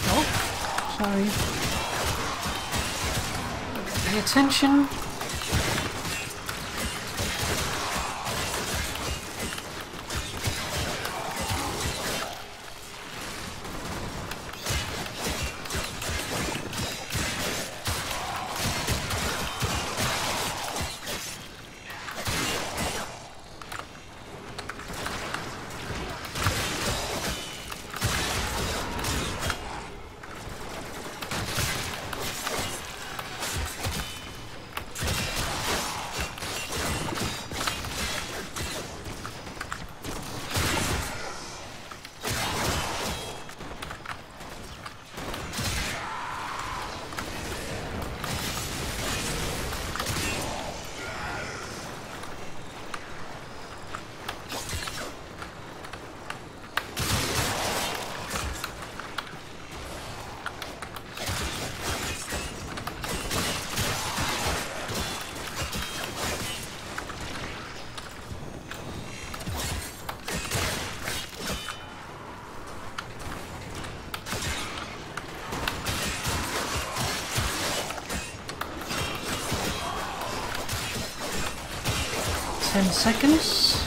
Oh, sorry. Pay attention. 10 seconds.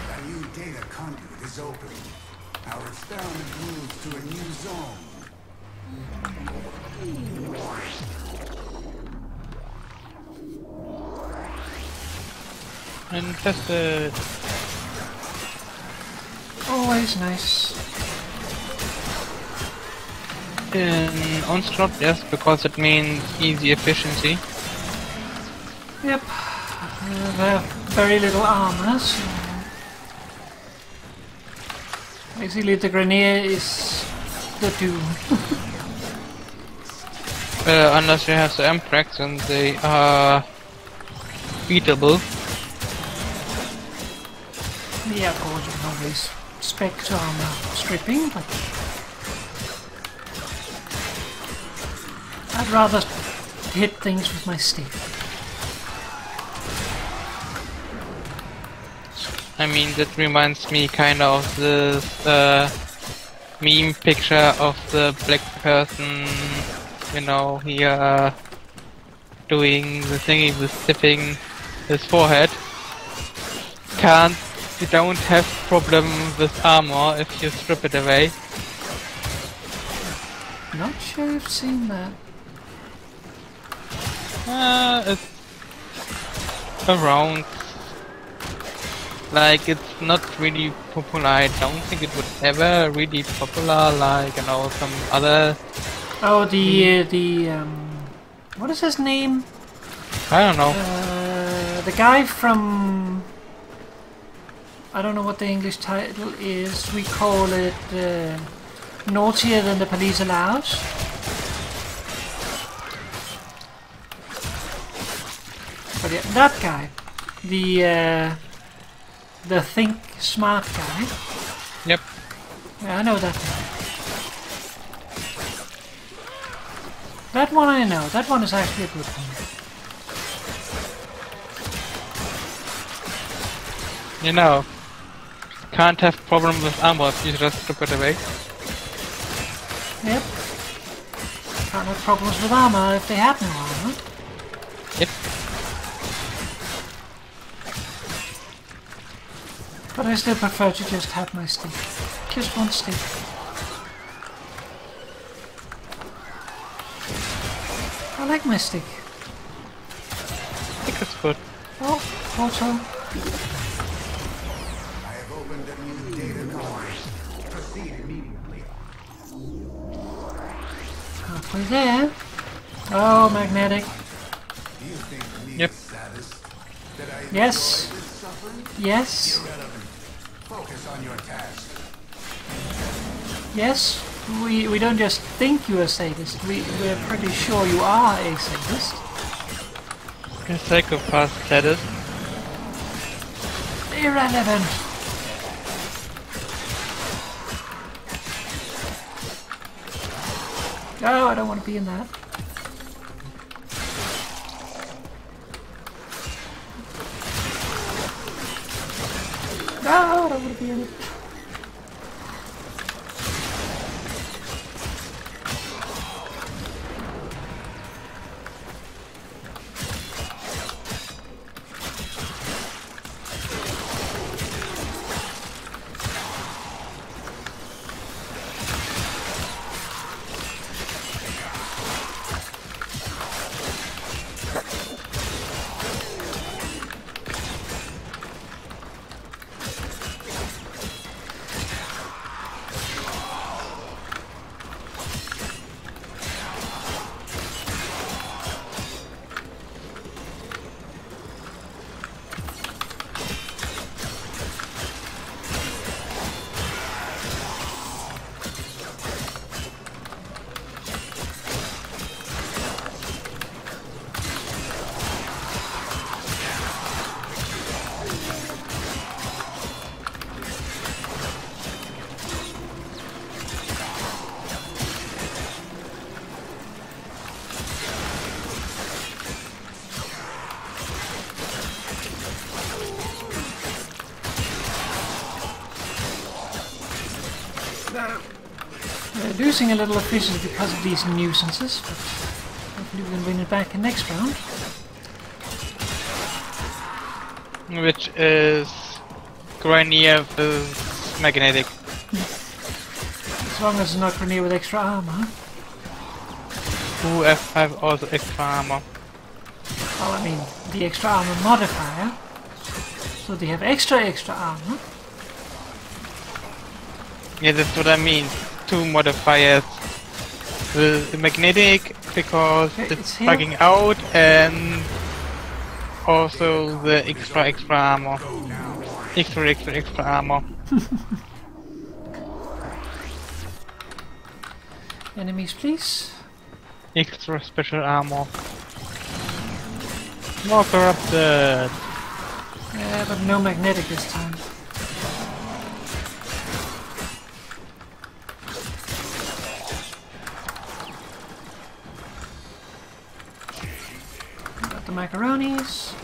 A new data conduit is open. Our experiment moves to a new zone. Infested. Always nice. In Onslaught, yes, because it means easy efficiency. Yep. They have very little armor, so basically the Grenier is the doom. Unless you have the Amprax and they are beatable. Yeah, of course you can always spec armor stripping, but I'd rather hit things with my stick. I mean, that reminds me kind of this meme picture of the black person, you know, here doing the thingy with tipping his forehead. You don't have problem with armor if you strip it away. Not sure I've seen that. It's around. Like, it's not really popular. I don't think it would ever really popular like, you know, some other... Oh, the what is his name? I don't know. The guy from... I don't know what the English title is. We call it Naughtier Than the Police Allows. But yeah, that guy. The think smart guy. Yep. Yeah, I know that guy. That one I know. That one is actually a good one. You know, can't have problem with armor if you just strip it away. Yep. Can't have problems with armor if they have no armor. Yep. But I still prefer to just have my stick. Just one stick. I like my stick. I think it's good. Oh, also. I have opened a new data conduit. Proceed immediately. Halfway there. Oh, magnetic. Do you think me Yep. saddest that I Yes. enjoy this suffering? Yes. Irrelevant. Focus on your task. Yes. We don't just think you're a sadist. We're pretty sure you are a sadist. A psychopath status. Irrelevant. Oh, I don't want to be in that. No, I don't want to be in it. We're losing a little efficiency because of these nuisances, but hopefully we can win it back in next round. Which is Granier with magnetic. As long as it's not Grenier with extra armor. Ooh, F5 also extra armor. Well, I mean, the extra armor modifier. So they have extra armor. Yeah, that's what I mean. 2 modifiers. The magnetic, because Okay, it's here. bugging out, and also the extra armor. Extra armor. Enemies, please. Extra special armor. More corrupted. Yeah, but no magnetic this time. Got the macaronis.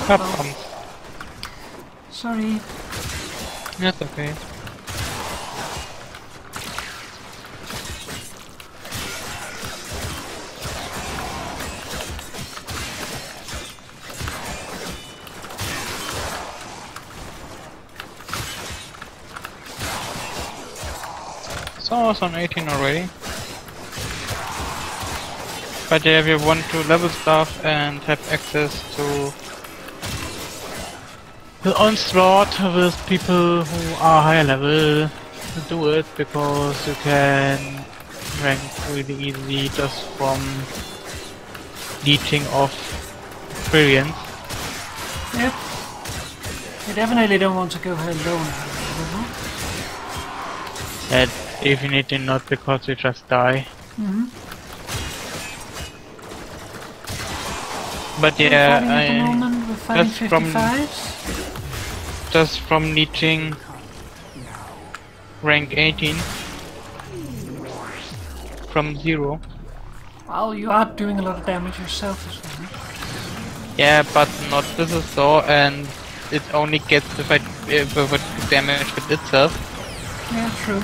Capcom. Sorry. That's okay. So it's on 18 already. But yeah, if you want to level stuff and have access to the onslaught with people who are higher level, do it, because you can rank really easily just from leeching off experience. Yep. You definitely don't want to go here alone. And definitely not, because you just die. Mm-hmm. But At the yeah, moment, we're fighting just from 55s. just from leeching rank 18 from 0. Well, you are doing a lot of damage yourself as well. Yeah, but not with the saw, and it only gets the damage with itself. Yeah, true.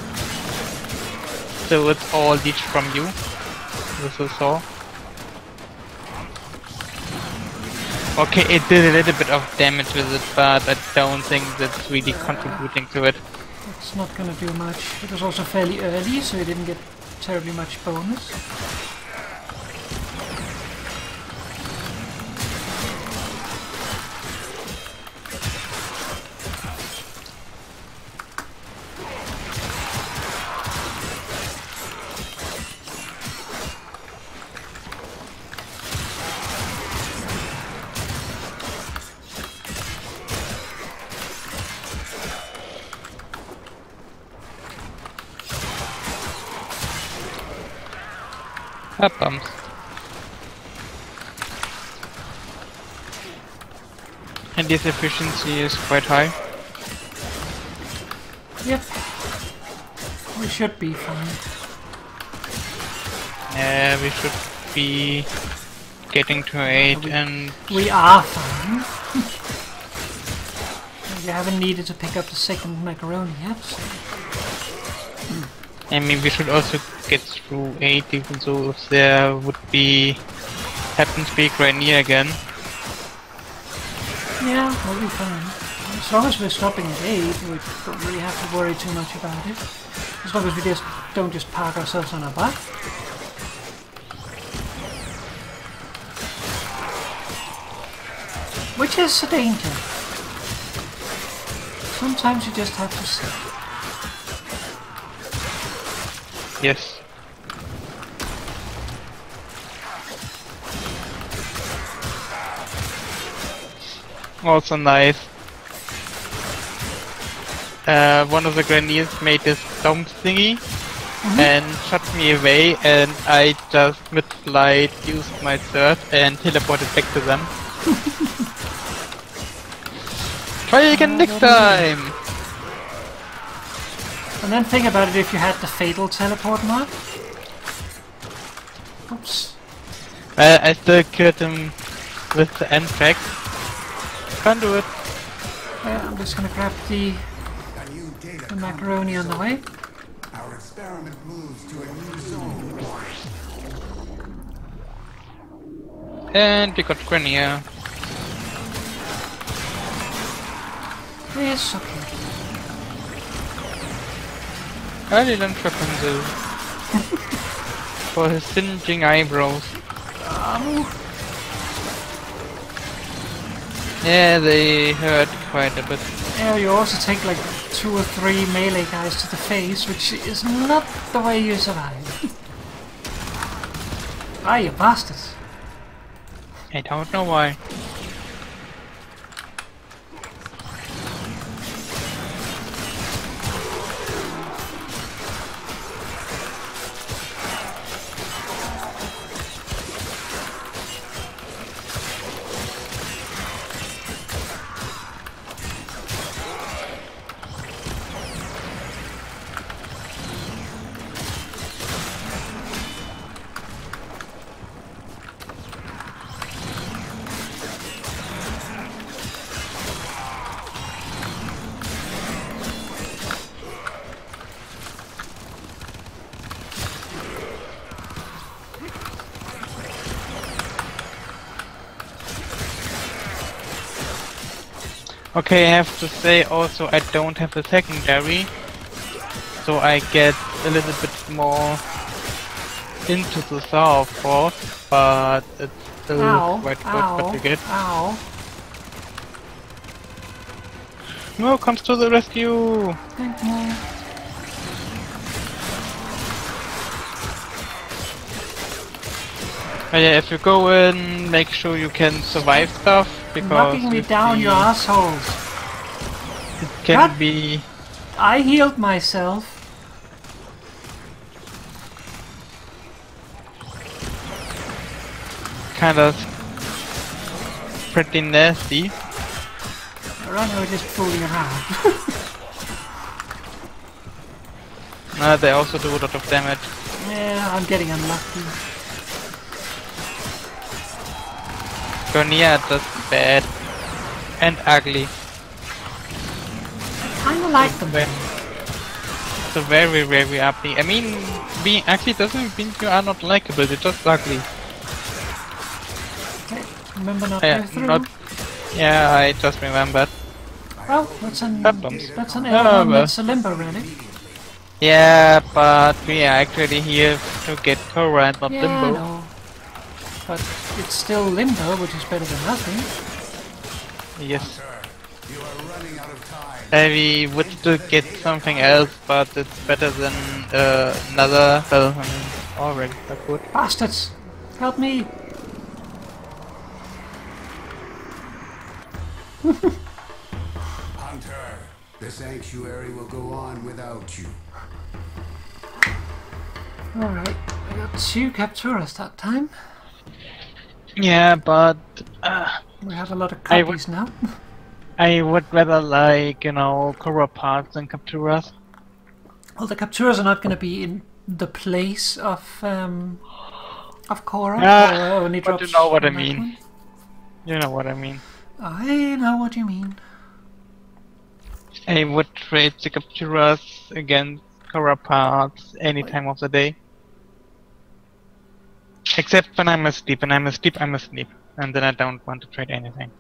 So it's all leech from you with the saw. Okay, it did a little bit of damage with it, but I don't think that's really contributing to it. It's not gonna do much. It was also fairly early, so you didn't get terribly much bonus. That bumps. And this efficiency is quite high. Yep. We should be fine. Yeah, we should be getting to 8 and... We are fine. You haven't needed to pick up the second macaroni yet, so. I mean, we should also get through 8, even though if there would be happen to be Granier again. Yeah, we'll be fine. As long as we're stopping at 8, we don't really have to worry too much about it. As long as we just don't just park ourselves on our butt. Which is a danger. Sometimes you just have to sit. Yes. Also nice. One of the Graniers made this dump thingy and shot me away, and I just mid-flight used my third and teleported back to them. Try again next time! And then think about it if you had the fatal teleport mod. Oops. I still killed him with the end track. Can't do it. Yeah, I'm just gonna grab the macaroni on the way. Our experiment moves to a new zone. And we got Granier. It's okay. I didn't trip him though. For his singeing eyebrows. Yeah, they hurt quite a bit. Yeah, you also take like 2 or 3 melee guys to the face, which is not the way you survive. Ah, you bastards. I don't know why. Okay, I have to say also I don't have a secondary, so I get a little bit more into the South Force, but it's still quite good what you get. Ow. No, comes to the rescue! Thank you. But yeah, if you go in, make sure you can survive stuff, because knocking me down, you assholes. It can be... I healed myself. kind of pretty nasty. Right now we're just fooling around. They also do a lot of damage. Yeah, I'm getting unlucky. Granier does bad and ugly. I kinda like them. So very, very ugly. I mean, being ugly doesn't mean you are not likable, you're just ugly. Okay, remember not to go through. Yeah, I just remembered. Well, that's an well. that's a limbo relic. Yeah, but we are actually here to get Korra and not Yeah, Limbo. I know. But it's still limbo, which is better than nothing. Yes. We would still get something else, but it's better than another. Well, I mean, already that good. Bastards! Help me! Hunter, the sanctuary will go on without you. Alright, I got 2 Capturas that time. Yeah, but we have a lot of copies now. I would rather like, you know, Korra parts than Capturas. Well, the Capturas are not going to be in the place of Korra. But you know what I mean. You know what I mean. I know what you mean. I would trade the Capturas against Korra parts any time of the day. Except when I'm asleep. When I'm asleep, I'm asleep. And then I don't want to trade anything.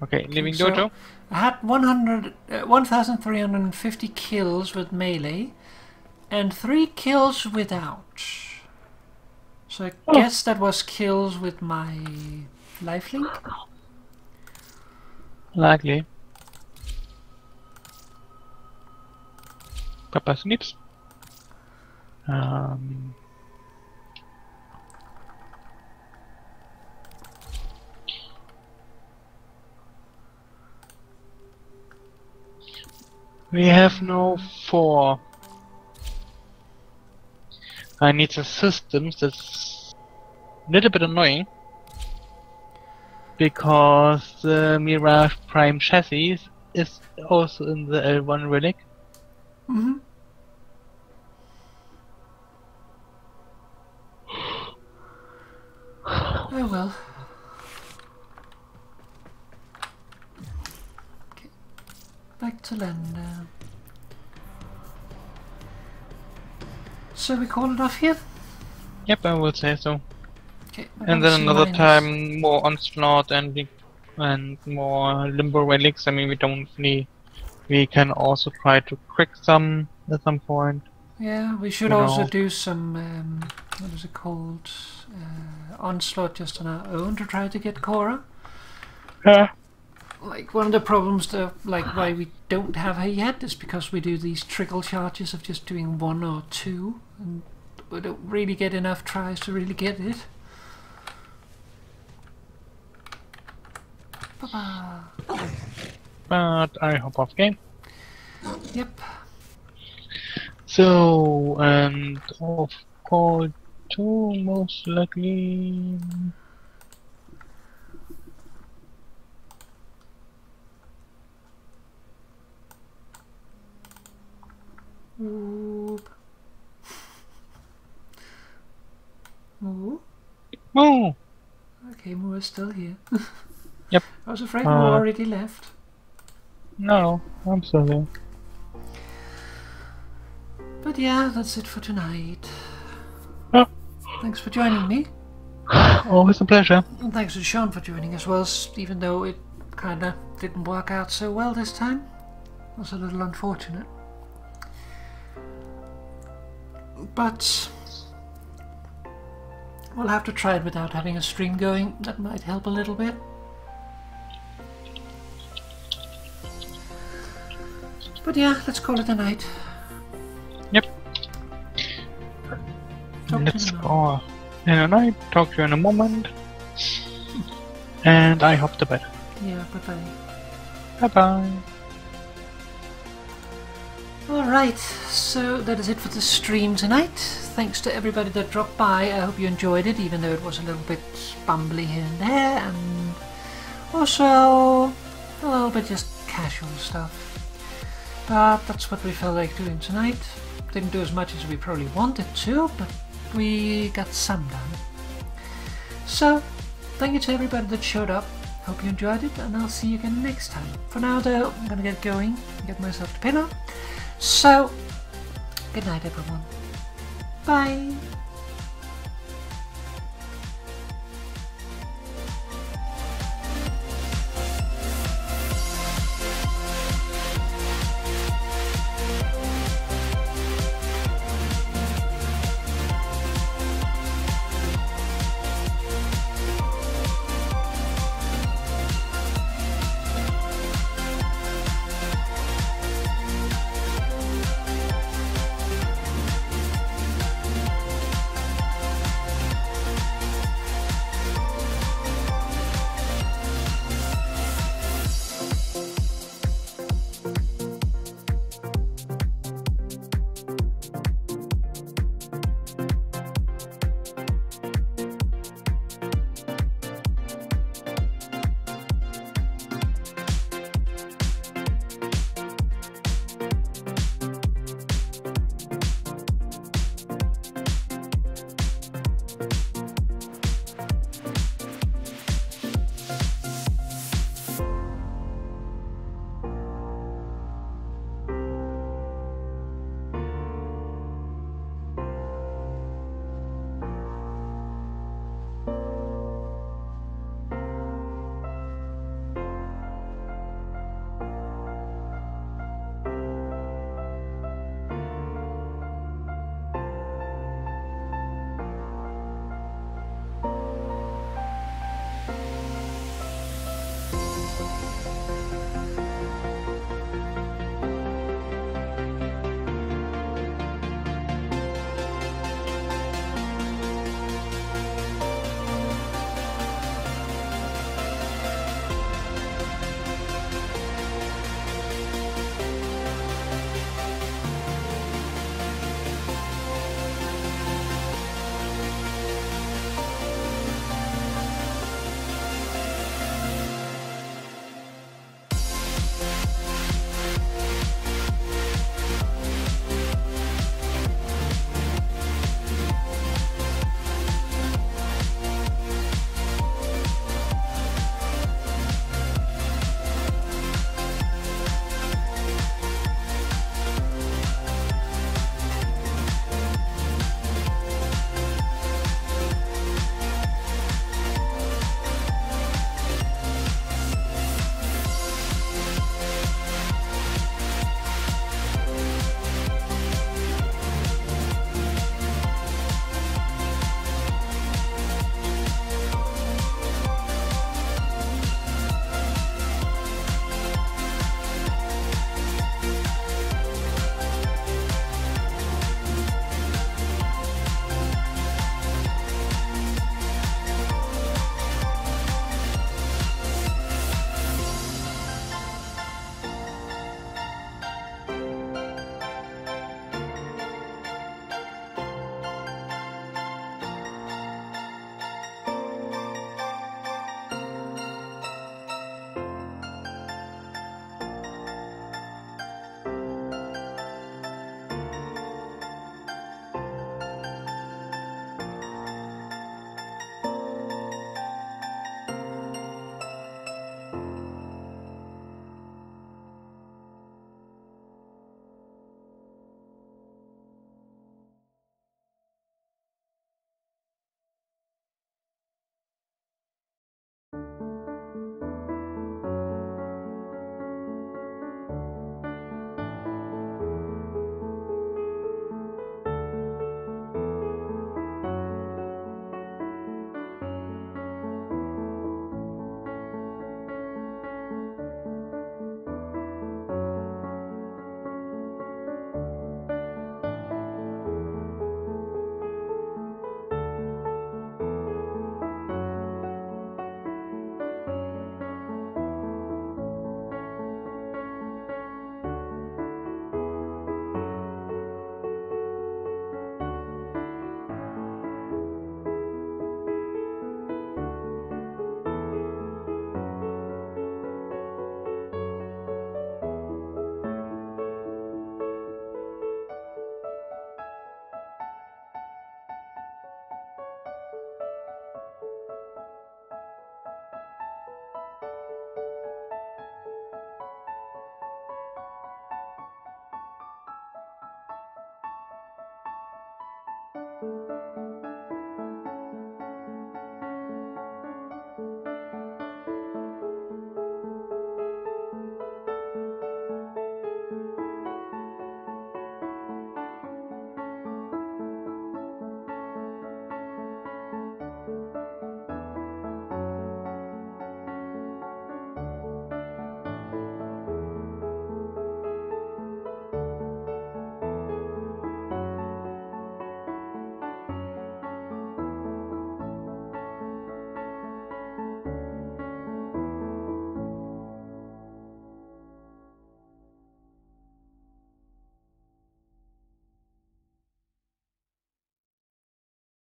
Okay, leaving So, Dojo. I had 1,350 kills with melee and 3 kills without. So I guess that was kills with my lifelink. Likely. Papa sleeps. We have no 4. I need a system that's a little bit annoying because the Mirage Prime chassis is also in the L1 relic. Mm-hmm. Oh well. Okay. Back to land. So we call it off here? Yep, I would say so. Okay. And then another time more Onslaught and more Limbo Relics. I mean, we can also try to quick some at some point. Yeah, we should also do some, what is it called? Onslaught just on our own to try to get Cora. Yeah. Like, one of the problems, why we don't have her yet is because we do these trickle charges of just doing 1 or 2, and we don't really get enough tries to really get it. Bye-bye. But I hop off game. Yep. So, and off call 2 most likely. Oop. Moo? Moo! Okay, Moo is still here. Yep. I was afraid Moo already left. No, I'm still there. But yeah, that's it for tonight. Oh. Thanks for joining me. Always a pleasure. And thanks to Sean for joining as well, even though it kinda didn't work out so well this time. It was a little unfortunate. But we'll have to try it without having a stream going. That might help a little bit. But yeah, let's call it a night. Yep. Let's go in a night. Talk to you in a moment. And I hop to bed. Yeah, bye-bye. Bye-bye. Alright, so that is it for the stream tonight. Thanks to everybody that dropped by. I hope you enjoyed it, even though it was a little bit bumbly here and there, and also a little bit just casual stuff. But that's what we felt like doing tonight. Didn't do as much as we probably wanted to, but we got some done. So, thank you to everybody that showed up. Hope you enjoyed it, and I'll see you again next time. For now though, I'm gonna get going and get myself to pillow. So, good night everyone. Bye!